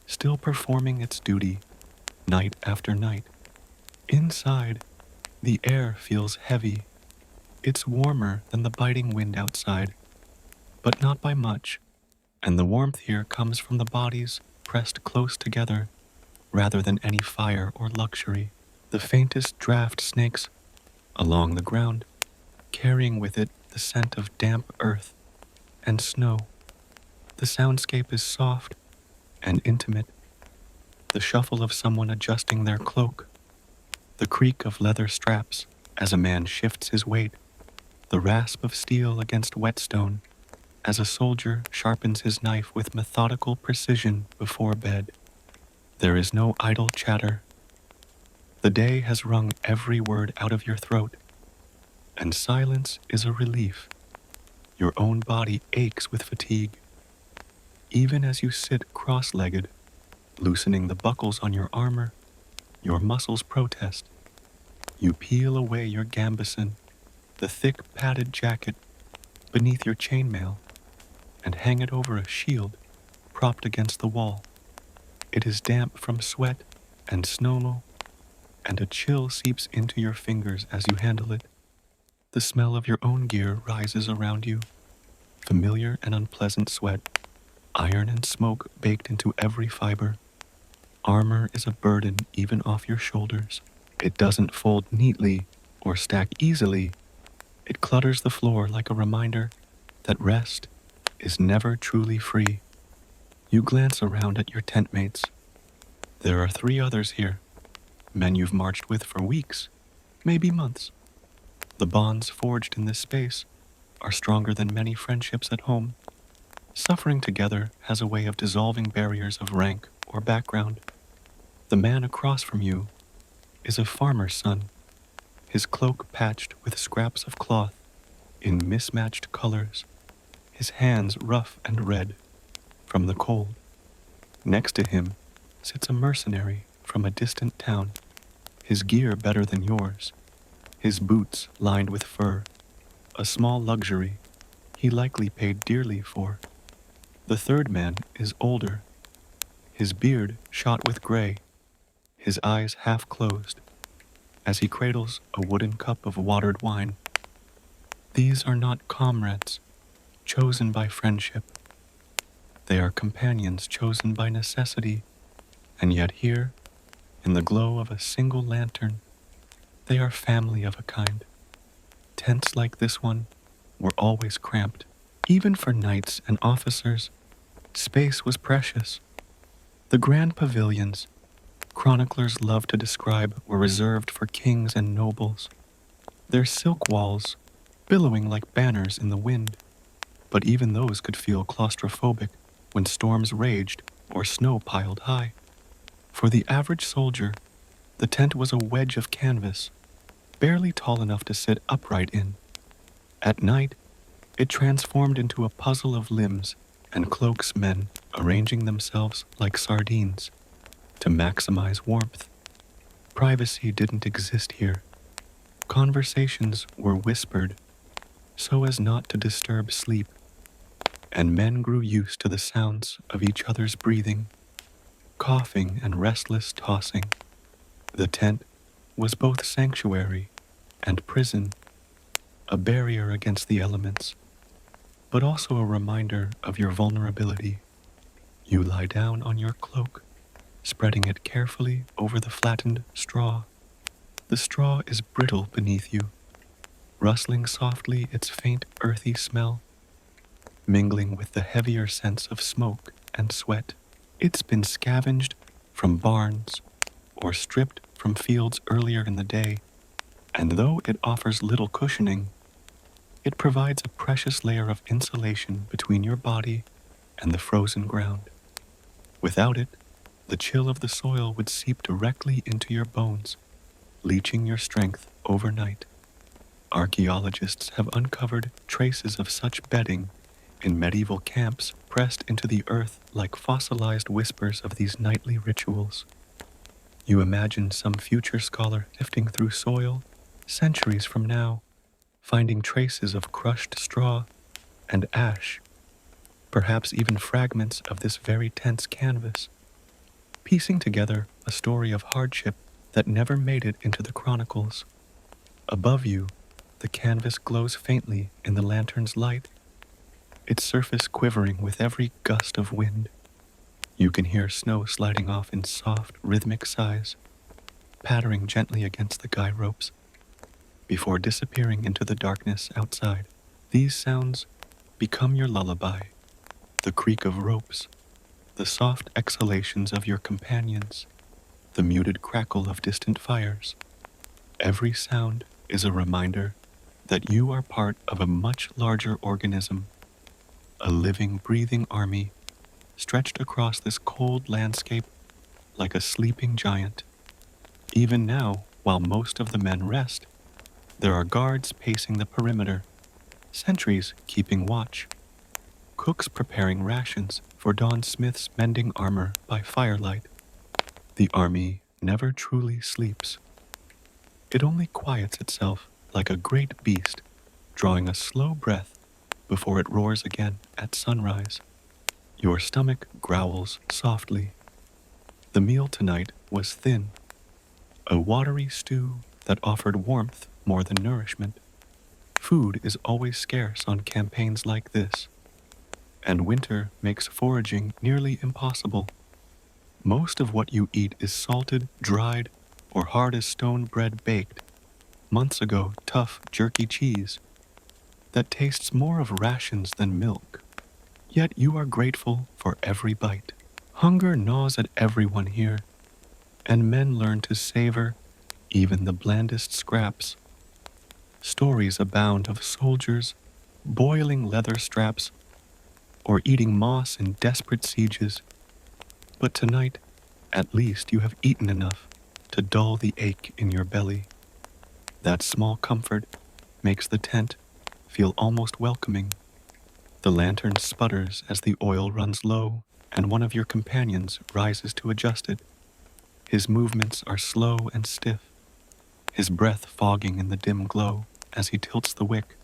still performing its duty night after night. Inside, the air feels heavy. It's warmer than the biting wind outside, but not by much, and the warmth here comes from the bodies pressed close together rather than any fire or luxury. The faintest draft snakes along the ground, carrying with it the scent of damp earth and snow. The soundscape is soft and intimate. The shuffle of someone adjusting their cloak, the creak of leather straps as a man shifts his weight, the rasp of steel against whetstone as a soldier sharpens his knife with methodical precision before bed. There is no idle chatter. The day has wrung every word out of your throat, and silence is a relief. Your own body aches with fatigue. Even as you sit cross-legged, loosening the buckles on your armor, your muscles protest. You peel away your gambeson, the thick padded jacket, beneath your chainmail, and hang it over a shield propped against the wall. It is damp from sweat and snow, and a chill seeps into your fingers as you handle it. The smell of your own gear rises around you, familiar and unpleasant sweat, iron and smoke baked into every fiber. Armor is a burden even off your shoulders. It doesn't fold neatly or stack easily. It clutters the floor like a reminder that rest is never truly free. You glance around at your tent mates. There are 3 others here, men you've marched with for weeks, maybe months. The bonds forged in this space are stronger than many friendships at home. Suffering together has a way of dissolving barriers of rank or background. The man across from you is a farmer's son, his cloak patched with scraps of cloth in mismatched colors, his hands rough and red from the cold. Next to him sits a mercenary from a distant town, his gear better than yours, his boots lined with fur, a small luxury he likely paid dearly for. The third man is older, his beard shot with gray, his eyes half closed, as he cradles a wooden cup of watered wine. These are not comrades chosen by friendship. They are companions chosen by necessity, and yet here, in the glow of a single lantern, they are family of a kind. Tents like this one were always cramped. Even for knights and officers, space was precious. The grand pavilions chroniclers love to describe were reserved for kings and nobles, their silk walls billowing like banners in the wind. But even those could feel claustrophobic when storms raged or snow piled high. For the average soldier, the tent was a wedge of canvas, barely tall enough to sit upright in. At night, it transformed into a puzzle of limbs and cloaks, men arranging themselves like sardines to maximize warmth. Privacy didn't exist here. Conversations were whispered so as not to disturb sleep, and men grew used to the sounds of each other's breathing, coughing, and restless tossing. The tent was both sanctuary and prison, a barrier against the elements, but also a reminder of your vulnerability. You lie down on your cloak, spreading it carefully over the flattened straw. The straw is brittle beneath you, rustling softly, its faint earthy smell mingling with the heavier sense of smoke and sweat. It's been scavenged from barns or stripped from fields earlier in the day, and though it offers little cushioning, it provides a precious layer of insulation between your body and the frozen ground. Without it, the chill of the soil would seep directly into your bones, leaching your strength overnight. Archaeologists have uncovered traces of such bedding in medieval camps pressed into the earth like fossilized whispers of these nightly rituals. You imagine some future scholar sifting through soil centuries from now, finding traces of crushed straw and ash, perhaps even fragments of this very tense canvas, piecing together a story of hardship that never made it into the chronicles. Above you, the canvas glows faintly in the lantern's light, its surface quivering with every gust of wind. You can hear snow sliding off in soft, rhythmic sighs, pattering gently against the guy ropes, before disappearing into the darkness outside. These sounds become your lullaby, the creak of ropes, the soft exhalations of your companions, the muted crackle of distant fires. Every sound is a reminder that you are part of a much larger organism, a living, breathing army stretched across this cold landscape like a sleeping giant. Even now, while most of the men rest, there are guards pacing the perimeter, sentries keeping watch, cooks preparing rations for Don Smith's mending armor by firelight. The army never truly sleeps. It only quiets itself like a great beast, drawing a slow breath before it roars again at sunrise. Your stomach growls softly. The meal tonight was thin, a watery stew that offered warmth more than nourishment. Food is always scarce on campaigns like this, and winter makes foraging nearly impossible. Most of what you eat is salted, dried, or hard as stone bread baked. Months ago, tough, jerky cheese that tastes more of rations than milk. Yet you are grateful for every bite. Hunger gnaws at everyone here, and men learn to savor even the blandest scraps. Stories abound of soldiers boiling leather straps or eating moss in desperate sieges. But tonight, at least you have eaten enough to dull the ache in your belly. That small comfort makes the tent feel almost welcoming. The lantern sputters as the oil runs low, and one of your companions rises to adjust it. His movements are slow and stiff, his breath fogging in the dim glow as he tilts the wick.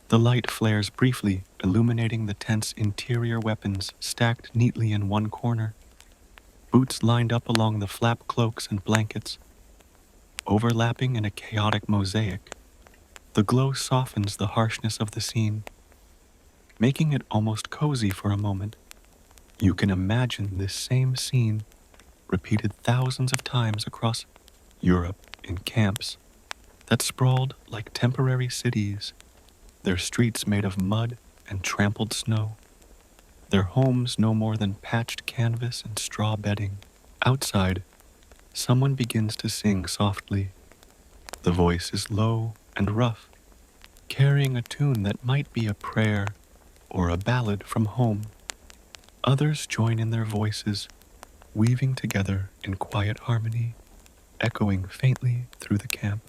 The light flares briefly, illuminating the tent's interior weapons stacked neatly in one corner, boots lined up along the flap cloaks and blankets, overlapping in a chaotic mosaic. The glow softens the harshness of the scene, making it almost cozy for a moment. You can imagine this same scene repeated thousands of times across Europe in camps that sprawled like temporary cities, their streets made of mud and trampled snow, their homes no more than patched canvas and straw bedding. Outside, someone begins to sing softly. The voice is low and rough, carrying a tune that might be a prayer or a ballad from home. Others join in their voices, weaving together in quiet harmony, echoing faintly through the camp.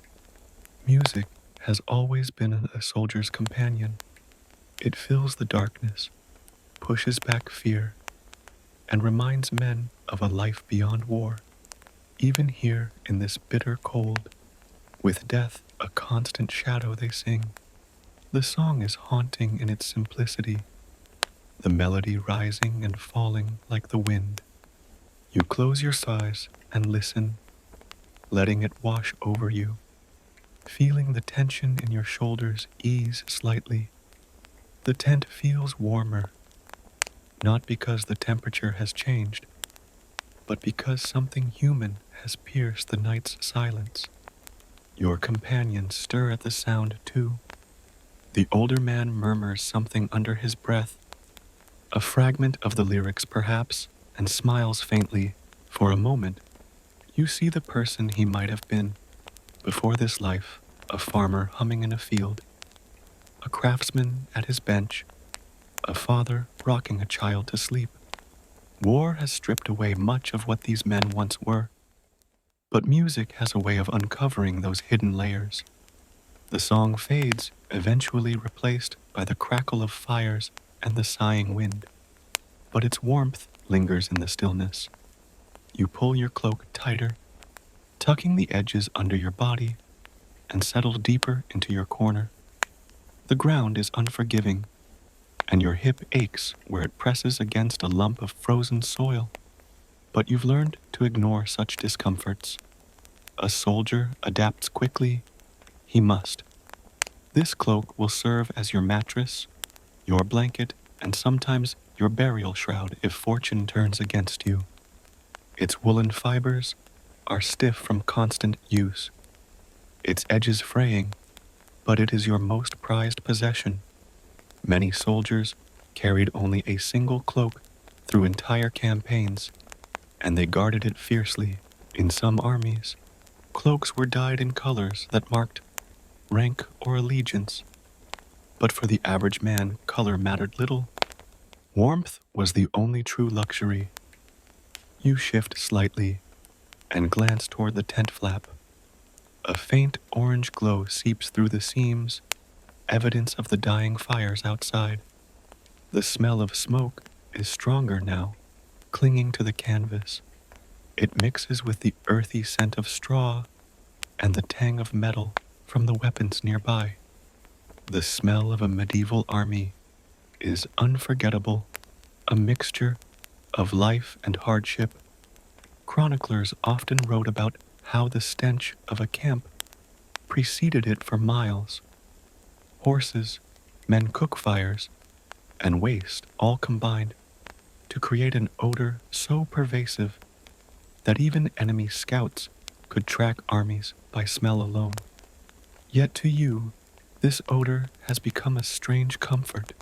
Music has always been a soldier's companion. It fills the darkness, pushes back fear, and reminds men of a life beyond war. Even here in this bitter cold, with death a constant shadow they sing, the song is haunting in its simplicity, the melody rising and falling like the wind. You close your eyes and listen, letting it wash over you, feeling the tension in your shoulders ease slightly. The tent feels warmer, not because the temperature has changed, but because something human has pierced the night's silence. Your companions stir at the sound too. The older man murmurs something under his breath, a fragment of the lyrics perhaps, and smiles faintly. For a moment, you see the person he might have been before this life, a farmer humming in a field, a craftsman at his bench, a father rocking a child to sleep. War has stripped away much of what these men once were, but music has a way of uncovering those hidden layers. The song fades, eventually replaced by the crackle of fires and the sighing wind, but its warmth lingers in the stillness. You pull your cloak tighter, tucking the edges under your body, and settle deeper into your corner. The ground is unforgiving, and your hip aches where it presses against a lump of frozen soil. But you've learned to ignore such discomforts. A soldier adapts quickly. He must. This cloak will serve as your mattress, your blanket, and sometimes your burial shroud if fortune turns against you. Its woolen fibers are stiff from constant use, its edges fraying, but it is your most prized possession. Many soldiers carried only a single cloak through entire campaigns, and they guarded it fiercely. In some armies, cloaks were dyed in colors that marked rank or allegiance, but for the average man, color mattered little. Warmth was the only true luxury. You shift slightly and glance toward the tent flap. A faint orange glow seeps through the seams, evidence of the dying fires outside. The smell of smoke is stronger now, clinging to the canvas. It mixes with the earthy scent of straw and the tang of metal from the weapons nearby. The smell of a medieval army is unforgettable, a mixture of life and hardship. Chroniclers often wrote about how the stench of a camp preceded it for miles. Horses, men cook fires, and waste all combined to create an odor so pervasive that even enemy scouts could track armies by smell alone. Yet to you, this odor has become a strange comfort,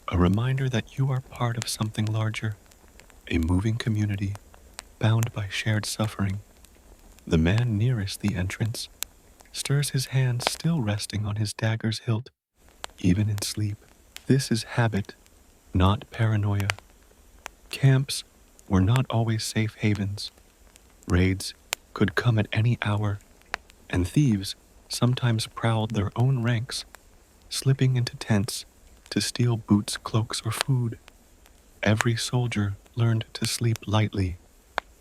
a reminder that you are part of something larger, a moving community bound by shared suffering. The man nearest the entrance stirs his hand still resting on his dagger's hilt, even in sleep. This is habit, not paranoia. Camps were not always safe havens. Raids could come at any hour, and thieves sometimes prowled their own ranks, slipping into tents to steal boots, cloaks, or food. Every soldier learned to sleep lightly,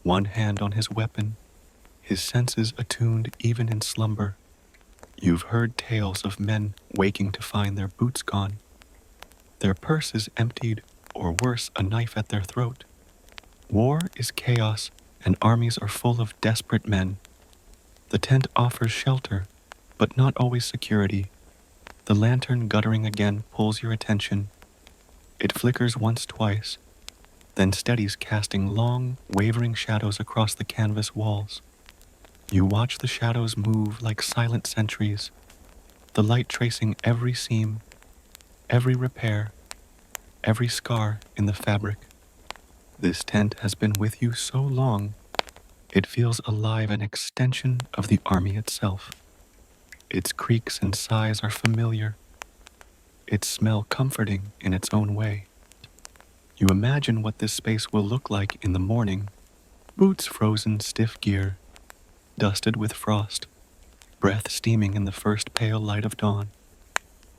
one hand on his weapon, his senses attuned even in slumber. You've heard tales of men waking to find their boots gone, their purses emptied, or worse, a knife at their throat. War is chaos, and armies are full of desperate men. The tent offers shelter, but not always security. The lantern guttering again pulls your attention. It flickers once, twice, then steadies, casting long, wavering shadows across the canvas walls. You watch the shadows move like silent sentries, the light tracing every seam, every repair, every scar in the fabric. This tent has been with you so long, it feels alive, an extension of the army itself. Its creaks and sighs are familiar, its smell comforting in its own way. You imagine what this space will look like in the morning, boots frozen, stiff gear, dusted with frost, breath steaming in the first pale light of dawn.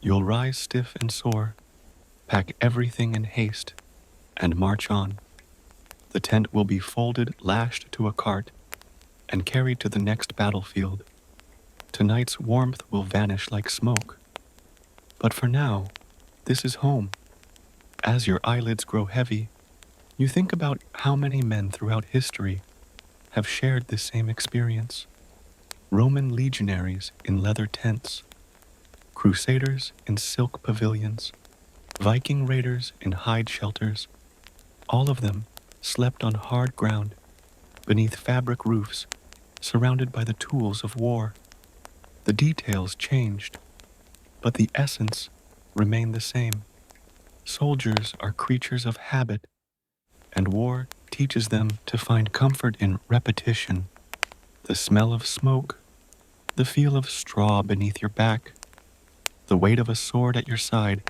You'll rise stiff and sore, pack everything in haste, and march on. The tent will be folded, lashed to a cart, and carried to the next battlefield. Tonight's warmth will vanish like smoke. But for now, this is home. As your eyelids grow heavy, you think about how many men throughout history have shared this same experience. Roman legionaries in leather tents, crusaders in silk pavilions, Viking raiders in hide shelters, all of them slept on hard ground, beneath fabric roofs, surrounded by the tools of war. The details changed, but the essence remained the same. Soldiers are creatures of habit, and war teaches them to find comfort in repetition. The smell of smoke, the feel of straw beneath your back, the weight of a sword at your side,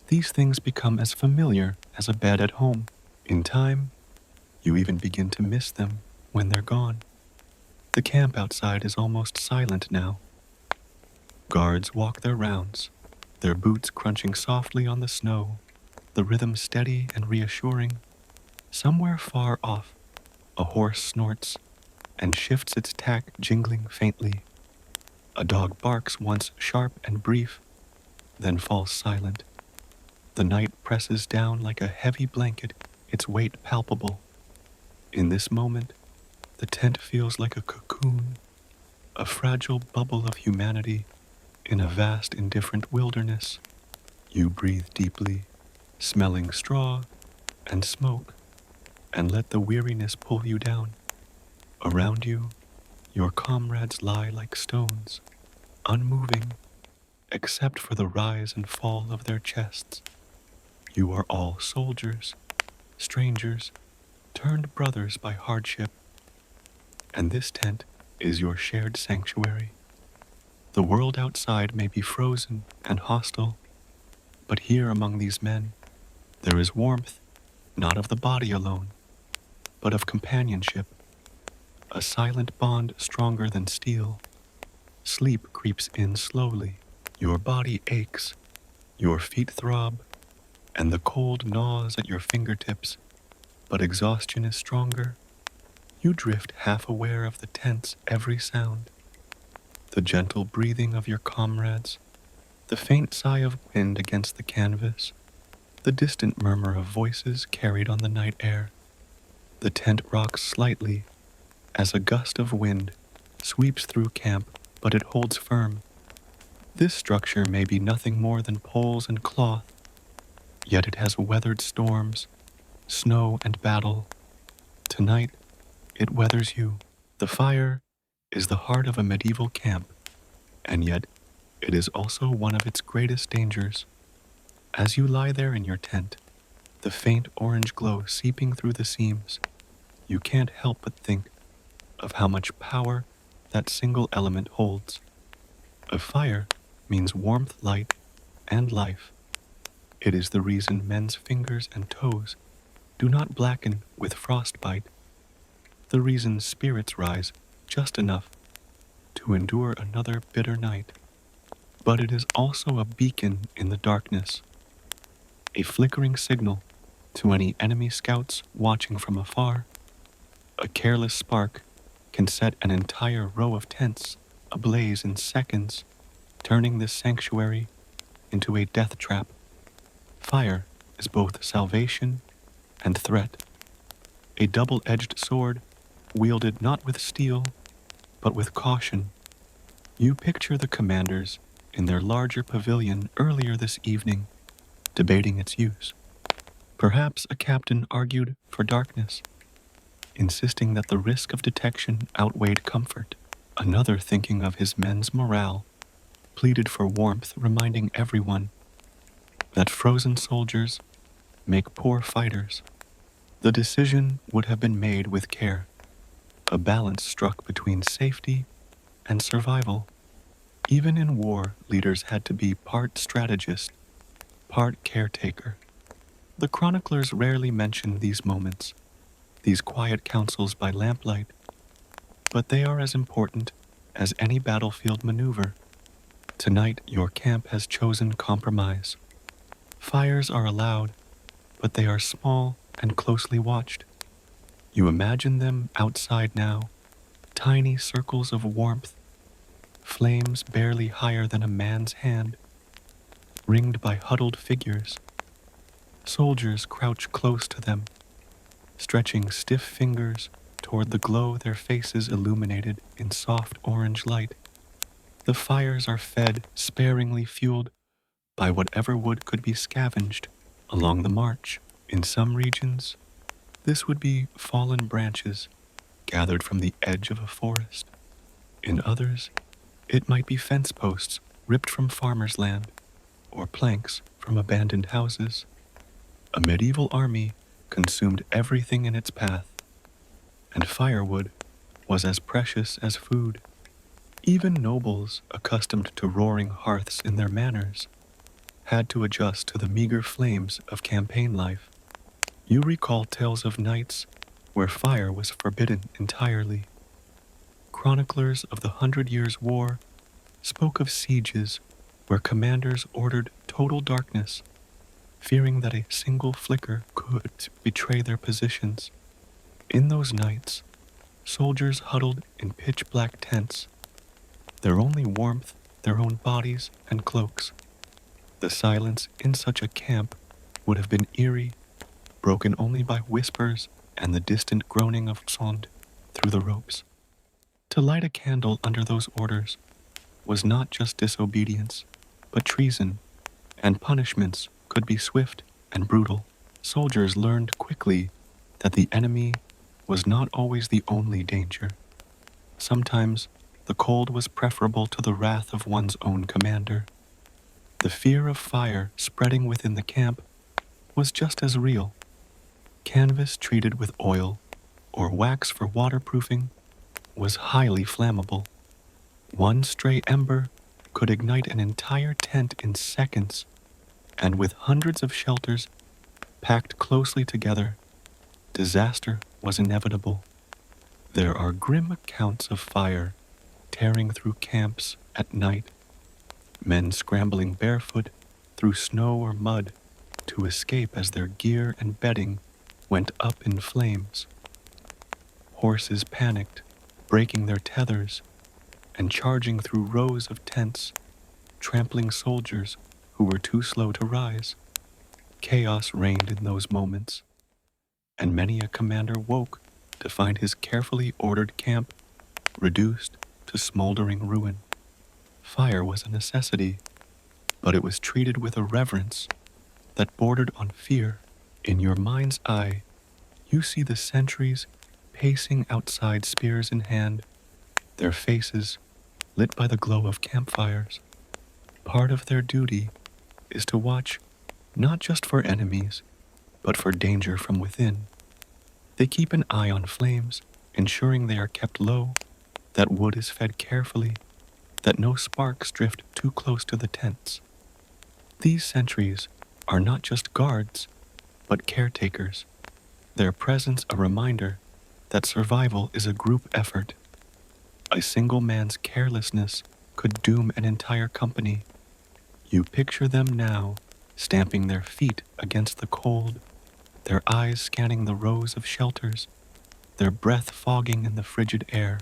these things become as familiar as a bed at home. In time, you even begin to miss them when they're gone. The camp outside is almost silent now. Guards walk their rounds, their boots crunching softly on the snow, the rhythm steady and reassuring. Somewhere far off, a horse snorts and shifts its tack, jingling faintly. A dog barks once sharp and brief, then falls silent. The night presses down like a heavy blanket, its weight palpable. In this moment, the tent feels like a cocoon, a fragile bubble of humanity in a vast, indifferent wilderness. You breathe deeply, smelling straw and smoke, and let the weariness pull you down. Around you, your comrades lie like stones, unmoving, except for the rise and fall of their chests. You are all soldiers, strangers, turned brothers by hardship, and this tent is your shared sanctuary. The world outside may be frozen and hostile, but here among these men, there is warmth, not of the body alone, but of companionship, a silent bond stronger than steel. Sleep creeps in slowly. Your body aches, your feet throb, and the cold gnaws at your fingertips, but exhaustion is stronger. You drift half aware of the tent's every sound, the gentle breathing of your comrades, the faint sigh of wind against the canvas, the distant murmur of voices carried on the night air. The tent rocks slightly as a gust of wind sweeps through camp, but it holds firm. This structure may be nothing more than poles and cloth, yet it has weathered storms, snow and battle. Tonight, it weathers you. The fire is the heart of a medieval camp, and yet it is also one of its greatest dangers. As you lie there in your tent, the faint orange glow seeping through the seams, you can't help but think of how much power that single element holds. A fire means warmth, light, and life. It is the reason men's fingers and toes do not blacken with frostbite, the reason spirits rise just enough to endure another bitter night. But it is also a beacon in the darkness, a flickering signal to any enemy scouts watching from afar. A careless spark can set an entire row of tents ablaze in seconds, turning this sanctuary into a death trap. Fire is both salvation and threat, a double-edged sword wielded not with steel, but with caution. You picture the commanders in their larger pavilion earlier this evening, debating its use. Perhaps a captain argued for darkness, insisting that the risk of detection outweighed comfort. Another, thinking of his men's morale, pleaded for warmth, reminding everyone that frozen soldiers make poor fighters. The decision would have been made with care, a balance struck between safety and survival. Even in war, leaders had to be part strategist, part caretaker. The chroniclers rarely mention these moments, these quiet councils by lamplight, but they are as important as any battlefield maneuver. Tonight, your camp has chosen compromise. Fires are allowed, but they are small and closely watched. You imagine them outside now, tiny circles of warmth, flames barely higher than a man's hand, ringed by huddled figures. Soldiers crouch close to them, stretching stiff fingers toward the glow their faces illuminated in soft orange light. The fires are fed, sparingly fueled by whatever wood could be scavenged along the march. In some regions, this would be fallen branches gathered from the edge of a forest. In others, it might be fence posts ripped from farmers' land or planks from abandoned houses. A medieval army consumed everything in its path, and firewood was as precious as food. Even nobles, accustomed to roaring hearths in their manors, had to adjust to the meager flames of campaign life. You recall tales of nights where fire was forbidden entirely. Chroniclers of the 100 Years' War spoke of sieges where commanders ordered total darkness, fearing that a single flicker could betray their positions. In those nights, soldiers huddled in pitch-black tents, their only warmth their own bodies and cloaks. The silence in such a camp would have been eerie, broken only by whispers and the distant groaning of sound through the ropes. To light a candle under those orders was not just disobedience, but treason, and punishments could be swift and brutal. Soldiers learned quickly that the enemy was not always the only danger. Sometimes the cold was preferable to the wrath of one's own commander. The fear of fire spreading within the camp was just as real. Canvas treated with oil or wax for waterproofing was highly flammable. One stray ember could ignite an entire tent in seconds, and with hundreds of shelters packed closely together, disaster was inevitable. There are grim accounts of fire tearing through camps at night, men scrambling barefoot through snow or mud to escape as their gear and bedding went up in flames. Horses panicked, breaking their tethers and charging through rows of tents, trampling soldiers who were too slow to rise. Chaos reigned in those moments, and many a commander woke to find his carefully ordered camp reduced to smoldering ruin. Fire was a necessity, but it was treated with a reverence that bordered on fear. In your mind's eye, you see the sentries pacing outside, spears in hand, their faces lit by the glow of campfires. Part of their duty is to watch not just for enemies, but for danger from within. They keep an eye on flames, ensuring they are kept low, that wood is fed carefully, that no sparks drift too close to the tents. These sentries are not just guards, but caretakers, their presence a reminder that survival is a group effort. A single man's carelessness could doom an entire company. You picture them now, stamping their feet against the cold, their eyes scanning the rows of shelters, their breath fogging in the frigid air.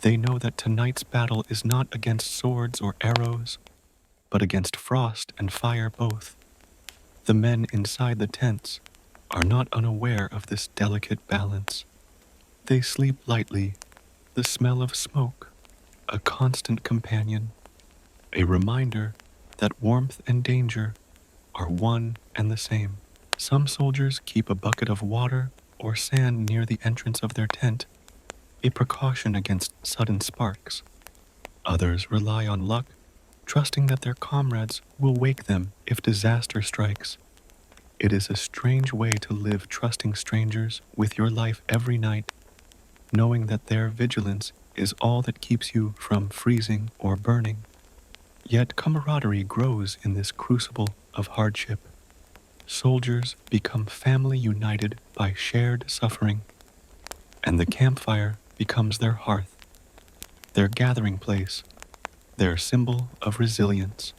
They know that tonight's battle is not against swords or arrows, but against frost and fire both. The men inside the tents are not unaware of this delicate balance. They sleep lightly, the smell of smoke, a constant companion, a reminder that warmth and danger are one and the same. Some soldiers keep a bucket of water or sand near the entrance of their tent, a precaution against sudden sparks. Others rely on luck, trusting that their comrades will wake them if disaster strikes. It is a strange way to live, trusting strangers with your life every night, knowing that their vigilance is all that keeps you from freezing or burning. Yet camaraderie grows in this crucible of hardship. Soldiers become family united by shared suffering, and the campfire becomes their hearth. their gathering place, their symbol of resilience.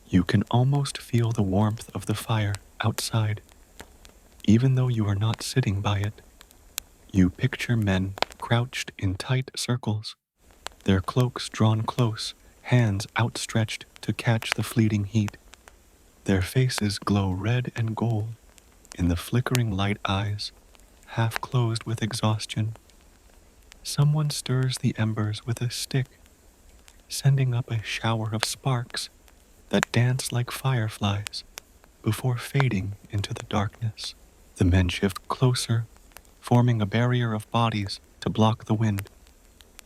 You can almost feel the warmth of the fire outside, even though you are not sitting by it. You picture men crouched in tight circles, their cloaks drawn close, hands outstretched to catch the fleeting heat. Their faces glow red and gold in the flickering light eyes, half closed with exhaustion. Someone stirs the embers with a stick, sending up a shower of sparks that dance like fireflies before fading into the darkness. The men shift closer, forming a barrier of bodies to block the wind.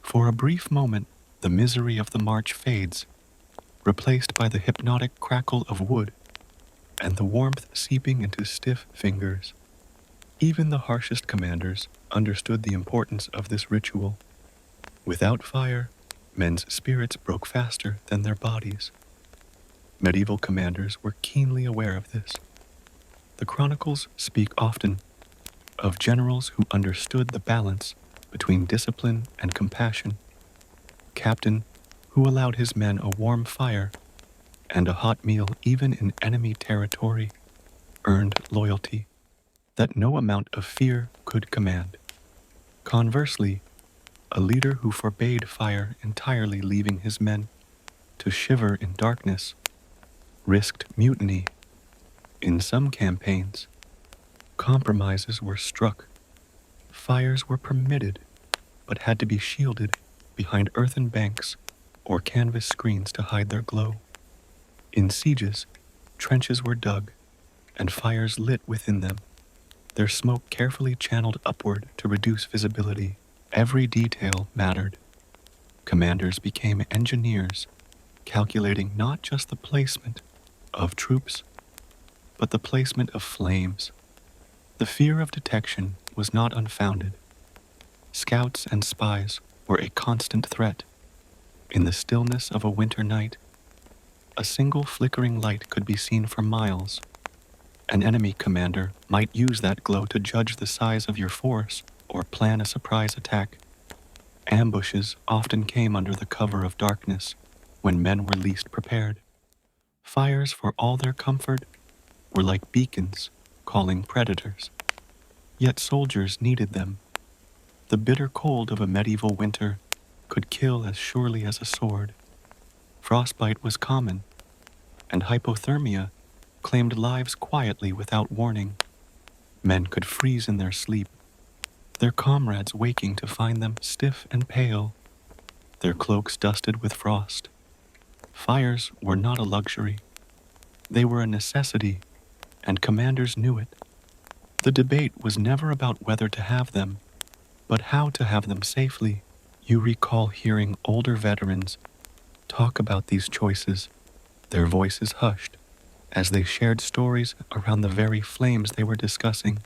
For a brief moment, the misery of the march fades, replaced by the hypnotic crackle of wood and the warmth seeping into stiff fingers. Even the harshest commanders understood the importance of this ritual. Without fire, men's spirits broke faster than their bodies. Medieval commanders were keenly aware of this. The chronicles speak often of generals who understood the balance between discipline and compassion, a captain who allowed his men a warm fire and a hot meal even in enemy territory earned loyalty that no amount of fear could command. Conversely, a leader who forbade fire entirely, leaving his men to shiver in darkness, risked mutiny. In some campaigns, compromises were struck. Fires were permitted, but had to be shielded behind earthen banks or canvas screens to hide their glow. In sieges, trenches were dug and fires lit within them, their smoke carefully channeled upward to reduce visibility. Every detail mattered. Commanders became engineers, calculating not just the placement of troops, but the placement of flames. The fear of detection was not unfounded. Scouts and spies were a constant threat. In the stillness of a winter night, a single flickering light could be seen for miles. An enemy commander might use that glow to judge the size of your force or plan a surprise attack. Ambushes often came under the cover of darkness when men were least prepared. Fires, for all their comfort, were like beacons calling predators. Yet soldiers needed them. The bitter cold of a medieval winter could kill as surely as a sword. Frostbite was common, and hypothermia claimed lives quietly without warning. Men could freeze in their sleep, their comrades waking to find them stiff and pale, their cloaks dusted with frost. Fires were not a luxury. They were a necessity, and commanders knew it. The debate was never about whether to have them, but how to have them safely. You recall hearing older veterans talk about these choices, their voices hushed, as they shared stories around the very flames they were discussing.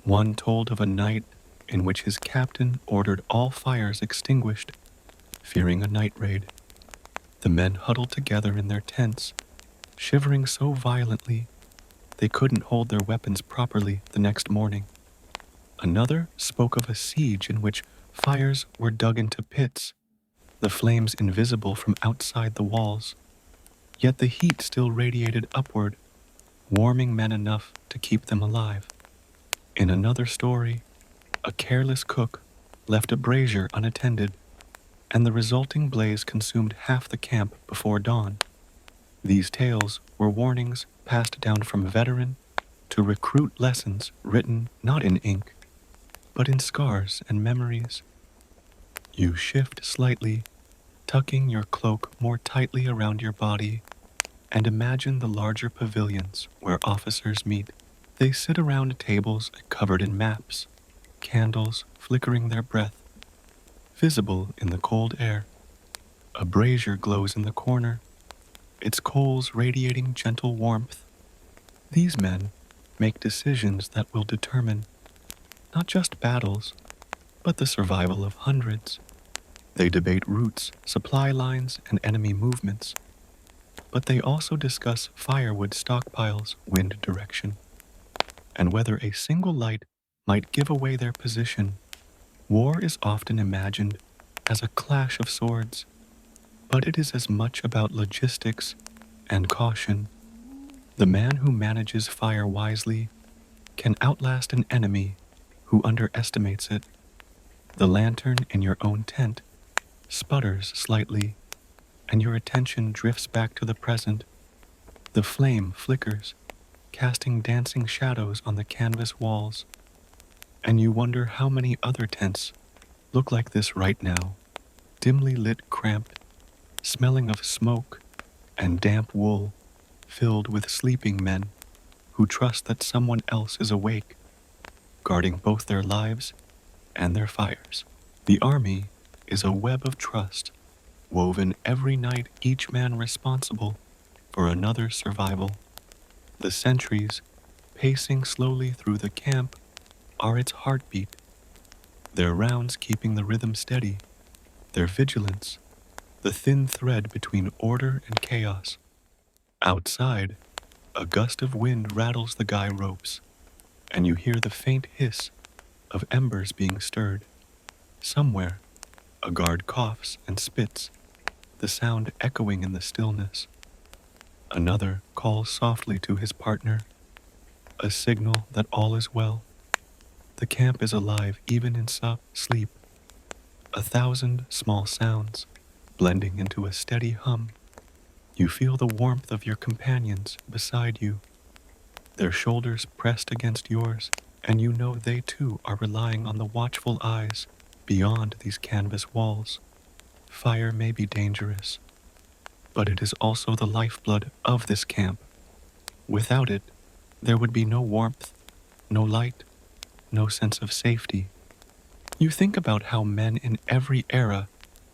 One told of a night in which his captain ordered all fires extinguished, fearing a night raid. The men huddled together in their tents, shivering so violently they couldn't hold their weapons properly the next morning. Another spoke of a siege in which fires were dug into pits, the flames invisible from outside the walls. Yet the heat still radiated upward, warming men enough to keep them alive. In another story, a careless cook left a brazier unattended, and the resulting blaze consumed half the camp before dawn. These tales were warnings passed down from veteran to recruit, lessons written not in ink, but in scars and memories. You shift slightly, tucking your cloak more tightly around your body, and imagine the larger pavilions where officers meet. They sit around tables covered in maps, candles flickering their breath, visible in the cold air. A brazier glows in the corner, its coals radiating gentle warmth. These men make decisions that will determine not just battles, but the survival of hundreds. They debate routes, supply lines, and enemy movements, but they also discuss firewood stockpiles, wind direction, and whether a single light might give away their position. War is often imagined as a clash of swords, but it is as much about logistics and caution. The man who manages fire wisely can outlast an enemy who underestimates it. The lantern in your own tent sputters slightly, and your attention drifts back to the present. The flame flickers, casting dancing shadows on the canvas walls, and you wonder how many other tents look like this right now, dimly lit, cramped, smelling of smoke and damp wool, filled with sleeping men who trust that someone else is awake, guarding both their lives and their fires. The army is a web of trust, woven every night, each man responsible for another's survival. The sentries, pacing slowly through the camp, are its heartbeat, their rounds keeping the rhythm steady, their vigilance, the thin thread between order and chaos. Outside, a gust of wind rattles the guy ropes, and you hear the faint hiss of embers being stirred. Somewhere, a guard coughs and spits, the sound echoing in the stillness. Another calls softly to his partner, a signal that all is well. The camp is alive even in sleep, 1,000 small sounds blending into a steady hum. You feel the warmth of your companions beside you, their shoulders pressed against yours, and you know they too are relying on the watchful eyes beyond these canvas walls. Fire may be dangerous, but it is also the lifeblood of this camp. Without it, there would be no warmth, no light, no sense of safety. You think about how men in every era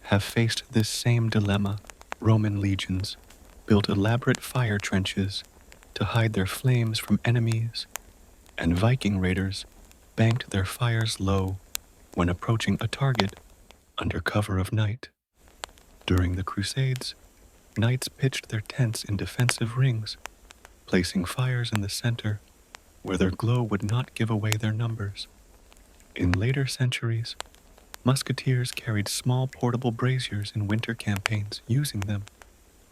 have faced this same dilemma. Roman legions built elaborate fire trenches to hide their flames from enemies, and Viking raiders banked their fires low when approaching a target under cover of night. During the Crusades, knights pitched their tents in defensive rings, placing fires in the center where their glow would not give away their numbers. In later centuries, musketeers carried small portable braziers in winter campaigns, using them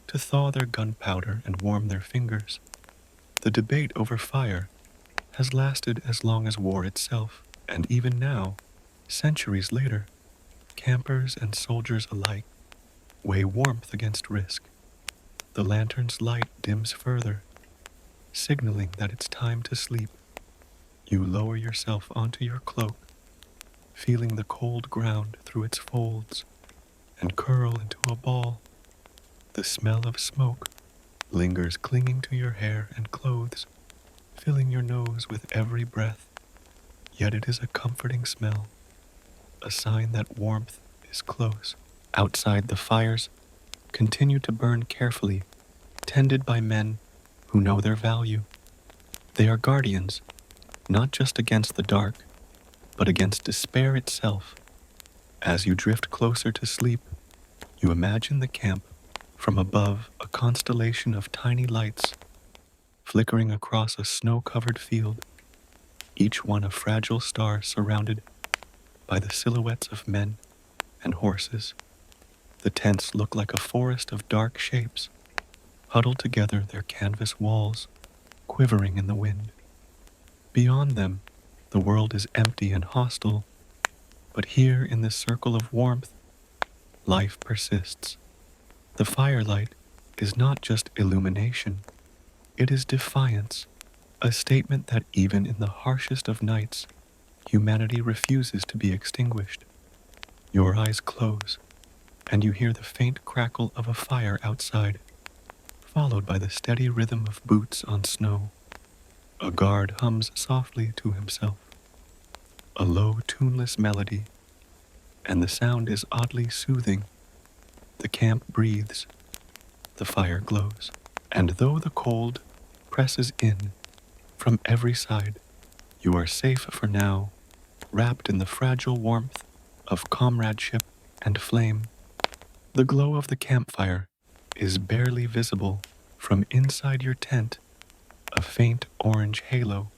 to thaw their gunpowder and warm their fingers. The debate over fire has lasted as long as war itself, and even now, centuries later, campers and soldiers alike weigh warmth against risk. The lantern's light dims further, signaling that it's time to sleep. You lower yourself onto your cloak, feeling the cold ground through its folds, and curl into a ball. The smell of smoke lingers, clinging to your hair and clothes, filling your nose with every breath. Yet it is a comforting smell, a sign that warmth is close. Outside, the fires continue to burn carefully, tended by men who know their value. They are guardians, not just against the dark, but against despair itself. As you drift closer to sleep, you imagine the camp from above, a constellation of tiny lights flickering across a snow-covered field, each one a fragile star surrounded by the silhouettes of men and horses. The tents look like a forest of dark shapes, huddled together, their canvas walls quivering in the wind. Beyond them, the world is empty and hostile, but here in this circle of warmth, life persists. The firelight is not just illumination, it is defiance, a statement that even in the harshest of nights, humanity refuses to be extinguished. Your eyes close, and you hear the faint crackle of a fire outside, followed by the steady rhythm of boots on snow. A guard hums softly to himself, a low, tuneless melody, and the sound is oddly soothing. The camp breathes, the fire glows, and though the cold presses in from every side, you are safe for now, wrapped in the fragile warmth of comradeship and flame. The glow of the campfire is barely visible from inside your tent, a faint orange halo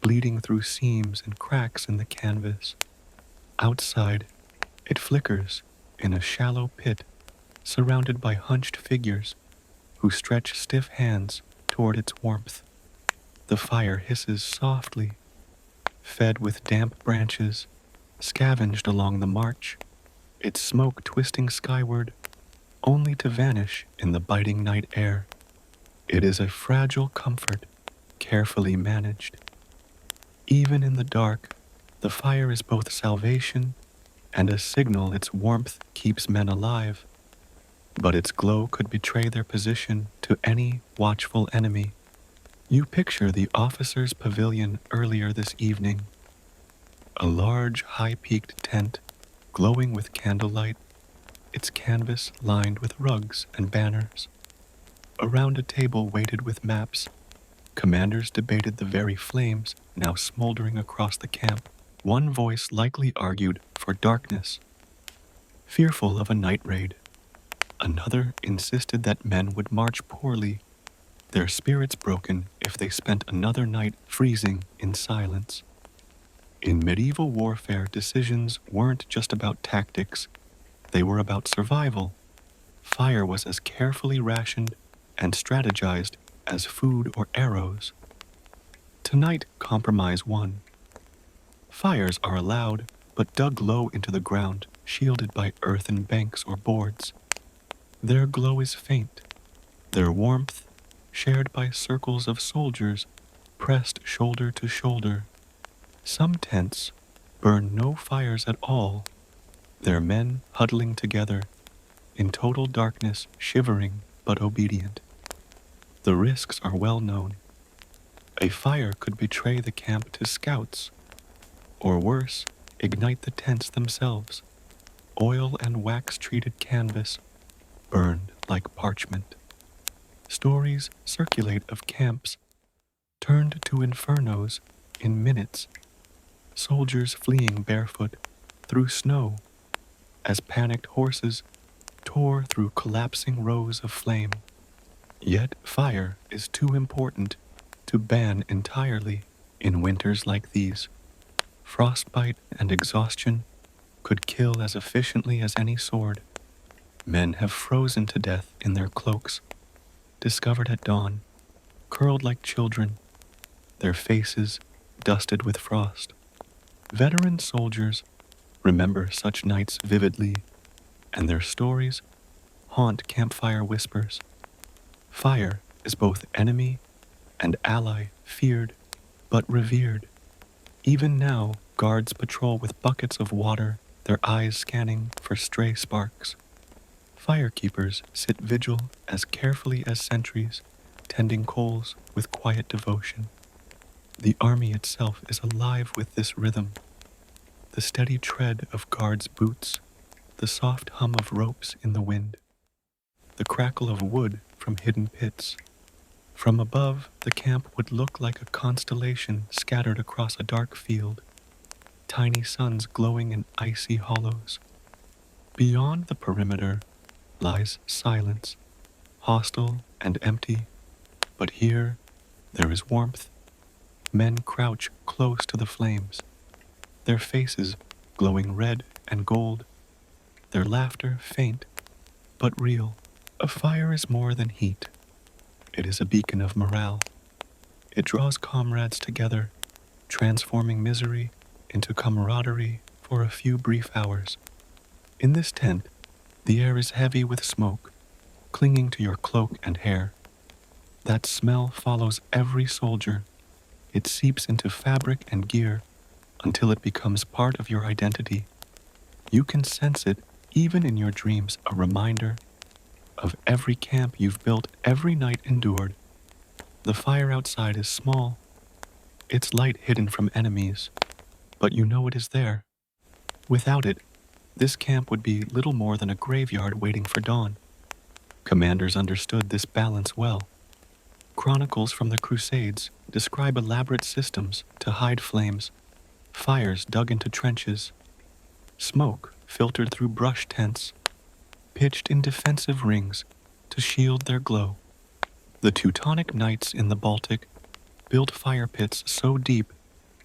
bleeding through seams and cracks in the canvas. Outside, it flickers in a shallow pit surrounded by hunched figures who stretch stiff hands toward its warmth. The fire hisses softly, fed with damp branches, scavenged along the march, its smoke twisting skyward, only to vanish in the biting night air. It is a fragile comfort, carefully managed. Even in the dark, the fire is both salvation and a signal its warmth keeps men alive, but its glow could betray their position to any watchful enemy. You picture the officer's pavilion earlier this evening, a large, high-peaked tent glowing with candlelight, its canvas lined with rugs and banners. Around a table weighted with maps, commanders debated the very flames now smoldering across the camp. One voice likely argued for darkness, fearful of a night raid. Another insisted that men would march poorly, their spirits broken if they spent another night freezing in silence. In medieval warfare, decisions weren't just about tactics, they were about survival. Fire was as carefully rationed and strategized as food or arrows. Tonight, compromise won. Fires are allowed, but dug low into the ground, shielded by earthen banks or boards. Their glow is faint, their warmth shared by circles of soldiers pressed shoulder to shoulder. Some tents burn no fires at all, their men huddling together, in total darkness, shivering but obedient. The risks are well known. A fire could betray the camp to scouts, or worse, ignite the tents themselves. Oil and wax-treated canvas burned like parchment. Stories circulate of camps turned to infernos in minutes, soldiers fleeing barefoot through snow as panicked horses tore through collapsing rows of flame. Yet fire is too important to ban entirely in winters like these. Frostbite and exhaustion could kill as efficiently as any sword. Men have frozen to death in their cloaks, discovered at dawn, curled like children, their faces dusted with frost. Veteran soldiers remember such nights vividly, and their stories haunt campfire whispers. Fire is both enemy and ally, feared but revered. Even now, guards patrol with buckets of water, their eyes scanning for stray sparks. Firekeepers sit vigil as carefully as sentries, tending coals with quiet devotion. The army itself is alive with this rhythm. The steady tread of guards' boots, the soft hum of ropes in the wind, the crackle of wood from hidden pits. From above, the camp would look like a constellation scattered across a dark field, tiny suns glowing in icy hollows. Beyond the perimeter lies silence, hostile and empty, but here there is warmth. Men crouch close to the flames, their faces glowing red and gold, their laughter faint but real. A fire is more than heat. It is a beacon of morale. It draws comrades together, transforming misery into camaraderie for a few brief hours. In this tent, the air is heavy with smoke, clinging to your cloak and hair. That smell follows every soldier. It seeps into fabric and gear until it becomes part of your identity. You can sense it even in your dreams, a reminder of every camp you've built, every night endured. The fire outside is small, its light hidden from enemies, but you know it is there. Without it, this camp would be little more than a graveyard waiting for dawn. Commanders understood this balance well. Chronicles from the Crusades describe elaborate systems to hide flames, fires dug into trenches, smoke filtered through brush tents, pitched in defensive rings to shield their glow. The Teutonic knights in the Baltic built fire pits so deep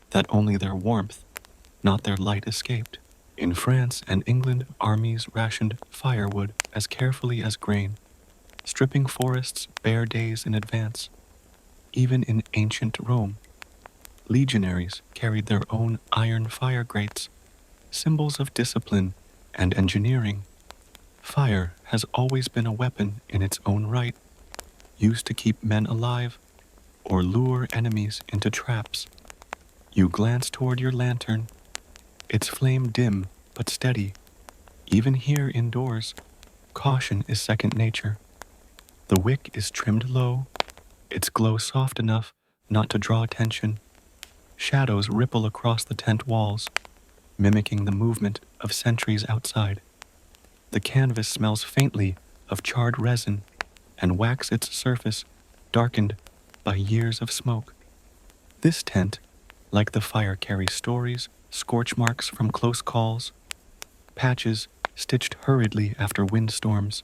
that only their warmth, not their light, escaped. In France and England, armies rationed firewood as carefully as grain, stripping forests bare days in advance. Even in ancient Rome, legionaries carried their own iron fire grates, symbols of discipline and engineering. Fire has always been a weapon in its own right, used to keep men alive or lure enemies into traps. You glance toward your lantern, its flame dim but steady. Even here indoors, caution is second nature. The wick is trimmed low, its glow soft enough not to draw attention. Shadows ripple across the tent walls, mimicking the movement of sentries outside. The canvas smells faintly of charred resin and wax its surface darkened by years of smoke. This tent, like the fire, carries stories, scorch marks from close calls, patches stitched hurriedly after windstorms,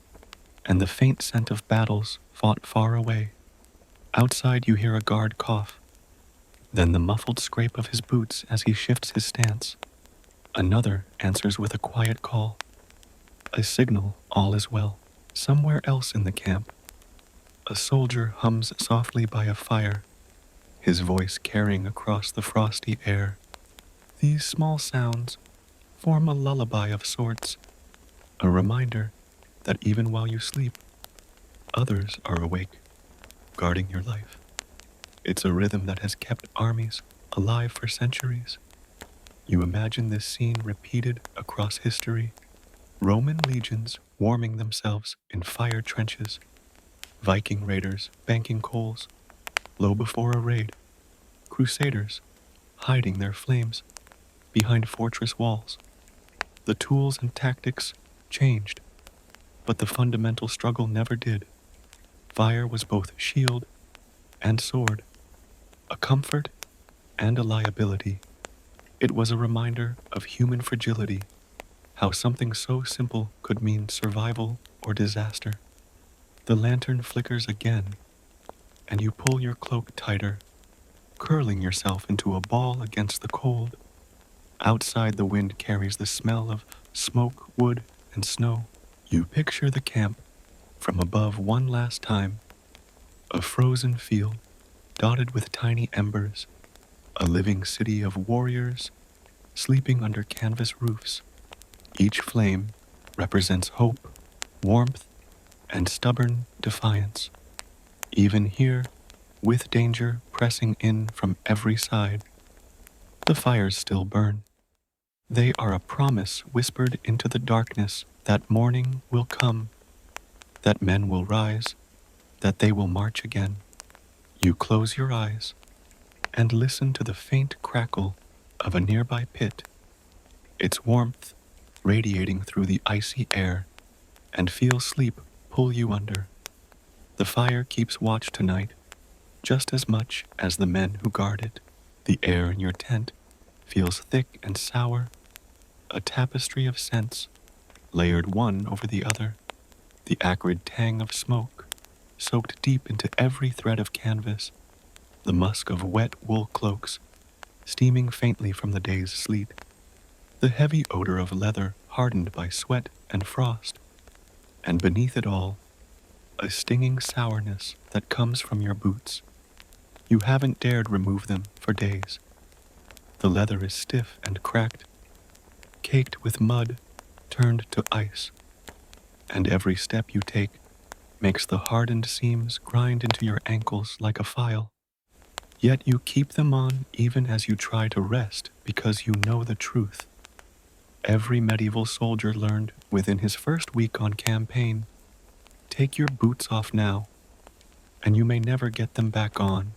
and the faint scent of battles fought far away. Outside you hear a guard cough, then the muffled scrape of his boots as he shifts his stance. Another answers with a quiet call, a signal all is well. Somewhere else in the camp, a soldier hums softly by a fire, his voice carrying across the frosty air. These small sounds form a lullaby of sorts, a reminder that even while you sleep, others are awake, guarding your life. It's a rhythm that has kept armies alive for centuries. You imagine this scene repeated across history, Roman legions warming themselves in fire trenches, Viking raiders banking coals low before a raid, crusaders hiding their flames behind fortress walls. The tools and tactics changed, but the fundamental struggle never did. Fire was both shield and sword, a comfort and a liability. It was a reminder of human fragility, how something so simple could mean survival or disaster. The lantern flickers again, and you pull your cloak tighter, curling yourself into a ball against the cold. Outside, the wind carries the smell of smoke, wood, and snow. You picture the camp from above one last time, a frozen field dotted with tiny embers, a living city of warriors sleeping under canvas roofs. Each flame represents hope, warmth, and stubborn defiance. Even here, with danger pressing in from every side, the fires still burn. They are a promise whispered into the darkness that morning will come, that men will rise, that they will march again. You close your eyes and listen to the faint crackle of a nearby pit, its warmth radiating through the icy air, and feel sleep pull you under. The fire keeps watch tonight, just as much as the men who guard it. The air in your tent feels thick and sour, a tapestry of scents, layered one over the other. The acrid tang of smoke, soaked deep into every thread of canvas, the musk of wet wool cloaks, steaming faintly from the day's sleet, the heavy odor of leather hardened by sweat and frost, and beneath it all, a stinging sourness that comes from your boots. You haven't dared remove them for days. The leather is stiff and cracked, caked with mud turned to ice, and every step you take makes the hardened seams grind into your ankles like a file. Yet you keep them on even as you try to rest because you know the truth. Every medieval soldier learned within his first week on campaign, take your boots off now, and you may never get them back on.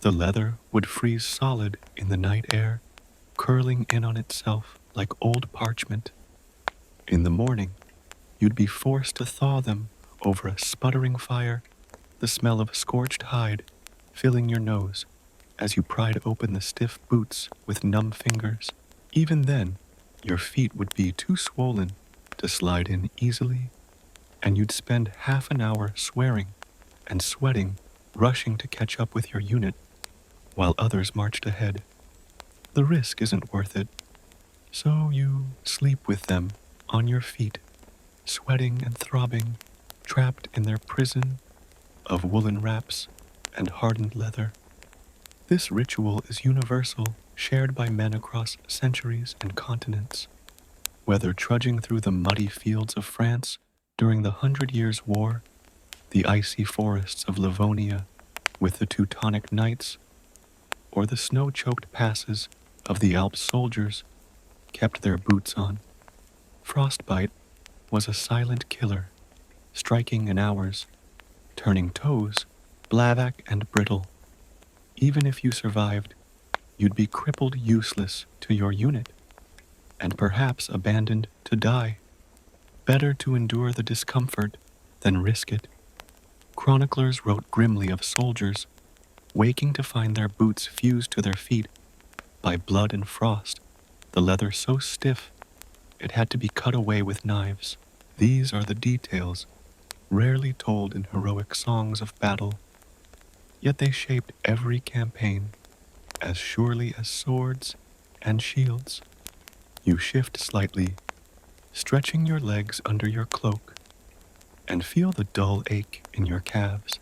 The leather would freeze solid in the night air, curling in on itself like old parchment. In the morning, you'd be forced to thaw them over a sputtering fire, the smell of scorched hide filling your nose as you pried open the stiff boots with numb fingers. Even then, your feet would be too swollen to slide in easily, and you'd spend half an hour swearing and sweating, rushing to catch up with your unit while others marched ahead. The risk isn't worth it. So you sleep with them on your feet, sweating and throbbing, trapped in their prison of woolen wraps and hardened leather. This ritual is universal, shared by men across centuries and continents. Whether trudging through the muddy fields of France during the Hundred Years' War, the icy forests of Livonia with the Teutonic Knights, or the snow-choked passes of the Alps soldiers kept their boots on. Frostbite was a silent killer, striking in hours, turning toes black and brittle. Even if you survived, you'd be crippled useless to your unit, and perhaps abandoned to die. Better to endure the discomfort than risk it. Chroniclers wrote grimly of soldiers waking to find their boots fused to their feet by blood and frost, the leather so stiff it had to be cut away with knives. These are the details rarely told in heroic songs of battle, yet they shaped every campaign as surely as swords and shields. You shift slightly, stretching your legs under your cloak, and feel the dull ache in your calves.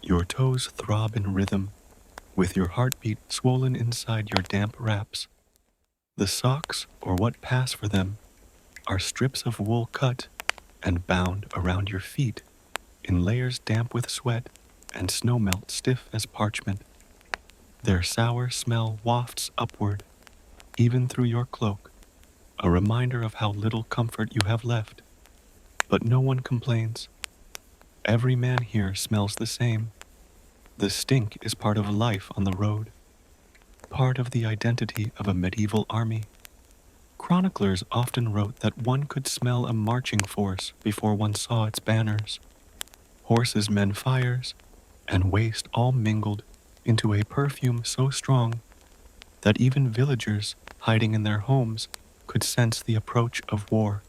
Your toes throb in rhythm, with your heartbeat swollen inside your damp wraps. The socks, or what pass for them, are strips of wool cut and bound around your feet in layers damp with sweat and snowmelt stiff as parchment. Their sour smell wafts upward, even through your cloak, a reminder of how little comfort you have left. But no one complains. Every man here smells the same. The stink is part of life on the road, part of the identity of a medieval army. Chroniclers often wrote that one could smell a marching force before one saw its banners. Horses, men, fires, and waste all mingled into a perfume so strong that even villagers hiding in their homes could sense the approach of war.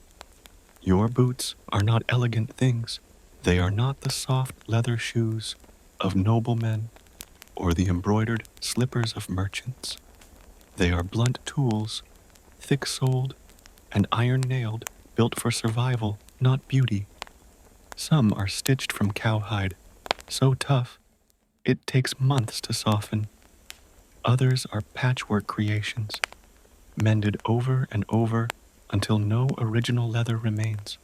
Your boots are not elegant things. They are not the soft leather shoes of noblemen or the embroidered slippers of merchants. They are blunt tools, thick-soled and iron-nailed, built for survival, not beauty. Some are stitched from cowhide, so tough it takes months to soften. Others are patchwork creations, mended over and over until no original leather remains.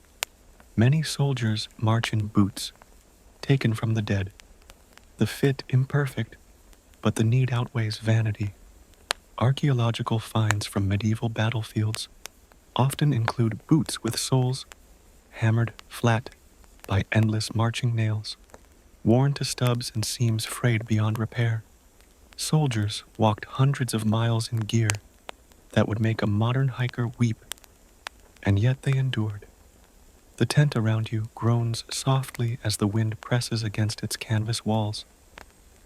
Many soldiers march in boots, taken from the dead. The fit imperfect, but the need outweighs vanity. Archaeological finds from medieval battlefields often include boots with soles hammered flat by endless marching nails, worn to stubs and seams frayed beyond repair. Soldiers walked hundreds of miles in gear that would make a modern hiker weep, and yet they endured. The tent around you groans softly as the wind presses against its canvas walls.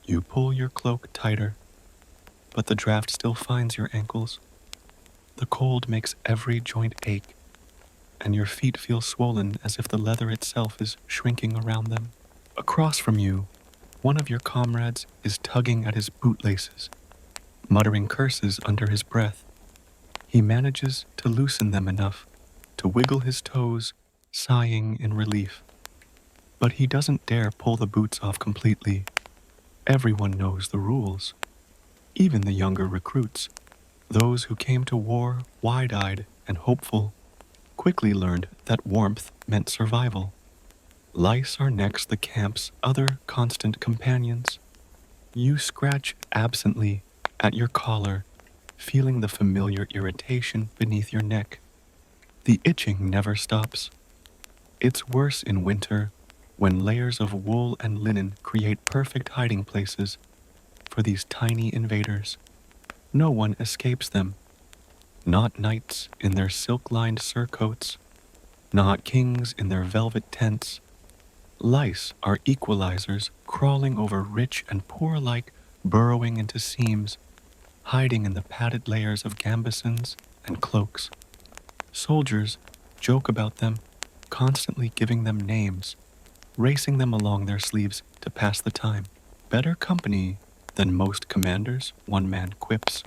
You pull your cloak tighter, but the draft still finds your ankles. The cold makes every joint ache, and your feet feel swollen as if the leather itself is shrinking around them. Across from you, one of your comrades is tugging at his bootlaces, muttering curses under his breath. He manages to loosen them enough to wiggle his toes, sighing in relief. But he doesn't dare pull the boots off completely. Everyone knows the rules. Even the younger recruits, those who came to war wide-eyed and hopeful, quickly learned that warmth meant survival. Lice are next the camp's other constant companions. You scratch absently at your collar, feeling the familiar irritation beneath your neck. The itching never stops. It's worse in winter, when layers of wool and linen create perfect hiding places for these tiny invaders. No one escapes them. Not knights in their silk-lined surcoats, not kings in their velvet tents. Lice are equalizers crawling over rich and poor alike, burrowing into seams, hiding in the padded layers of gambesons and cloaks. Soldiers joke about them, constantly giving them names, racing them along their sleeves to pass the time. Better company than most commanders, one man quips.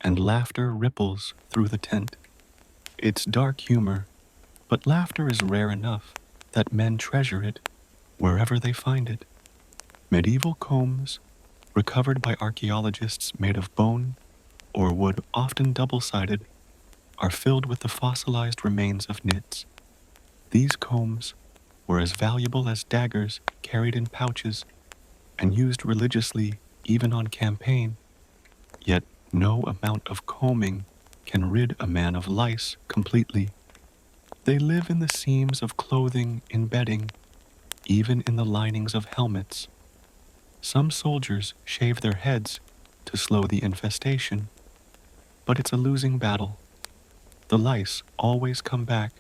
and laughter ripples through the tent. It's dark humor, but laughter is rare enough that men treasure it wherever they find it. Medieval combs, recovered by archaeologists made of bone or wood, often double-sided, are filled with the fossilized remains of nits. These combs were as valuable as daggers carried in pouches and used religiously even on campaign, yet no amount of combing can rid a man of lice completely. They live in the seams of clothing, in bedding, even in the linings of helmets. Some soldiers shave their heads to slow the infestation, but it's a losing battle. The lice always come back.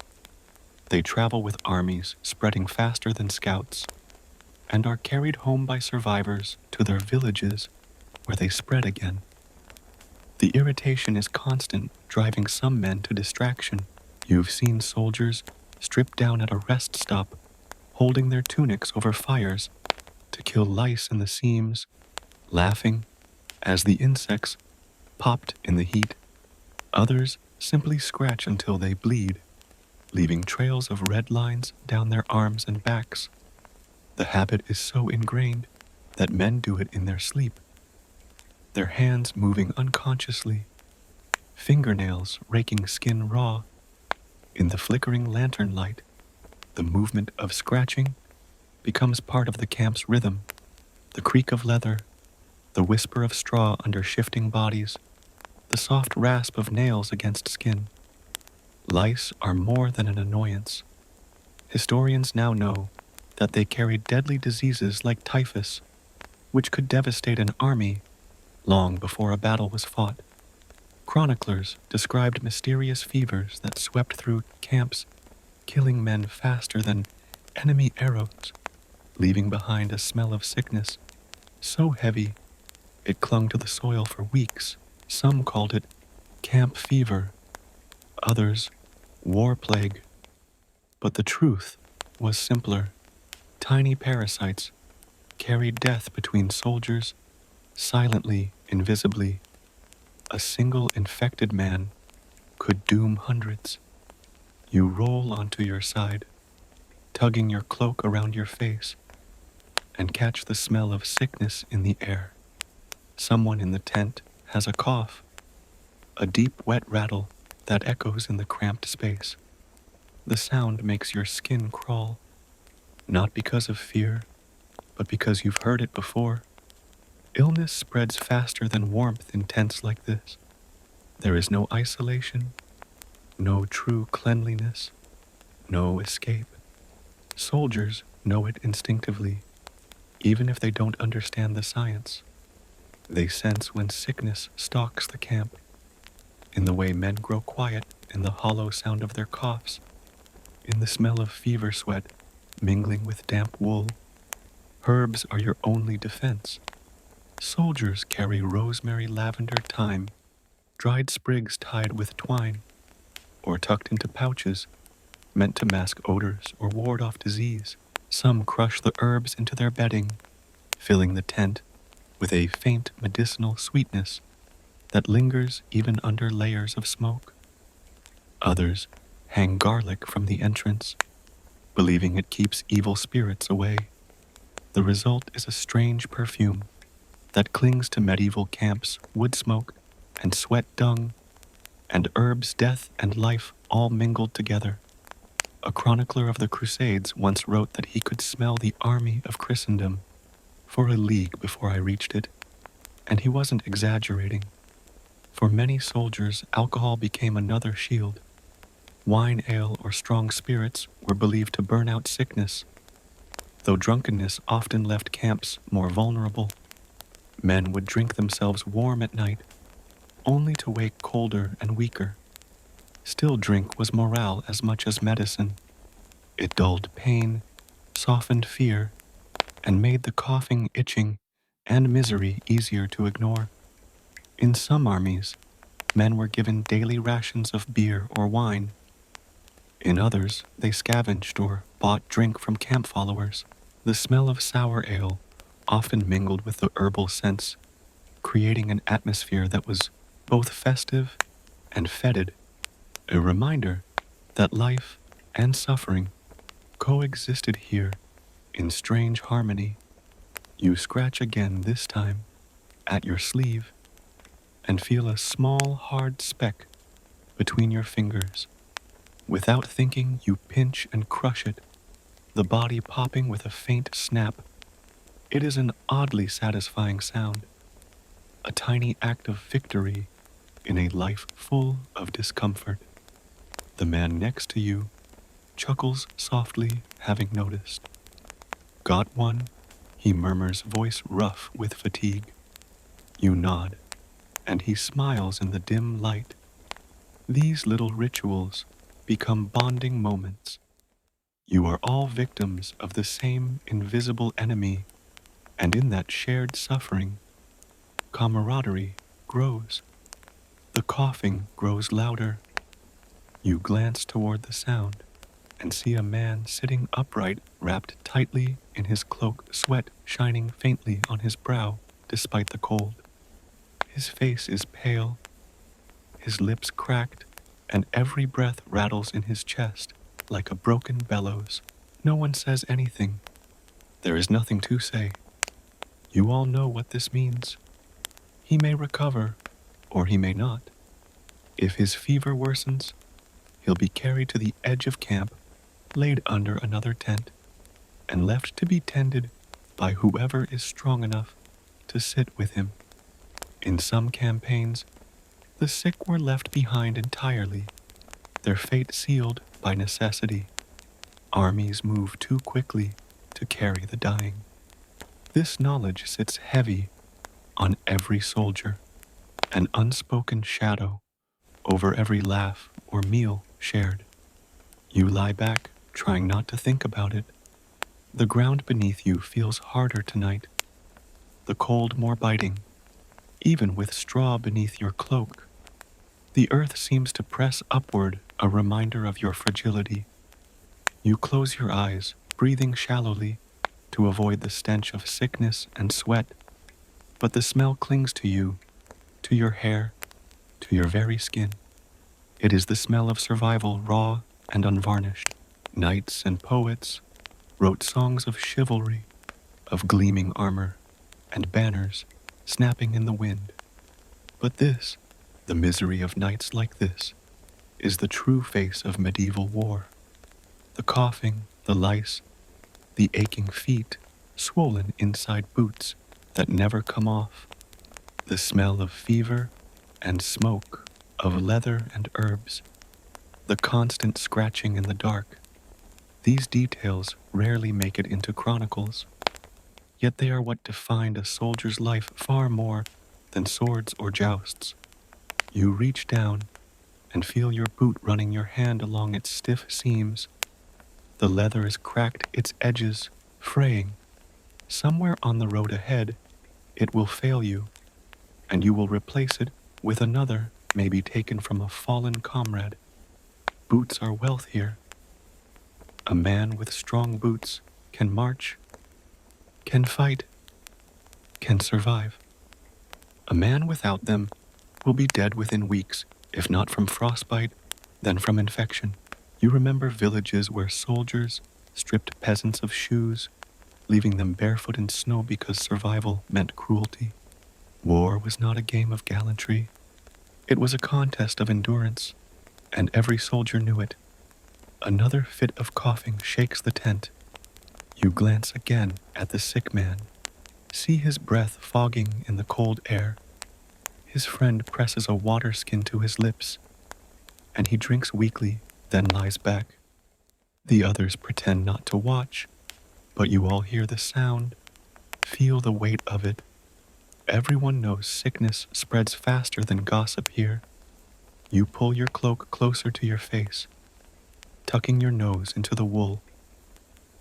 They travel with armies, spreading faster than scouts, and are carried home by survivors to their villages where they spread again. The irritation is constant, driving some men to distraction. You've seen soldiers stripped down at a rest stop, holding their tunics over fires to kill lice in the seams, laughing as the insects popped in the heat. Others simply scratch until they bleed, leaving trails of red lines down their arms and backs. The habit is so ingrained that men do it in their sleep, their hands moving unconsciously, fingernails raking skin raw. In the flickering lantern light, the movement of scratching becomes part of the camp's rhythm. The creak of leather, the whisper of straw under shifting bodies, the soft rasp of nails against skin. Lice are more than an annoyance. Historians now know that they carry deadly diseases like typhus, which could devastate an army long before a battle was fought. Chroniclers described mysterious fevers that swept through camps, killing men faster than enemy arrows, leaving behind a smell of sickness so heavy it clung to the soil for weeks. Some called it camp fever, others war plague. But the truth was simpler. Tiny parasites carried death between soldiers, silently, invisibly. A single infected man could doom hundreds. You roll onto your side, tugging your cloak around your face, and catch the smell of sickness in the air. Someone in the tent has a cough, a deep, wet rattle that echoes in the cramped space. The sound makes your skin crawl, not because of fear, but because you've heard it before. Illness spreads faster than warmth in tents like this. There is no isolation, no true cleanliness, no escape. Soldiers know it instinctively, even if they don't understand the science. They sense when sickness stalks the camp, in the way men grow quiet, in the hollow sound of their coughs, in the smell of fever sweat mingling with damp wool. Herbs are your only defense. Soldiers carry rosemary, lavender, thyme, dried sprigs tied with twine, or tucked into pouches meant to mask odors or ward off disease. Some crush the herbs into their bedding, filling the tent with a faint medicinal sweetness that lingers even under layers of smoke. Others hang garlic from the entrance, believing it keeps evil spirits away. The result is a strange perfume that clings to medieval camps, wood smoke and sweat dung, and herbs, death and life all mingled together. A chronicler of the Crusades once wrote that he could smell the army of Christendom for a league before I reached it, and he wasn't exaggerating. For many soldiers, alcohol became another shield. Wine, ale, or strong spirits were believed to burn out sickness, though drunkenness often left camps more vulnerable. Men would drink themselves warm at night, only to wake colder and weaker. Still, drink was morale as much as medicine. It dulled pain, softened fear, and made the coughing, itching, and misery easier to ignore. In some armies, men were given daily rations of beer or wine. In others, they scavenged or bought drink from camp followers. The smell of sour ale often mingled with the herbal scents, creating an atmosphere that was both festive and fetid, a reminder that life and suffering coexisted here in strange harmony. You scratch again this time at your sleeve and feel a small hard speck between your fingers. Without thinking, you pinch and crush it, the body popping with a faint snap. It is an oddly satisfying sound, a tiny act of victory in a life full of discomfort. The man next to you chuckles softly, having noticed. Got one? He murmurs, voice rough with fatigue. You nod, and he smiles in the dim light. These little rituals become bonding moments. You are all victims of the same invisible enemy, and in that shared suffering, camaraderie grows. The coughing grows louder. You glance toward the sound and see a man sitting upright, wrapped tightly in his cloak, sweat shining faintly on his brow despite the cold. His face is pale, his lips cracked, and every breath rattles in his chest like a broken bellows. No one says anything. There is nothing to say. You all know what this means. He may recover, or he may not. If his fever worsens, he'll be carried to the edge of camp, laid under another tent, and left to be tended by whoever is strong enough to sit with him. In some campaigns, the sick were left behind entirely, their fate sealed by necessity. Armies move too quickly to carry the dying. This knowledge sits heavy on every soldier, an unspoken shadow over every laugh or meal shared. You lie back, trying not to think about it. The ground beneath you feels harder tonight, the cold more biting, even with straw beneath your cloak. The earth seems to press upward, a reminder of your fragility. You close your eyes, breathing shallowly to avoid the stench of sickness and sweat, but the smell clings to you, to your hair, to your very skin. It is the smell of survival, raw and unvarnished. Knights and poets wrote songs of chivalry, of gleaming armor and banners snapping in the wind. But this, the misery of nights like this, is the true face of medieval war. The coughing, the lice, the aching feet, swollen inside boots that never come off, the smell of fever and smoke, of leather and herbs, the constant scratching in the dark. These details rarely make it into chronicles, yet they are what defined a soldier's life far more than swords or jousts. You reach down and feel your boot running your hand along its stiff seams. The leather is cracked, its edges fraying. Somewhere on the road ahead, it will fail you, and you will replace it with another, maybe taken from a fallen comrade. Boots are wealth here. A man with strong boots can march, can fight, can survive. A man without them will be dead within weeks, if not from frostbite, then from infection. You remember villages where soldiers stripped peasants of shoes, leaving them barefoot in snow because survival meant cruelty. War was not a game of gallantry. It was a contest of endurance, and every soldier knew it. Another fit of coughing shakes the tent. You glance again at the sick man, see his breath fogging in the cold air. His friend presses a water skin to his lips, and he drinks weakly, then lies back. The others pretend not to watch, but you all hear the sound, feel the weight of it. Everyone knows sickness spreads faster than gossip here. You pull your cloak closer to your face, tucking your nose into the wool.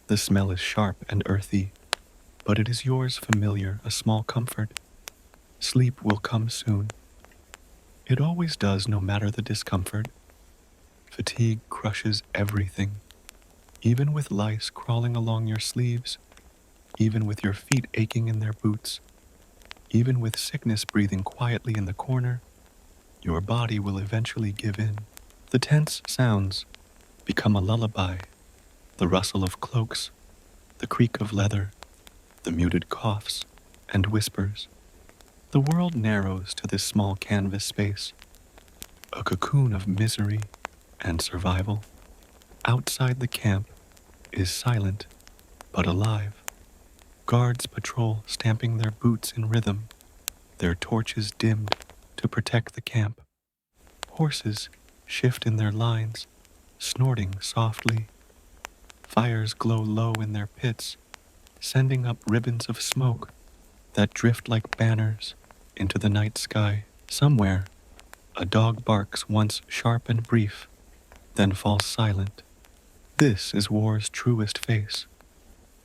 The smell is sharp and earthy, but it is yours familiar, a small comfort. Sleep will come soon. It always does, no matter the discomfort. Fatigue crushes everything, even with lice crawling along your sleeves, even with your feet aching in their boots, even with sickness breathing quietly in the corner. Your body will eventually give in. The tense sounds become a lullaby, the rustle of cloaks, the creak of leather, the muted coughs and whispers. The world narrows to this small canvas space, a cocoon of misery and survival. Outside the camp is silent but alive. Guards patrol, stamping their boots in rhythm, their torches dimmed to protect the camp. Horses shift in their lines, snorting softly. Fires glow low in their pits, sending up ribbons of smoke that drift like banners into the night sky. Somewhere, a dog barks once sharp and brief, then falls silent. This is war's truest face,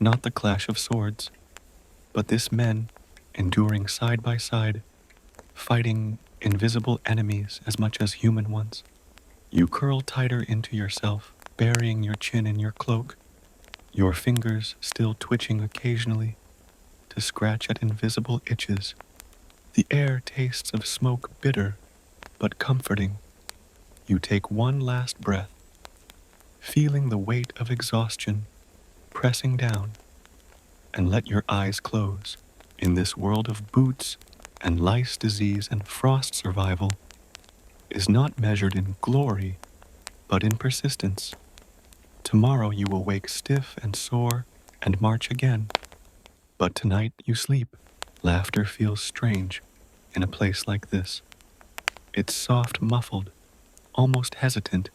not the clash of swords, but this men enduring side by side, fighting invisible enemies as much as human ones. You curl tighter into yourself, burying your chin in your cloak, your fingers still twitching occasionally to scratch at invisible itches. The air tastes of smoke, bitter but comforting. You take one last breath, feeling the weight of exhaustion pressing down, and let your eyes close. In this world of boots and lice disease and frost, survival is not measured in glory, but in persistence. Tomorrow you will wake stiff and sore and march again. But tonight you sleep. Laughter feels strange in a place like this. It's soft, muffled, almost hesitant,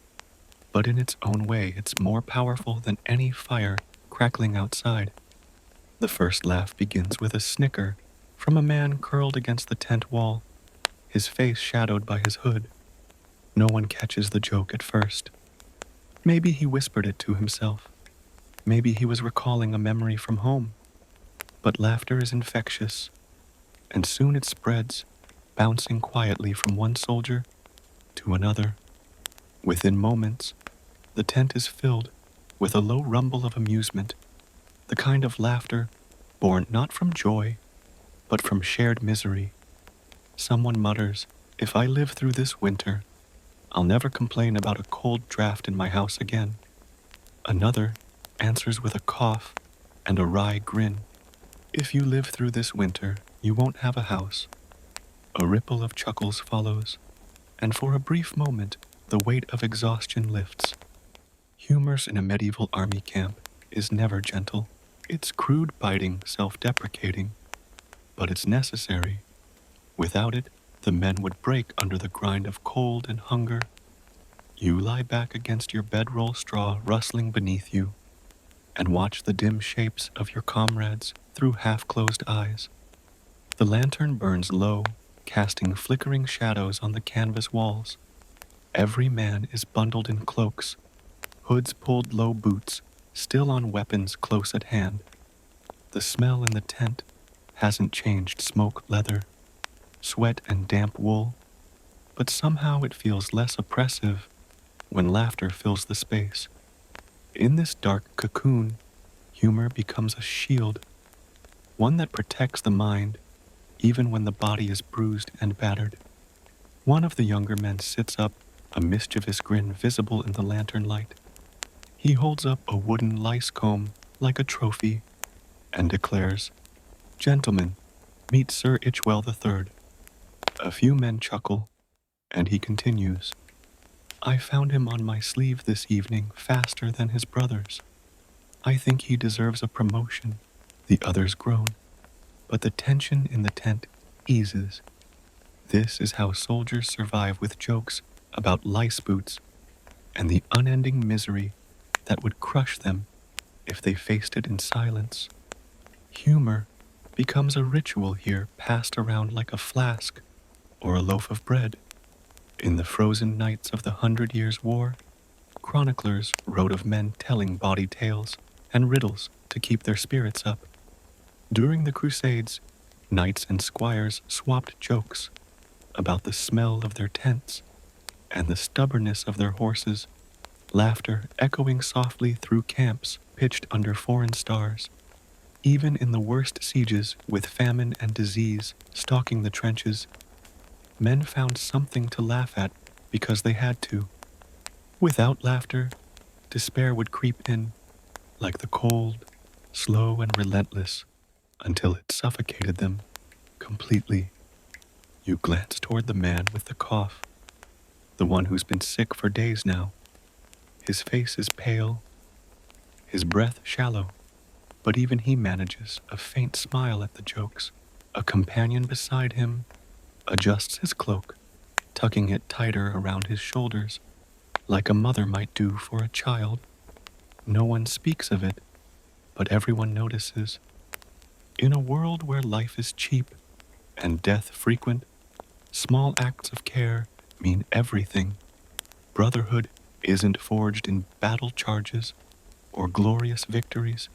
but in its own way it's more powerful than any fire crackling outside. The first laugh begins with a snicker from a man curled against the tent wall, his face shadowed by his hood. No one catches the joke at first. Maybe he whispered it to himself. Maybe he was recalling a memory from home. But laughter is infectious, and soon it spreads, bouncing quietly from one soldier to another. Within moments, the tent is filled with a low rumble of amusement, the kind of laughter born not from joy, but from shared misery. Someone mutters, "If I live through this winter, I'll never complain about a cold draft in my house again." Another answers with a cough and a wry grin, "If you live through this winter, you won't have a house." A ripple of chuckles follows, and for a brief moment, the weight of exhaustion lifts. Humor in a medieval army camp is never gentle. It's crude, biting, self-deprecating, but it's necessary. Without it, the men would break under the grind of cold and hunger. You lie back against your bedroll, straw rustling beneath you, and watch the dim shapes of your comrades through half-closed eyes. The lantern burns low, casting flickering shadows on the canvas walls. Every man is bundled in cloaks, hoods pulled low, boots still on, weapons close at hand. The smell in the tent hasn't changed: smoke, leather, sweat, and damp wool, but somehow it feels less oppressive when laughter fills the space. In this dark cocoon, humor becomes a shield, one that protects the mind even when the body is bruised and battered. One of the younger men sits up, a mischievous grin visible in the lantern light. He holds up a wooden lice comb like a trophy and declares, "Gentlemen, meet Sir Itchwell III." A few men chuckle, and he continues, "I found him on my sleeve this evening faster than his brothers. I think he deserves a promotion." The others groan, but the tension in the tent eases. This is how soldiers survive, with jokes about lice boots and the unending misery that would crush them if they faced it in silence. Humor becomes a ritual here, passed around like a flask or a loaf of bread. In the frozen nights of the 100 Years' War, chroniclers wrote of men telling bawdy tales and riddles to keep their spirits up. During the Crusades, knights and squires swapped jokes about the smell of their tents and the stubbornness of their horses, laughter echoing softly through camps pitched under foreign stars. Even in the worst sieges, with famine and disease stalking the trenches, Men found something to laugh at because they had to. Without laughter, despair would creep in, like the cold, slow and relentless, until it suffocated them completely. You glance toward the man with the cough, the one who's been sick for days now. His face is pale, his breath shallow, but even he manages a faint smile at the jokes. A companion beside him adjusts his cloak, tucking it tighter around his shoulders, like a mother might do for a child. No one speaks of it, but everyone notices. In a world where life is cheap and death frequent, small acts of care mean everything. Brotherhood isn't forged in battle charges or glorious victories.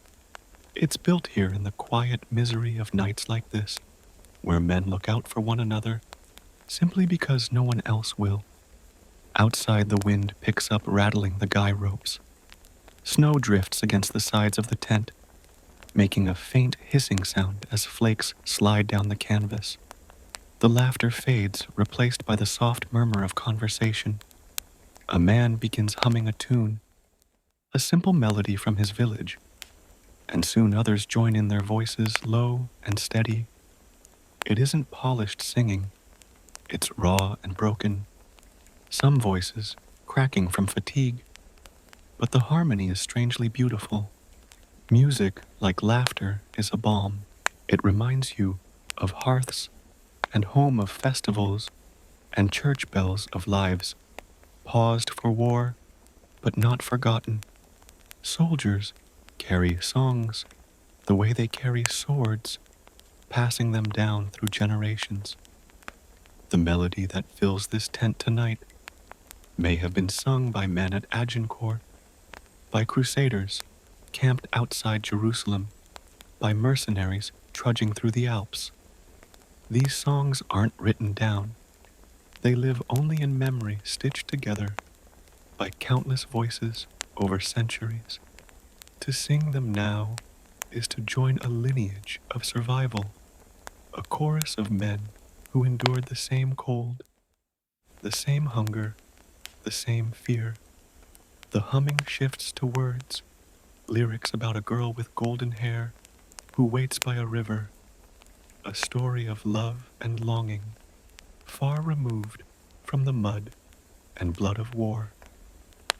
It's built here in the quiet misery of nights like this, where men look out for one another simply because no one else will. Outside, the wind picks up rattling the guy ropes. Snow drifts against the sides of the tent, making a faint hissing sound as flakes slide down the canvas. The laughter fades, replaced by the soft murmur of conversation. A man begins humming a tune, a simple melody from his village, and soon others join in their voices, low and steady. It isn't polished singing, it's raw and broken, some voices cracking from fatigue, but the harmony is strangely beautiful. Music, like laughter, is a balm. It reminds you of hearths and home, of festivals and church bells, of lives paused for war but not forgotten. Soldiers carry songs the way they carry swords, passing them down through generations. The melody that fills this tent tonight may have been sung by men at Agincourt, by crusaders camped outside Jerusalem, by mercenaries trudging through the Alps. These songs aren't written down. They live only in memory, stitched together by countless voices over centuries. To sing them now is to join a lineage of survival, a chorus of men who endured the same cold, the same hunger, the same fear. The humming shifts to words, lyrics about a girl with golden hair who waits by a river, a story of love and longing, far removed from the mud and blood of war.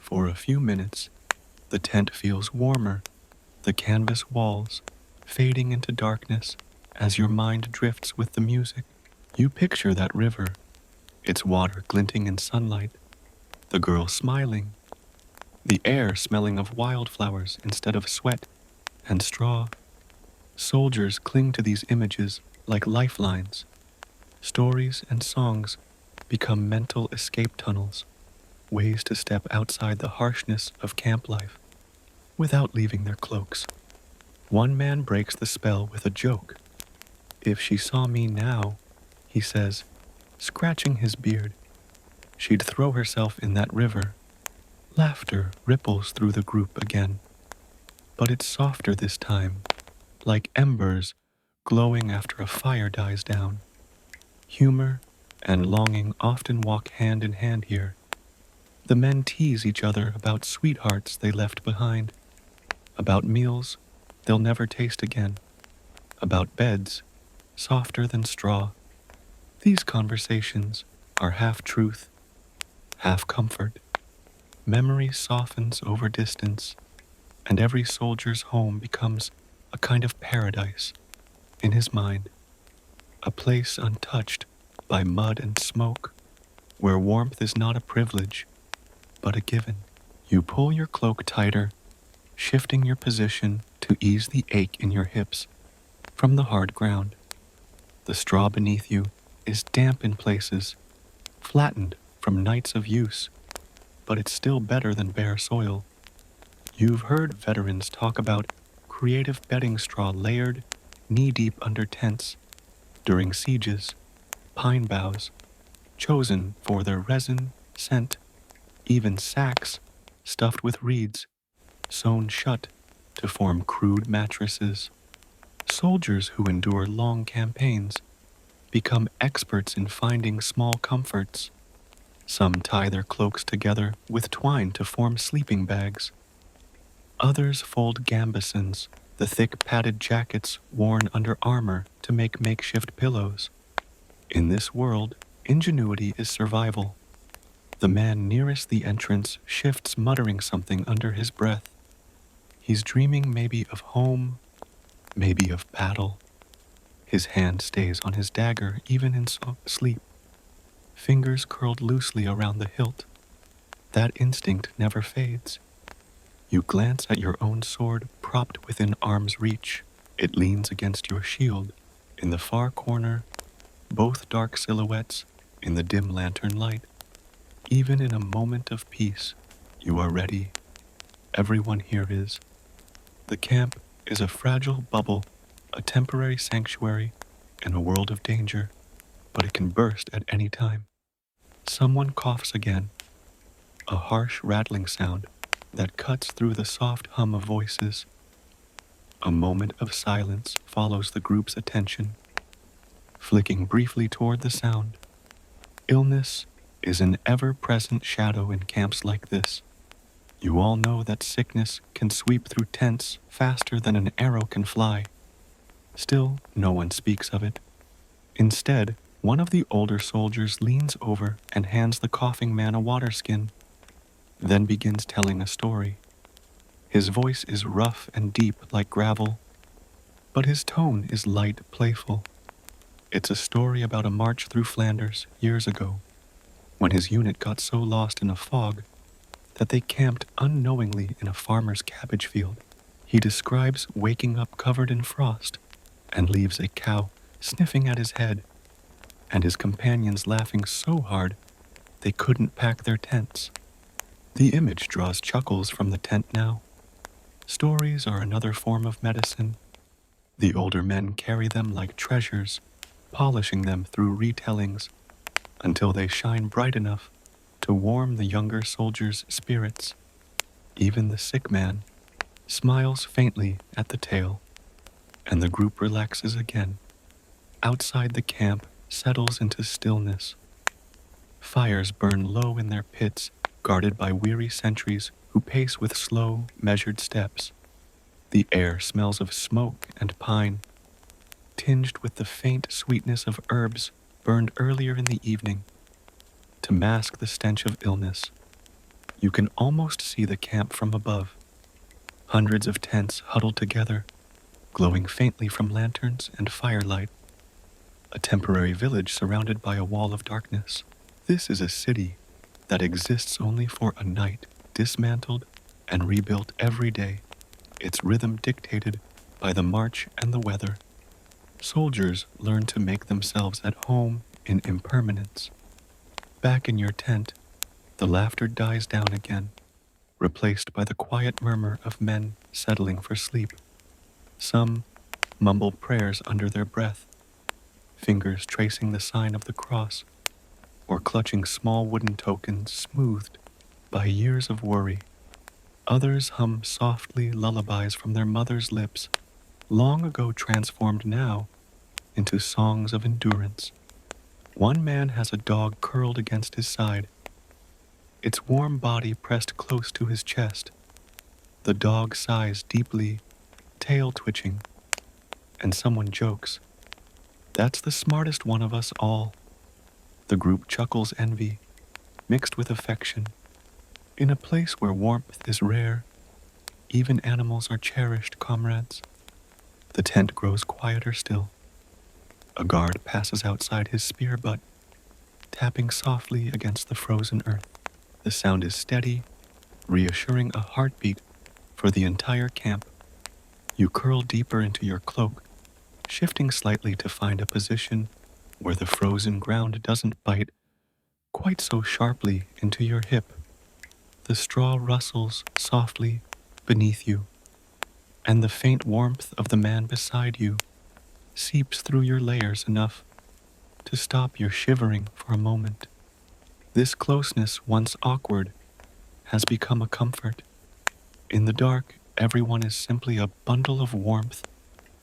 For a few minutes, the tent feels warmer, the canvas walls fading into darkness as your mind drifts with the music. You picture that river, its water glinting in sunlight, the girl smiling, the air smelling of wildflowers instead of sweat and straw. Soldiers cling to these images like lifelines. Stories and songs become mental escape tunnels, ways to step outside the harshness of camp life without leaving their cloaks. One man breaks the spell with a joke. "If she saw me now," he says, scratching his beard, "she'd throw herself in that river." Laughter ripples through the group again, but it's softer this time, like embers glowing after a fire dies down. Humor and longing often walk hand in hand here. The men tease each other about sweethearts they left behind, about meals they'll never taste again, about beds softer than straw. These conversations are half truth, half comfort. Memory softens over distance, and every soldier's home becomes a kind of paradise in his mind, a place untouched by mud and smoke, where warmth is not a privilege, but a given. You pull your cloak tighter, shifting your position to ease the ache in your hips from the hard ground. The straw beneath you is damp in places, flattened from nights of use, but it's still better than bare soil. You've heard veterans talk about creative bedding straw layered knee-deep under tents during sieges, pine boughs, chosen for their resin, scent, even sacks stuffed with reeds, sewn shut to form crude mattresses. Soldiers who endure long campaigns become experts in finding small comforts. Some tie their cloaks together with twine to form sleeping bags. Others fold gambesons, the thick padded jackets worn under armor, to make makeshift pillows. In this world, ingenuity is survival. The man nearest the entrance shifts, muttering something under his breath. He's dreaming maybe of home, maybe of battle. His hand stays on his dagger even in sleep, fingers curled loosely around the hilt. That instinct never fades. You glance at your own sword propped within arm's reach. It leans against your shield. In the far corner, both dark silhouettes in the dim lantern light. Even in a moment of peace, you are ready. Everyone here is. The camp is a fragile bubble, a temporary sanctuary in a world of danger, but it can burst at any time. Someone coughs again, a harsh rattling sound that cuts through the soft hum of voices. A moment of silence follows the group's attention, flicking briefly toward the sound. Illness is an ever-present shadow in camps like this. You all know that sickness can sweep through tents faster than an arrow can fly. Still, no one speaks of it. Instead, one of the older soldiers leans over and hands the coughing man a water skin, then begins telling a story. His voice is rough and deep like gravel, but his tone is light, playful. It's a story about a march through Flanders years ago, when his unit got so lost in a fog that they camped unknowingly in a farmer's cabbage field. He describes waking up covered in frost and leaves a cow sniffing at his head, and his companions laughing so hard they couldn't pack their tents. The image draws chuckles from the tent now. Stories are another form of medicine. The older men carry them like treasures, polishing them through retellings until they shine bright enough to warm the younger soldiers' spirits. Even the sick man smiles faintly at the tale, and the group relaxes again. Outside, the camp settles into stillness. Fires burn low in their pits, guarded by weary sentries who pace with slow, measured steps. The air smells of smoke and pine, tinged with the faint sweetness of herbs burned earlier in the evening to mask the stench of illness. You can almost see the camp from above. Hundreds of tents huddled together, glowing faintly from lanterns and firelight. A temporary village surrounded by a wall of darkness. This is a city that exists only for a night, dismantled and rebuilt every day, its rhythm dictated by the march and the weather. Soldiers learn to make themselves at home in impermanence. Back in your tent, the laughter dies down again, replaced by the quiet murmur of men settling for sleep. Some mumble prayers under their breath, fingers tracing the sign of the cross, or clutching small wooden tokens smoothed by years of worry. Others hum softly lullabies from their mother's lips, long ago transformed now into songs of endurance. One man has a dog curled against his side, its warm body pressed close to his chest. The dog sighs deeply, tail twitching, and someone jokes, "That's the smartest one of us all." The group chuckles envy, mixed with affection. In a place where warmth is rare, even animals are cherished comrades. The tent grows quieter still. A guard passes outside his spear butt, tapping softly against the frozen earth. The sound is steady, reassuring a heartbeat for the entire camp. You curl deeper into your cloak, shifting slightly to find a position where the frozen ground doesn't bite quite so sharply into your hip. The straw rustles softly beneath you, and the faint warmth of the man beside you seeps through your layers enough to stop your shivering for a moment. This closeness, once awkward, has become a comfort. In the dark, everyone is simply a bundle of warmth,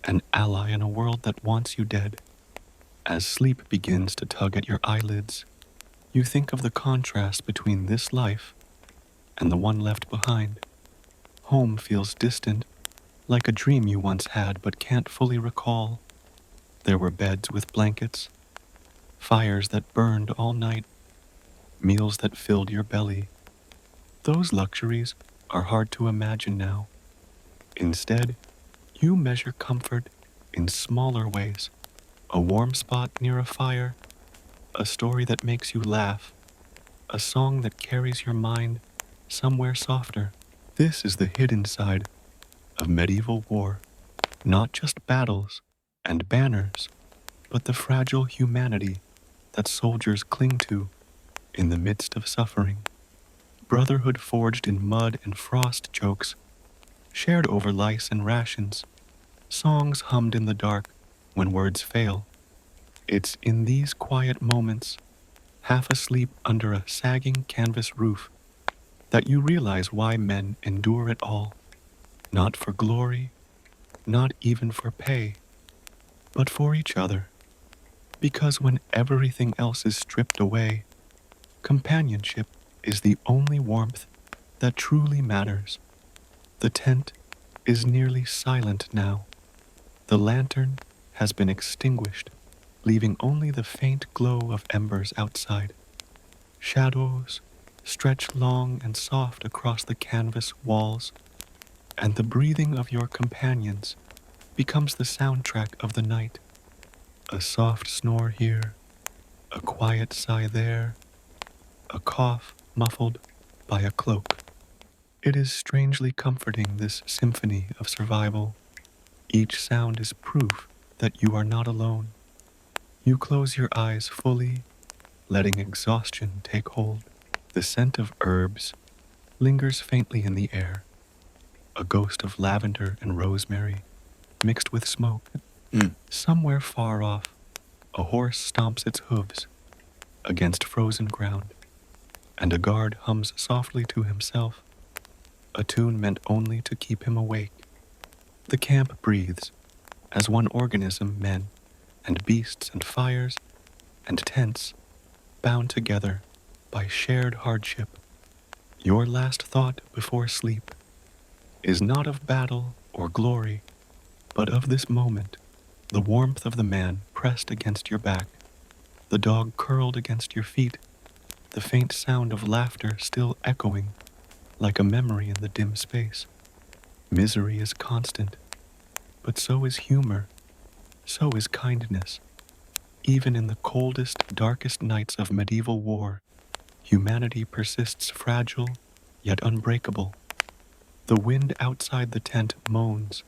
an ally in a world that wants you dead. As sleep begins to tug at your eyelids, you think of the contrast between this life and the one left behind. Home feels distant, like a dream you once had but can't fully recall. There were beds with blankets, fires that burned all night, meals that filled your belly. Those luxuries are hard to imagine now. Instead, you measure comfort in smaller ways. A warm spot near a fire, a story that makes you laugh, a song that carries your mind somewhere softer. This is the hidden side of medieval war. Not just battles and banners, but the fragile humanity that soldiers cling to in the midst of suffering. Brotherhood forged in mud and frost jokes, shared over lice and rations, songs hummed in the dark when words fail. It's in these quiet moments, half asleep under a sagging canvas roof, that you realize why men endure it all. Not for glory, not even for pay, but for each other. Because when everything else is stripped away, companionship is the only warmth that truly matters. The tent is nearly silent now. The lantern has been extinguished, leaving only the faint glow of embers outside. Shadows stretch long and soft across the canvas walls, and the breathing of your companions becomes the soundtrack of the night. A soft snore here, a quiet sigh there, a cough muffled by a cloak. It is strangely comforting, this symphony of survival. Each sound is proof that you are not alone. You close your eyes fully, letting exhaustion take hold. The scent of herbs lingers faintly in the air, a ghost of lavender and rosemary mixed with smoke. Somewhere far off, a horse stomps its hooves against frozen ground, and a guard hums softly to himself, a tune meant only to keep him awake. The camp breathes as one organism, men and beasts and fires and tents bound together by shared hardship. Your last thought before sleep is not of battle or glory, but of this moment, the warmth of the man pressed against your back, the dog curled against your feet, the faint sound of laughter still echoing like a memory in the dim space. Misery is constant, but so is humor, so is kindness. Even in the coldest, darkest nights of medieval war, humanity persists fragile, yet unbreakable. The wind outside the tent moans,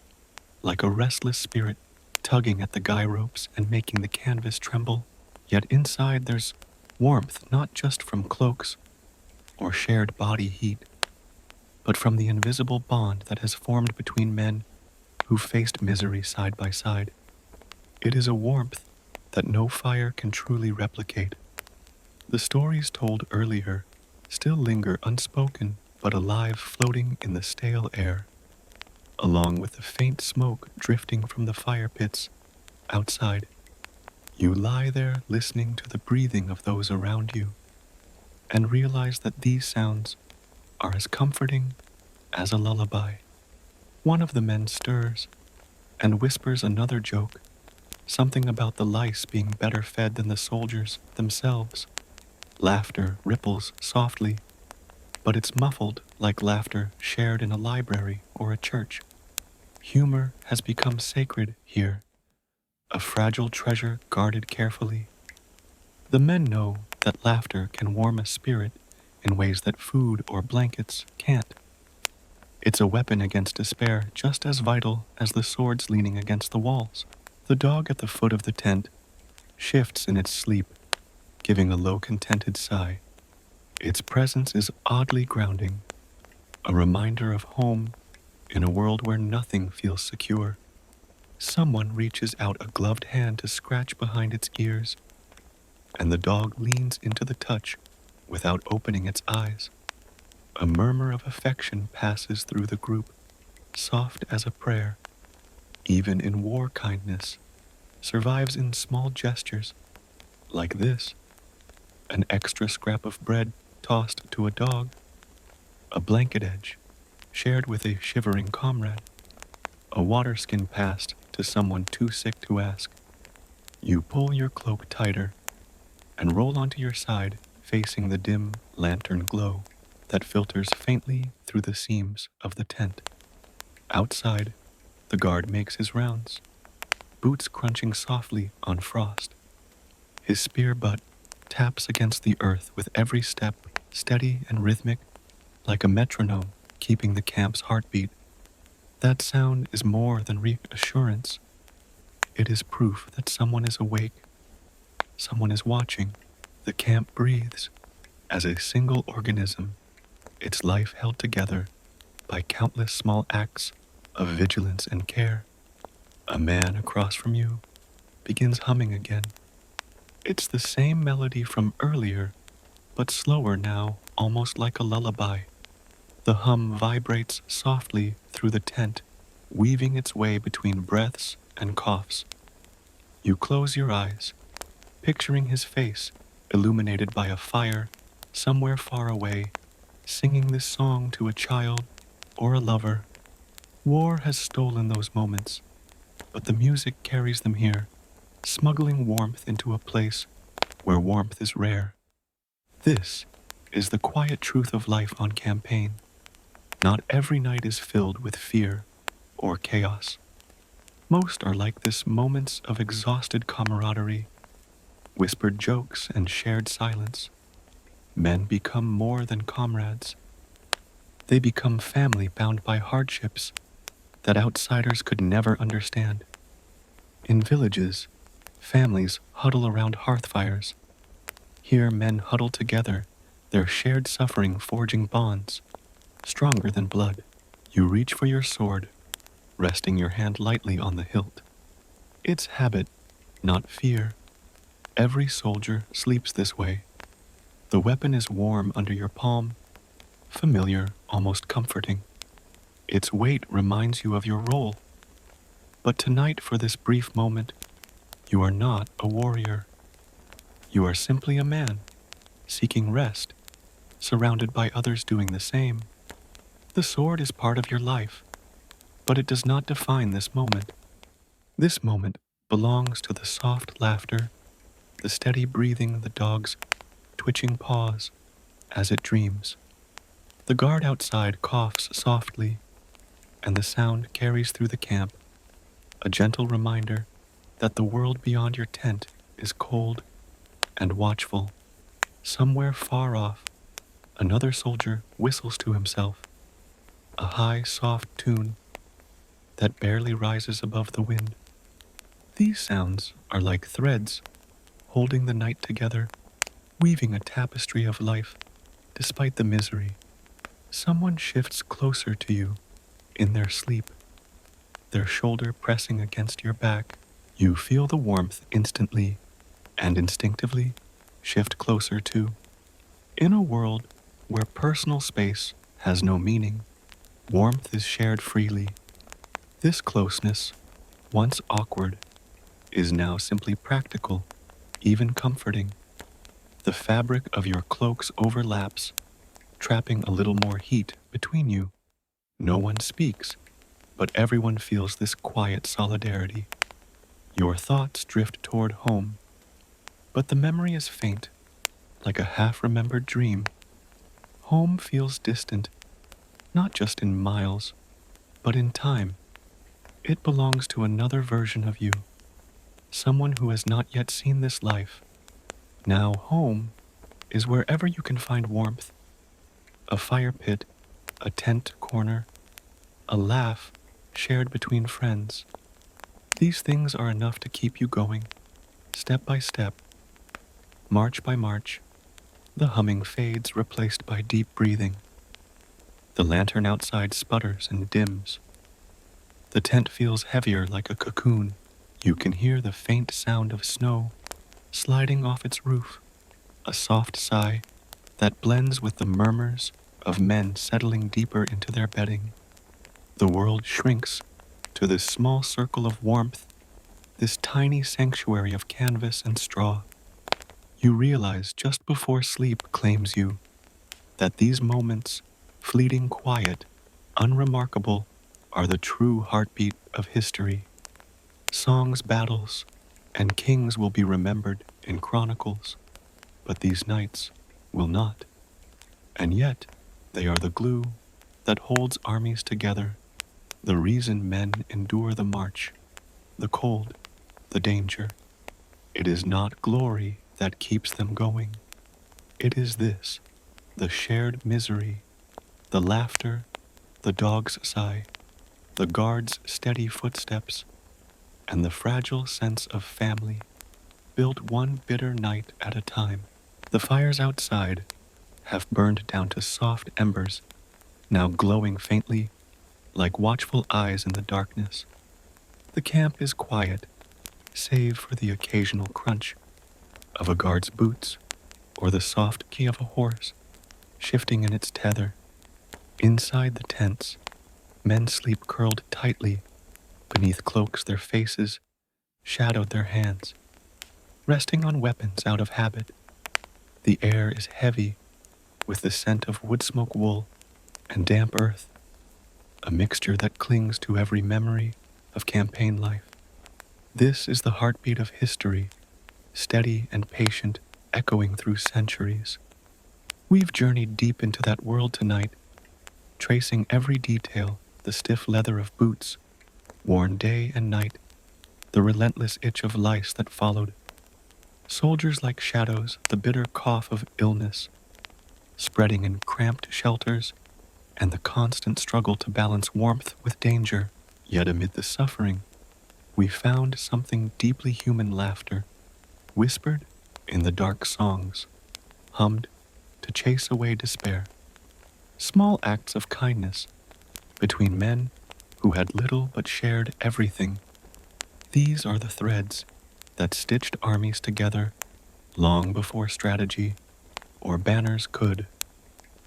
like a restless spirit tugging at the guy ropes and making the canvas tremble. Yet inside there's warmth, not just from cloaks or shared body heat, but from the invisible bond that has formed between men who faced misery side by side. It is a warmth that no fire can truly replicate. The stories told earlier still linger unspoken but alive, floating in the stale air, along with the faint smoke drifting from the fire pits outside. You lie there listening to the breathing of those around you and realize that these sounds are as comforting as a lullaby. One of the men stirs and whispers another joke, something about the lice being better fed than the soldiers themselves. Laughter ripples softly, but it's muffled like laughter shared in a library or a church. Humor has become sacred here, a fragile treasure guarded carefully. The men know that laughter can warm a spirit in ways that food or blankets can't. It's a weapon against despair just as vital as the swords leaning against the walls. The dog at the foot of the tent shifts in its sleep, giving a low, contented sigh. Its presence is oddly grounding, a reminder of home in a world where nothing feels secure. Someone reaches out a gloved hand to scratch behind its ears, and the dog leans into the touch without opening its eyes. A murmur of affection passes through the group, soft as a prayer. Even in war, kindness survives in small gestures like this: an extra scrap of bread tossed to a dog, a blanket edge shared with a shivering comrade, a water skin passed to someone too sick to ask. You pull your cloak tighter and roll onto your side, facing the dim lantern glow that filters faintly through the seams of the tent. Outside, the guard makes his rounds, boots crunching softly on frost. His spear butt taps against the earth with every step, steady and rhythmic, like a metronome keeping the camp's heartbeat. That sound is more than reassurance. It is proof that someone is awake, someone is watching. The camp breathes as a single organism, its life held together by countless small acts of vigilance and care. A man across from you begins humming again. It's the same melody from earlier, but slower now, almost like a lullaby. The hum vibrates softly through the tent, weaving its way between breaths and coughs. You close your eyes, picturing his face illuminated by a fire somewhere far away, singing this song to a child or a lover. War has stolen those moments, but the music carries them here, smuggling warmth into a place where warmth is rare. This is the quiet truth of life on campaign. Not every night is filled with fear or chaos. Most are like this: moments of exhausted camaraderie, whispered jokes and shared silence. Men become more than comrades. They become family bound by hardships that outsiders could never understand. In villages, families huddle around hearth fires. Here men huddle together, their shared suffering forging bonds, stronger than blood. You reach for your sword, resting your hand lightly on the hilt. It's habit, not fear. Every soldier sleeps this way. The weapon is warm under your palm, familiar, almost comforting. Its weight reminds you of your role. But tonight, for this brief moment, you are not a warrior. You are simply a man, seeking rest, surrounded by others doing the same. The sword is part of your life, but it does not define this moment. This moment belongs to the soft laughter, the steady breathing, the dog's twitching paws as it dreams. The guard outside coughs softly, and the sound carries through the camp, a gentle reminder that the world beyond your tent is cold and watchful. Somewhere far off, another soldier whistles to himself, a high, soft tune that barely rises above the wind. These sounds are like threads, holding the night together, weaving a tapestry of life despite the misery. Someone shifts closer to you in their sleep, their shoulder pressing against your back. You feel the warmth instantly and instinctively shift closer too. In a world where personal space has no meaning, warmth is shared freely. This closeness, once awkward, is now simply practical, even comforting. The fabric of your cloaks overlaps, trapping a little more heat between you. No one speaks, but everyone feels this quiet solidarity. Your thoughts drift toward home, but the memory is faint, like a half-remembered dream. Home feels distant, not just in miles, but in time. It belongs to another version of you, someone who has not yet seen this life. Now home is wherever you can find warmth, a fire pit, a tent corner, a laugh shared between friends. These things are enough to keep you going, step by step, march by march. The humming fades, replaced by deep breathing. The lantern outside sputters and dims. The tent feels heavier, like a cocoon. You can hear the faint sound of snow sliding off its roof, a soft sigh that blends with the murmurs of men settling deeper into their bedding. The world shrinks to this small circle of warmth, this tiny sanctuary of canvas and straw. You realize just before sleep claims you that these moments, fleeting, quiet, unremarkable, are the true heartbeat of history. Songs, battles, and kings will be remembered in chronicles, but these nights will not. And yet, they are the glue that holds armies together, the reason men endure the march, the cold, the danger. It is not glory that keeps them going. It is this, the shared misery, the laughter, the dog's sigh, the guard's steady footsteps, and the fragile sense of family, built one bitter night at a time. The fires outside have burned down to soft embers, now glowing faintly like watchful eyes in the darkness. The camp is quiet, save for the occasional crunch of a guard's boots or the soft key of a horse shifting in its tether. Inside the tents, men sleep curled tightly beneath cloaks, their faces shadowed, their hands resting on weapons out of habit. The air is heavy with the scent of wood smoke, wool, and damp earth, a mixture that clings to every memory of campaign life. This is the heartbeat of history, steady and patient, echoing through centuries. We've journeyed deep into that world tonight, tracing every detail, the stiff leather of boots, worn day and night, the relentless itch of lice that followed, soldiers like shadows, the bitter cough of illness, spreading in cramped shelters, and the constant struggle to balance warmth with danger. Yet amid the suffering, we found something deeply human: laughter, whispered in the dark songs, hummed to chase away despair. Small acts of kindness between men who had little but shared everything. These are the threads that stitched armies together long before strategy or banners could.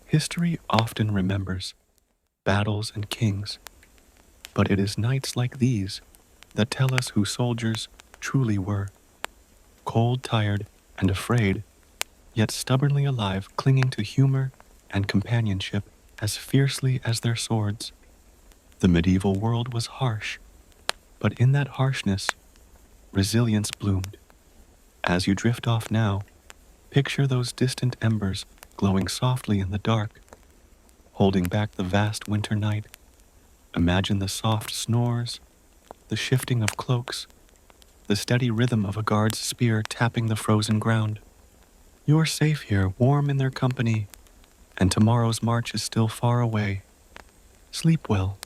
History often remembers battles and kings, but it is nights like these that tell us who soldiers truly were. Cold, tired, and afraid, yet stubbornly alive, clinging to humor and companionship as fiercely as their swords. The medieval world was harsh, but in that harshness, resilience bloomed. As you drift off now, picture those distant embers glowing softly in the dark, holding back the vast winter night. Imagine the soft snores, the shifting of cloaks, the steady rhythm of a guard's spear tapping the frozen ground. You're safe here, warm in their company, and tomorrow's march is still far away. Sleep well,